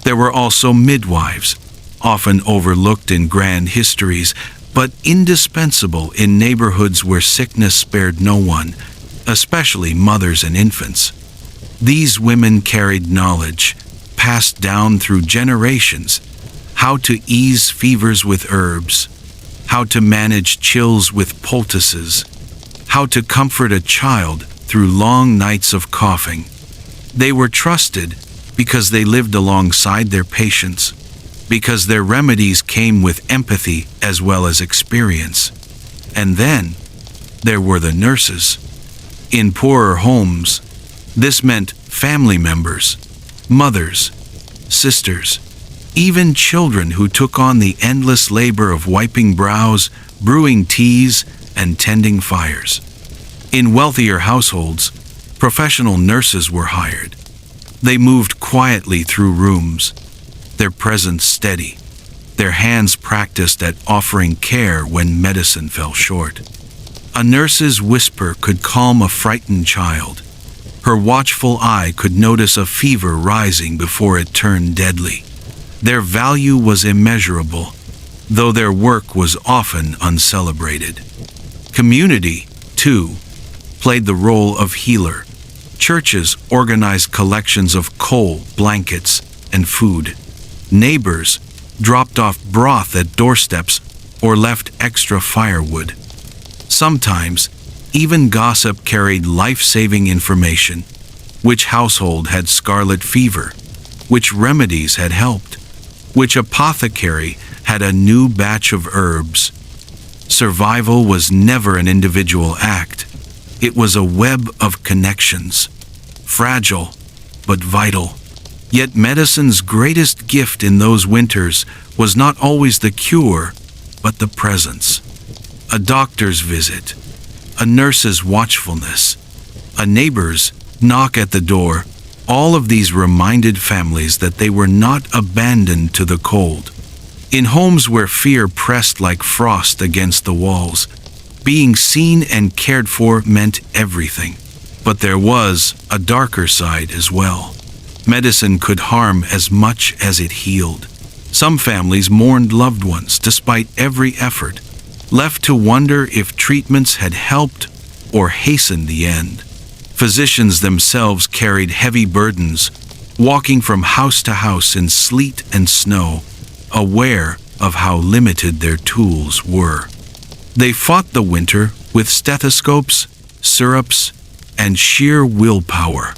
There were also midwives, often overlooked in grand histories, but indispensable in neighborhoods where sickness spared no one, especially mothers and infants. These women carried knowledge, passed down through generations, how to ease fevers with herbs, how to manage chills with poultices, how to comfort a child through long nights of coughing. They were trusted because they lived alongside their patients, because their remedies came with empathy as well as experience. And then there were the nurses. In poorer homes, this meant family members, mothers, sisters, even children who took on the endless labor of wiping brows, brewing teas, and tending fires. In wealthier households, professional nurses were hired. They moved quietly through rooms, their presence steady, their hands practiced at offering care when medicine fell short. A nurse's whisper could calm a frightened child. Her watchful eye could notice a fever rising before it turned deadly. Their value was immeasurable, though their work was often uncelebrated. Community, too, played the role of healer. Churches organized collections of coal, blankets, and food. Neighbors dropped off broth at doorsteps or left extra firewood. Sometimes, even gossip carried life-saving information. Which household had scarlet fever? Which remedies had helped? Which apothecary had a new batch of herbs? Survival was never an individual act. It was a web of connections, fragile but vital. Yet medicine's greatest gift in those winters was not always the cure, but the presence. A doctor's visit, a nurse's watchfulness, a neighbor's knock at the door, all of these reminded families that they were not abandoned to the cold. In homes where fear pressed like frost against the walls, being seen and cared for meant everything. But there was a darker side as well. Medicine could harm as much as it healed. Some families mourned loved ones despite every effort, left to wonder if treatments had helped or hastened the end. Physicians themselves carried heavy burdens, walking from house to house in sleet and snow, aware of how limited their tools were. They fought the winter with stethoscopes, syrups, and sheer willpower,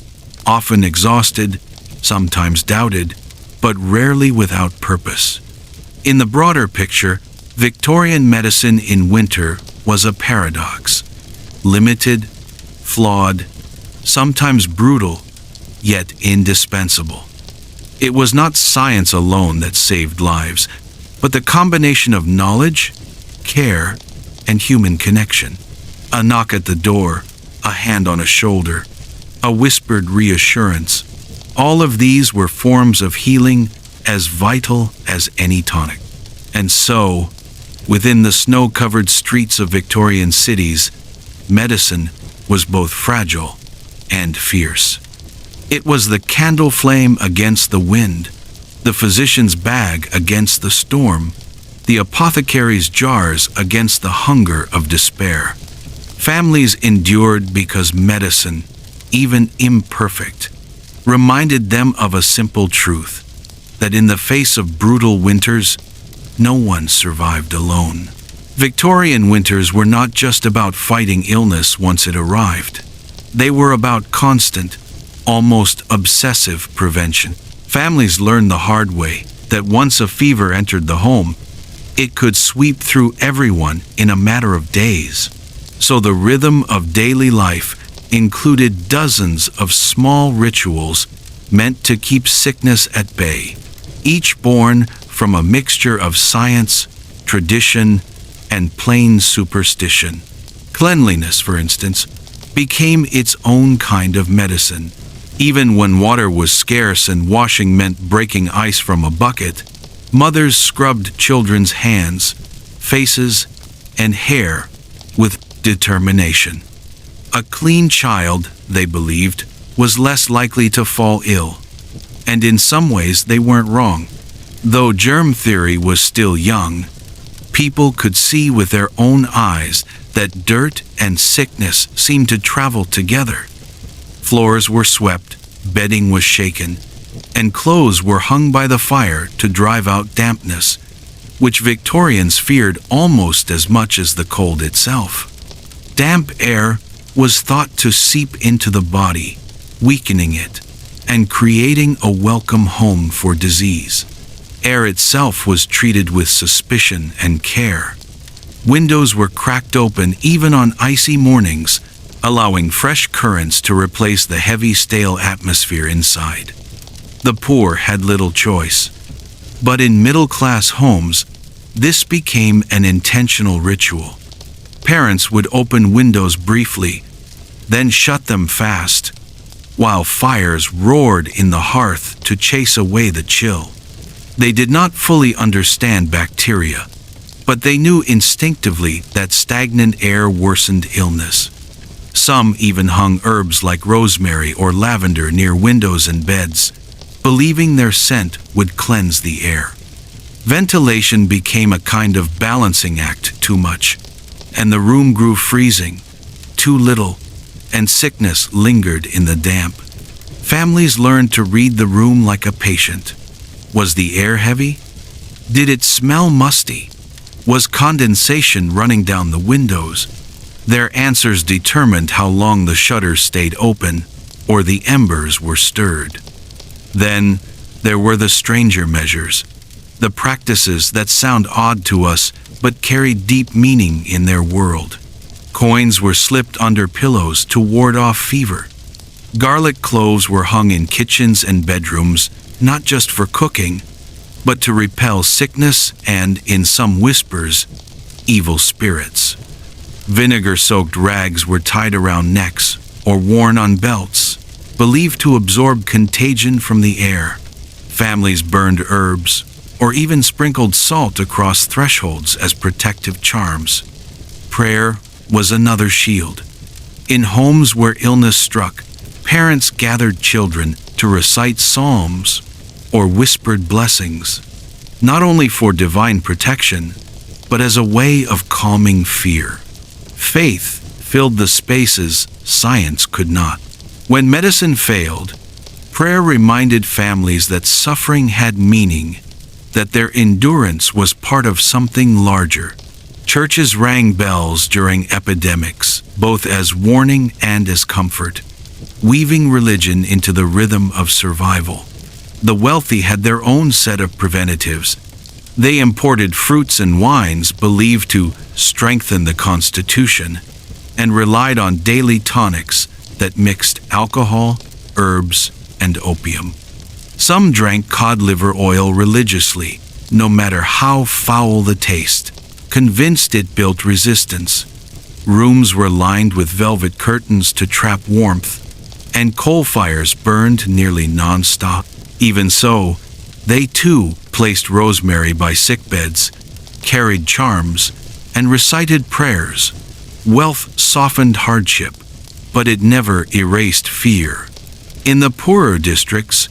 often exhausted, sometimes doubted, but rarely without purpose. In the broader picture, Victorian medicine in winter was a paradox. Limited, flawed, sometimes brutal, yet indispensable. It was not science alone that saved lives, but the combination of knowledge, care, and human connection. A knock at the door, a hand on a shoulder, a whispered reassurance. All of these were forms of healing as vital as any tonic. And so, within the snow-covered streets of Victorian cities, medicine was both fragile and fierce. It was the candle flame against the wind, the physician's bag against the storm, the apothecary's jars against the hunger of despair. Families endured because medicine, even imperfect, reminded them of a simple truth, that in the face of brutal winters, no one survived alone. Victorian winters were not just about fighting illness once it arrived. They were about constant, almost obsessive prevention. Families learned the hard way that once a fever entered the home, it could sweep through everyone in a matter of days. So the rhythm of daily life included dozens of small rituals meant to keep sickness at bay, each born from a mixture of science, tradition, and plain superstition. Cleanliness, for instance, became its own kind of medicine. Even when water was scarce and washing meant breaking ice from a bucket, mothers scrubbed children's hands, faces, and hair with determination. A clean child, they believed, was less likely to fall ill. And in some ways they weren't wrong. Though germ theory was still young, people could see with their own eyes that dirt and sickness seemed to travel together. Floors were swept, bedding was shaken, and clothes were hung by the fire to drive out dampness, which Victorians feared almost as much as the cold itself. Damp air was thought to seep into the body, weakening it, and creating a welcome home for disease. Air itself was treated with suspicion and care. Windows were cracked open even on icy mornings, allowing fresh currents to replace the heavy, stale atmosphere inside. The poor had little choice. But in middle-class homes, this became an intentional ritual. Parents would open windows briefly, then shut them fast, while fires roared in the hearth to chase away the chill. They did not fully understand bacteria, but they knew instinctively that stagnant air worsened illness. Some even hung herbs like rosemary or lavender near windows and beds, believing their scent would cleanse the air. Ventilation became a kind of balancing act. Too much, and the room grew freezing. Too little, and sickness lingered in the damp. Families learned to read the room like a patient. Was the air heavy? Did it smell musty? Was condensation running down the windows? Their answers determined how long the shutters stayed open or the embers were stirred. Then there were the stranger measures, the practices that sound odd to us but carry deep meaning in their world. Coins were slipped under pillows to ward off fever. Garlic cloves were hung in kitchens and bedrooms, not just for cooking, but to repel sickness and, in some whispers, evil spirits. Vinegar-soaked rags were tied around necks or worn on belts, believed to absorb contagion from the air. Families burned herbs or even sprinkled salt across thresholds as protective charms. Prayer was another shield. In homes where illness struck, parents gathered children to recite psalms or whispered blessings, not only for divine protection, but as a way of calming fear. Faith filled the spaces science could not. When medicine failed, prayer reminded families that suffering had meaning, that their endurance was part of something larger. Churches rang bells during epidemics, both as warning and as comfort, weaving religion into the rhythm of survival. The wealthy had their own set of preventatives. They imported fruits and wines believed to strengthen the constitution, and relied on daily tonics that mixed alcohol, herbs, and opium. Some drank cod liver oil religiously, no matter how foul the taste, convinced it built resistance. Rooms were lined with velvet curtains to trap warmth, and coal fires burned nearly non-stop. Even so, they too placed rosemary by sickbeds, carried charms, and recited prayers. Wealth softened hardship, but it never erased fear. In the poorer districts,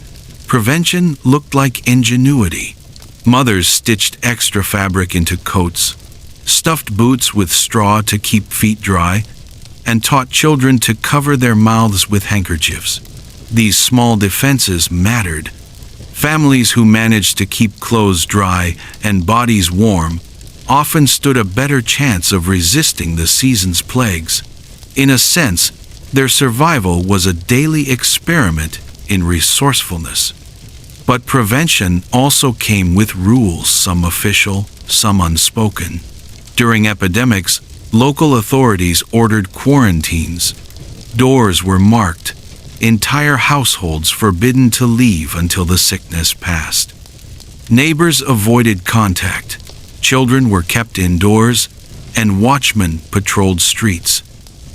prevention looked like ingenuity. Mothers stitched extra fabric into coats, stuffed boots with straw to keep feet dry, and taught children to cover their mouths with handkerchiefs. These small defenses mattered. Families who managed to keep clothes dry and bodies warm often stood a better chance of resisting the season's plagues. In a sense, their survival was a daily experiment in resourcefulness. But prevention also came with rules, some official, some unspoken. During epidemics, local authorities ordered quarantines. Doors were marked, entire households forbidden to leave until the sickness passed. Neighbors avoided contact, children were kept indoors, and watchmen patrolled streets.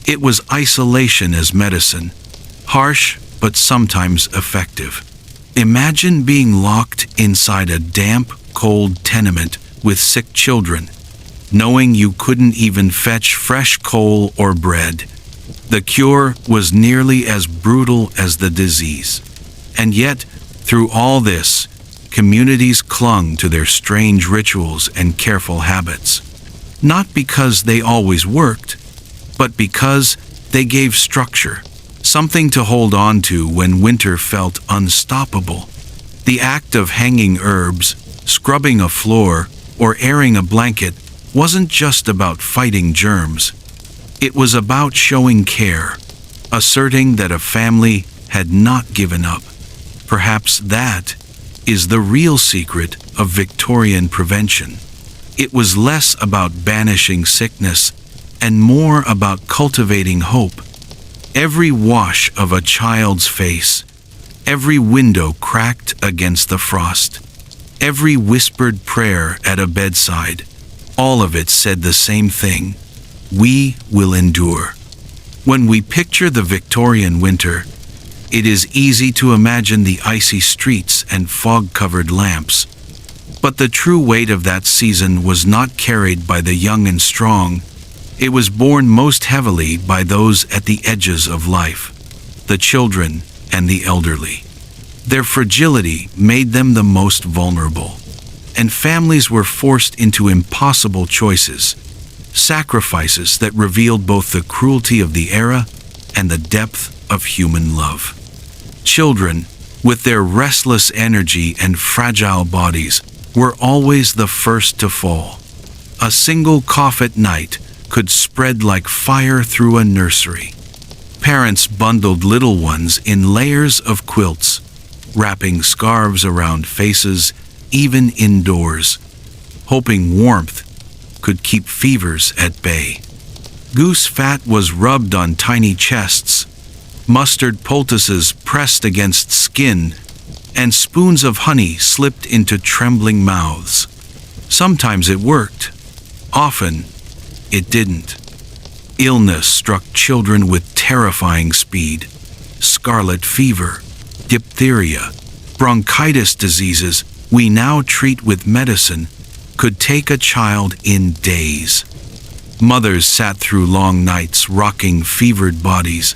It was isolation as medicine, harsh but sometimes effective. Imagine being locked inside a damp, cold tenement with sick children, knowing you couldn't even fetch fresh coal or bread. The cure was nearly as brutal as the disease. And yet, through all this, communities clung to their strange rituals and careful habits. Not because they always worked, but because they gave structure, something to hold on to when winter felt unstoppable. The act of hanging herbs, scrubbing a floor, or airing a blanket wasn't just about fighting germs. It was about showing care, asserting that a family had not given up. Perhaps that is the real secret of Victorian prevention. It was less about banishing sickness and more about cultivating hope. Every wash of a child's face, every window cracked against the frost, every whispered prayer at a bedside, all of it said the same thing: we will endure. When we picture the Victorian winter, it is easy to imagine the icy streets and fog-covered lamps. But the true weight of that season was not carried by the young and strong. It was borne most heavily by those at the edges of life, the children and the elderly. Their fragility made them the most vulnerable, and families were forced into impossible choices, sacrifices that revealed both the cruelty of the era and the depth of human love. Children, with their restless energy and fragile bodies, were always the first to fall. A single cough at night could spread like fire through a nursery. Parents bundled little ones in layers of quilts, wrapping scarves around faces, even indoors, hoping warmth could keep fevers at bay. Goose fat was rubbed on tiny chests, mustard poultices pressed against skin, and spoons of honey slipped into trembling mouths. Sometimes it worked. Often, it didn't. Illness struck children with terrifying speed. Scarlet fever, diphtheria, bronchitis diseases we now treat with medicine could take a child in days. Mothers sat through long nights rocking fevered bodies,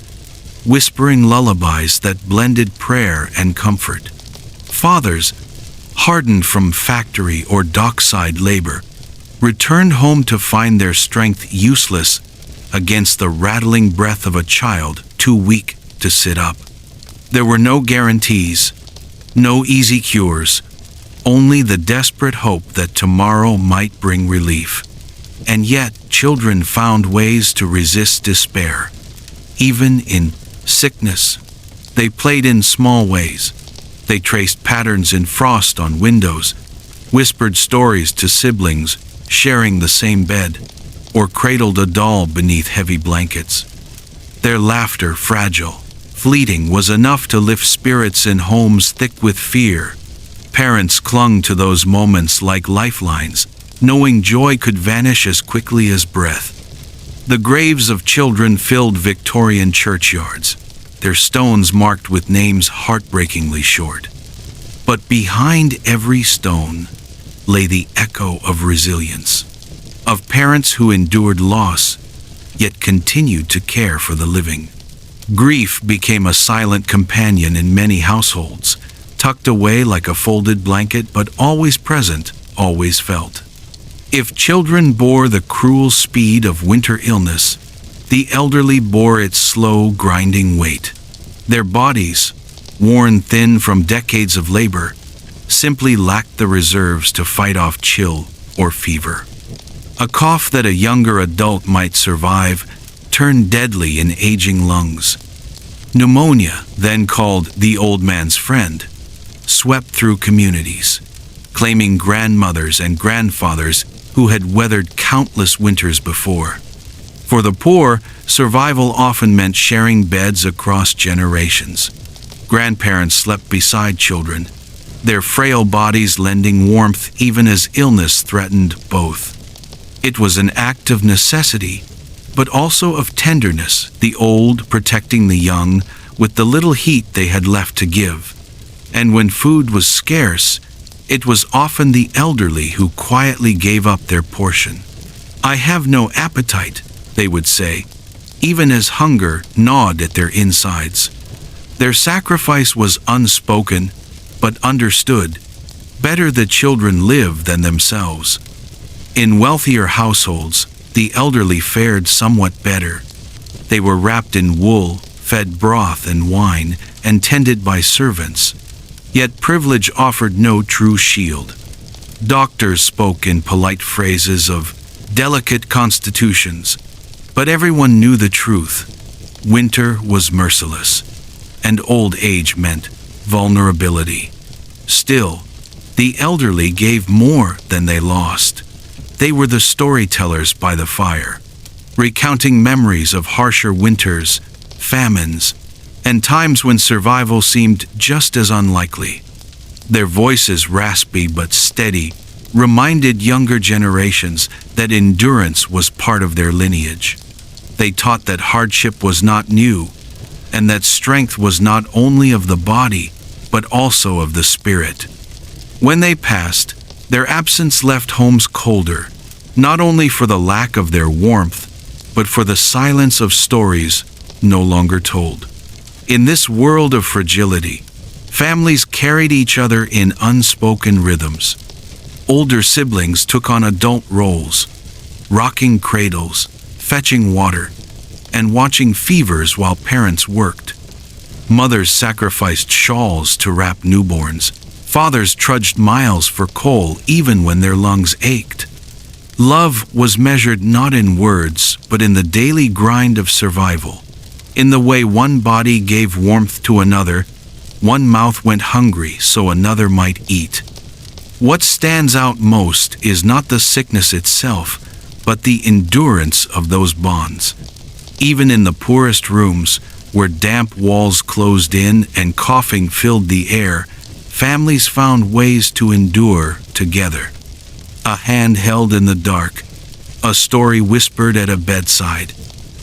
whispering lullabies that blended prayer and comfort. Fathers, hardened from factory or dockside labor, returned home to find their strength useless against the rattling breath of a child too weak to sit up. There were no guarantees, no easy cures, only the desperate hope that tomorrow might bring relief. And yet, children found ways to resist despair. Even in sickness, they played in small ways. They traced patterns in frost on windows, whispered stories to siblings sharing the same bed, or cradled a doll beneath heavy blankets. Their laughter, fragile, fleeting, was enough to lift spirits in homes thick with fear. Parents clung to those moments like lifelines, knowing joy could vanish as quickly as breath. The graves of children filled Victorian churchyards, their stones marked with names heartbreakingly short. But behind every stone lay the echo of resilience, of parents who endured loss, yet continued to care for the living. Grief became a silent companion in many households, tucked away like a folded blanket, but always present, always felt. If children bore the cruel speed of winter illness, the elderly bore its slow, grinding weight. Their bodies, worn thin from decades of labor, simply lacked the reserves to fight off chill or fever. A cough that a younger adult might survive turned deadly in aging lungs. Pneumonia, then called the old man's friend, swept through communities, claiming grandmothers and grandfathers who had weathered countless winters before. For the poor, survival often meant sharing beds across generations. Grandparents slept beside children, their frail bodies lending warmth even as illness threatened both. It was an act of necessity, but also of tenderness, the old protecting the young with the little heat they had left to give. And when food was scarce, it was often the elderly who quietly gave up their portion. "I have no appetite," they would say, even as hunger gnawed at their insides. Their sacrifice was unspoken, but understood. Better the children live than themselves. In wealthier households, the elderly fared somewhat better. They were wrapped in wool, fed broth and wine, and tended by servants. Yet privilege offered no true shield. Doctors spoke in polite phrases of delicate constitutions, but everyone knew the truth. Winter was merciless, and old age meant vulnerability. Still, the elderly gave more than they lost. They were the storytellers by the fire, recounting memories of harsher winters, famines, and times when survival seemed just as unlikely. Their voices, raspy but steady, reminded younger generations that endurance was part of their lineage. They taught that hardship was not new, and that strength was not only of the body, but also of the spirit. When they passed, their absence left homes colder, not only for the lack of their warmth, but for the silence of stories no longer told. In this world of fragility, families carried each other in unspoken rhythms. Older siblings took on adult roles, rocking cradles, fetching water, and watching fevers while parents worked. Mothers sacrificed shawls to wrap newborns. Fathers trudged miles for coal even when their lungs ached. Love was measured not in words, but in the daily grind of survival. In the way one body gave warmth to another, one mouth went hungry so another might eat. What stands out most is not the sickness itself, but the endurance of those bonds. Even in the poorest rooms, where damp walls closed in and coughing filled the air, families found ways to endure together. A hand held in the dark, a story whispered at a bedside,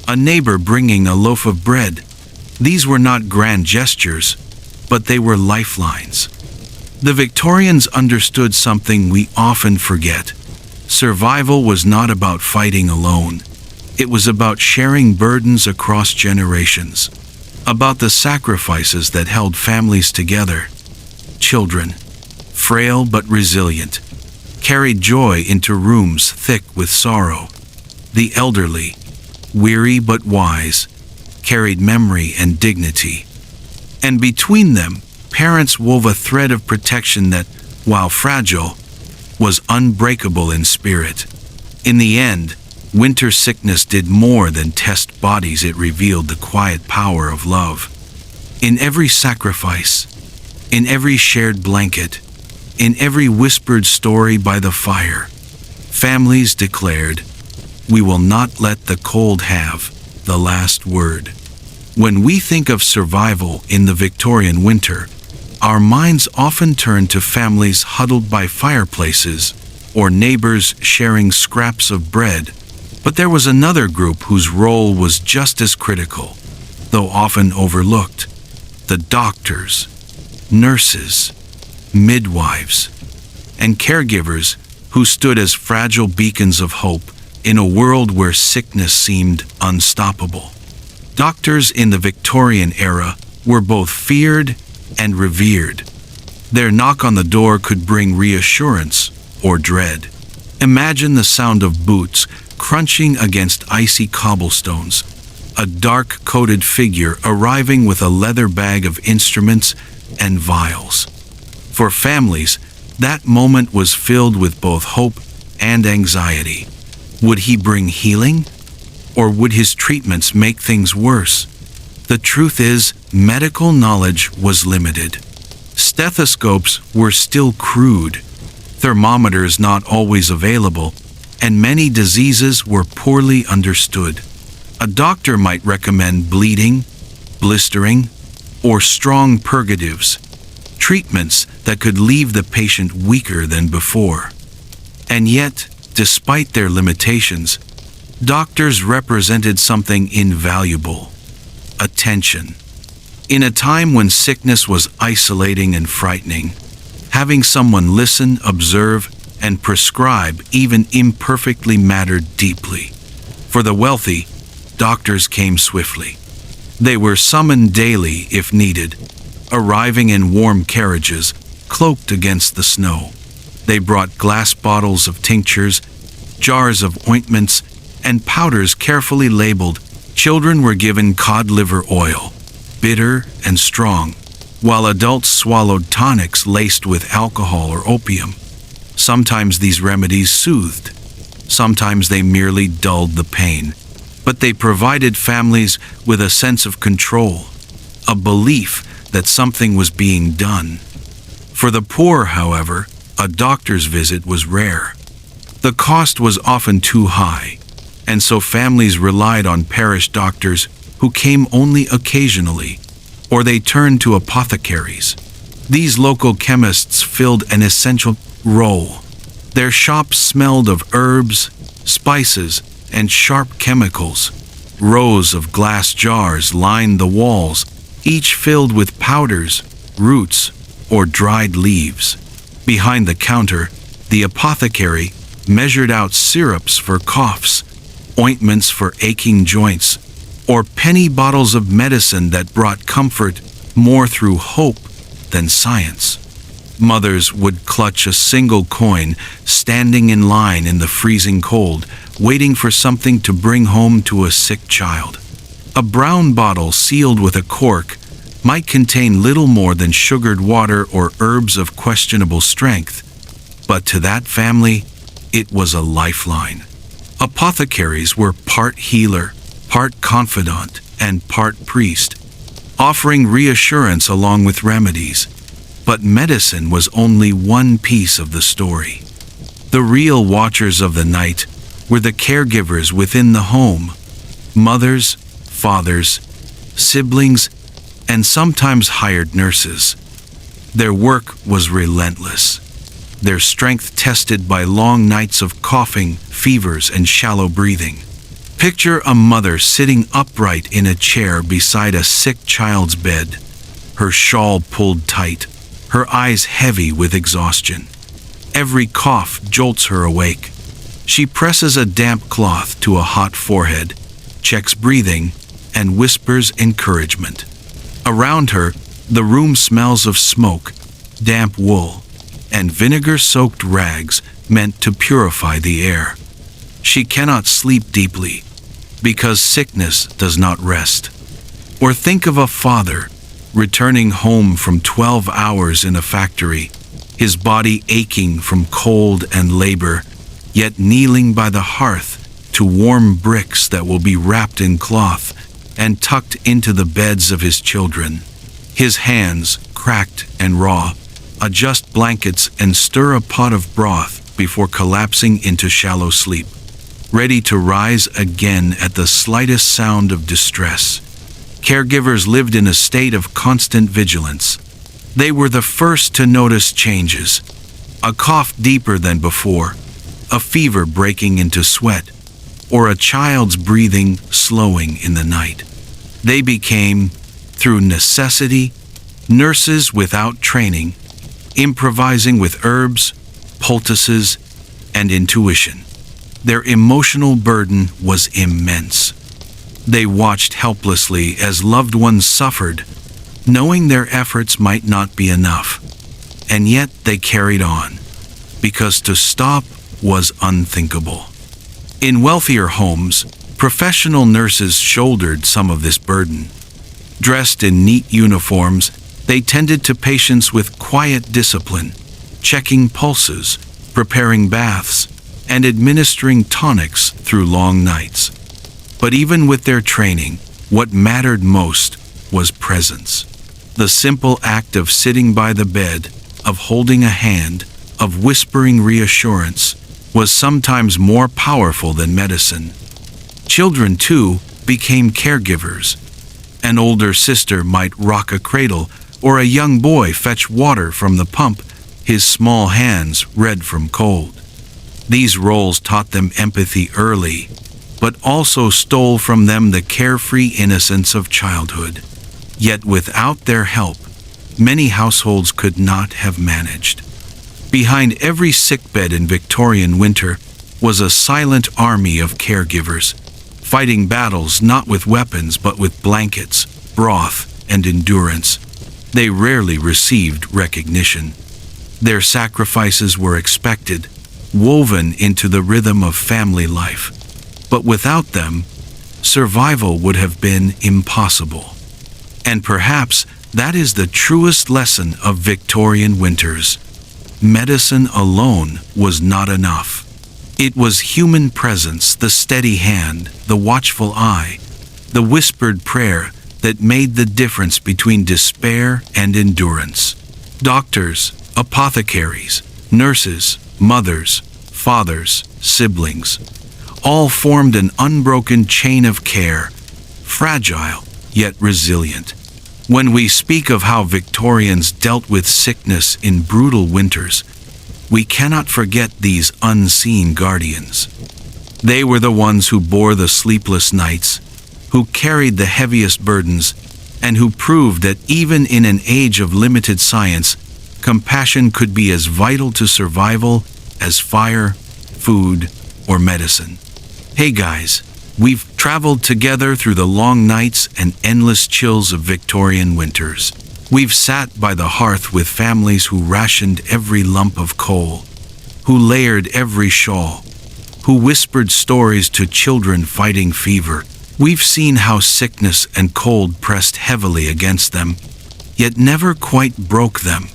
a neighbor bringing a loaf of bread. These were not grand gestures, but they were lifelines. The Victorians understood something we often forget. Survival was not about fighting alone. It was about sharing burdens across generations, about the sacrifices that held families together. Children, frail but resilient, carried joy into rooms thick with sorrow. The elderly, weary but wise, carried memory and dignity. And between them, parents wove a thread of protection that, while fragile, was unbreakable in spirit. In the end, winter sickness did more than test bodies. It revealed the quiet power of love. In every sacrifice, in every shared blanket, in every whispered story by the fire. Families declared, "We will not let the cold have the last word." When we think of survival in the Victorian winter, our minds often turn to families huddled by fireplaces or neighbors sharing scraps of bread. But there was another group whose role was just as critical, though often overlooked: the doctors, nurses, midwives, and caregivers who stood as fragile beacons of hope in a world where sickness seemed unstoppable. Doctors in the Victorian era were both feared and revered. Their knock on the door could bring reassurance or dread. Imagine the sound of boots crunching against icy cobblestones, a dark-coated figure arriving with a leather bag of instruments and vials. For families, that moment was filled with both hope and anxiety. Would he bring healing? Or would his treatments make things worse? The truth is, medical knowledge was limited. Stethoscopes were still crude, thermometers not always available, and many diseases were poorly understood. A doctor might recommend bleeding, blistering, or strong purgatives, treatments that could leave the patient weaker than before. And yet, despite their limitations, doctors represented something invaluable: attention. In a time when sickness was isolating and frightening, having someone listen, observe, and prescribe even imperfectly mattered deeply. For the wealthy, doctors came swiftly. They were summoned daily if needed, arriving in warm carriages, cloaked against the snow. They brought glass bottles of tinctures, jars of ointments, and powders carefully labeled. Children were given cod liver oil, bitter and strong, while adults swallowed tonics laced with alcohol or opium. Sometimes these remedies soothed, sometimes they merely dulled the pain, but they provided families with a sense of control, a belief that something was being done. For the poor, however, a doctor's visit was rare. The cost was often too high, and so families relied on parish doctors who came only occasionally, or they turned to apothecaries. These local chemists filled an essential role. Their shops smelled of herbs, spices, and sharp chemicals. Rows of glass jars lined the walls, each filled with powders, roots, or dried leaves. Behind the counter, the apothecary measured out syrups for coughs, ointments for aching joints, or penny bottles of medicine that brought comfort more through hope than science. Mothers would clutch a single coin, standing in line in the freezing cold, waiting for something to bring home to a sick child. A brown bottle sealed with a cork might contain little more than sugared water or herbs of questionable strength, but to that family, it was a lifeline. Apothecaries were part healer, part confidant, and part priest, offering reassurance along with remedies. But medicine was only one piece of the story. The real watchers of the night were the caregivers within the home: mothers, fathers, siblings, and sometimes hired nurses. Their work was relentless, their strength tested by long nights of coughing, fevers, and shallow breathing. Picture a mother sitting upright in a chair beside a sick child's bed, her shawl pulled tight, her eyes heavy with exhaustion. Every cough jolts her awake. She presses a damp cloth to a hot forehead, checks breathing, and whispers encouragement. Around her, the room smells of smoke, damp wool, and vinegar-soaked rags meant to purify the air. She cannot sleep deeply, because sickness does not rest. Or think of a father returning home from 12 hours in a factory, his body aching from cold and labor, yet kneeling by the hearth to warm bricks that will be wrapped in cloth and tucked into the beds of his children. His hands, cracked and raw, adjust blankets and stir a pot of broth before collapsing into shallow sleep, ready to rise again at the slightest sound of distress. Caregivers lived in a state of constant vigilance. They were the first to notice changes: a cough deeper than before, a fever breaking into sweat, or a child's breathing slowing in the night. They became, through necessity, nurses without training, improvising with herbs, poultices, and intuition. Their emotional burden was immense. They watched helplessly as loved ones suffered, knowing their efforts might not be enough. And yet they carried on, because to stop was unthinkable. In wealthier homes, professional nurses shouldered some of this burden. Dressed in neat uniforms, they tended to patients with quiet discipline, checking pulses, preparing baths, and administering tonics through long nights. But even with their training, what mattered most was presence. The simple act of sitting by the bed, of holding a hand, of whispering reassurance, was sometimes more powerful than medicine. Children, too, became caregivers. An older sister might rock a cradle, or a young boy fetch water from the pump, his small hands red from cold. These roles taught them empathy early, but also stole from them the carefree innocence of childhood. Yet without their help, many households could not have managed. Behind every sickbed in Victorian winter was a silent army of caregivers, fighting battles not with weapons but with blankets, broth, and endurance. They rarely received recognition. Their sacrifices were expected, woven into the rhythm of family life. But without them, survival would have been impossible. And perhaps that is the truest lesson of Victorian winters. Medicine alone was not enough. It was human presence, the steady hand, the watchful eye, the whispered prayer that made the difference between despair and endurance. Doctors, apothecaries, nurses, mothers, fathers, siblings, all formed an unbroken chain of care, fragile yet resilient. When we speak of how Victorians dealt with sickness in brutal winters, we cannot forget these unseen guardians. They were the ones who bore the sleepless nights, who carried the heaviest burdens, and who proved that even in an age of limited science, compassion could be as vital to survival as fire, food, or medicine. Hey guys, we've traveled together through the long nights and endless chills of Victorian winters. We've sat by the hearth with families who rationed every lump of coal, who layered every shawl, who whispered stories to children fighting fever. We've seen how sickness and cold pressed heavily against them, yet never quite broke them,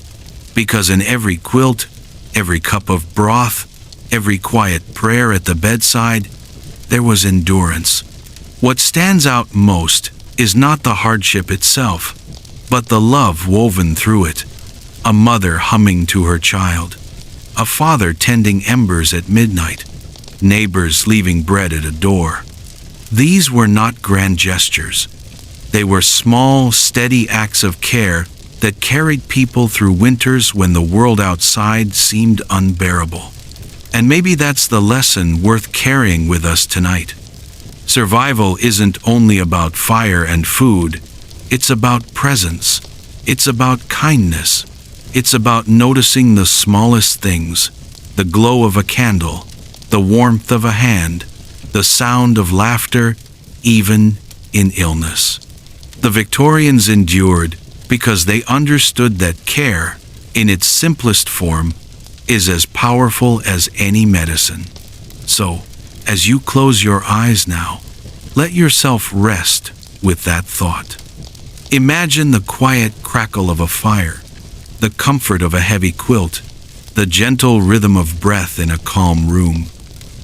because in every quilt, every cup of broth, every quiet prayer at the bedside, there was endurance. What stands out most is not the hardship itself, but the love woven through it. A mother humming to her child, a father tending embers at midnight, neighbors leaving bread at a door. These were not grand gestures. They were small, steady acts of care that carried people through winters when the world outside seemed unbearable. And maybe that's the lesson worth carrying with us tonight. Survival isn't only about fire and food. It's about presence. It's about kindness. It's about noticing the smallest things, the glow of a candle, the warmth of a hand, the sound of laughter, even in illness. The Victorians endured because they understood that care, in its simplest form, is as powerful as any medicine. So, as you close your eyes now, let yourself rest with that thought. Imagine the quiet crackle of a fire, the comfort of a heavy quilt, the gentle rhythm of breath in a calm room.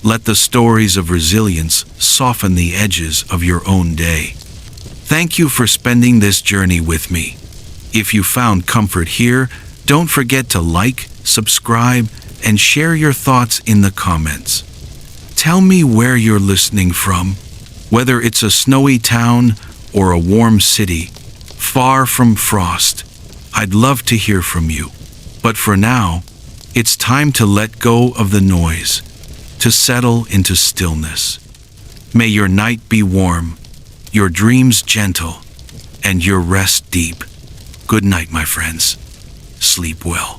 Let the stories of resilience soften the edges of your own day. Thank you for spending this journey with me. If you found comfort here, don't forget to like, subscribe, and share your thoughts in the comments. Tell me where you're listening from, whether it's a snowy town or a warm city, far from frost. I'd love to hear from you. But for now, it's time to let go of the noise, to settle into stillness. May your night be warm, your dreams gentle, and your rest deep. Good night, my friends. Sleep well.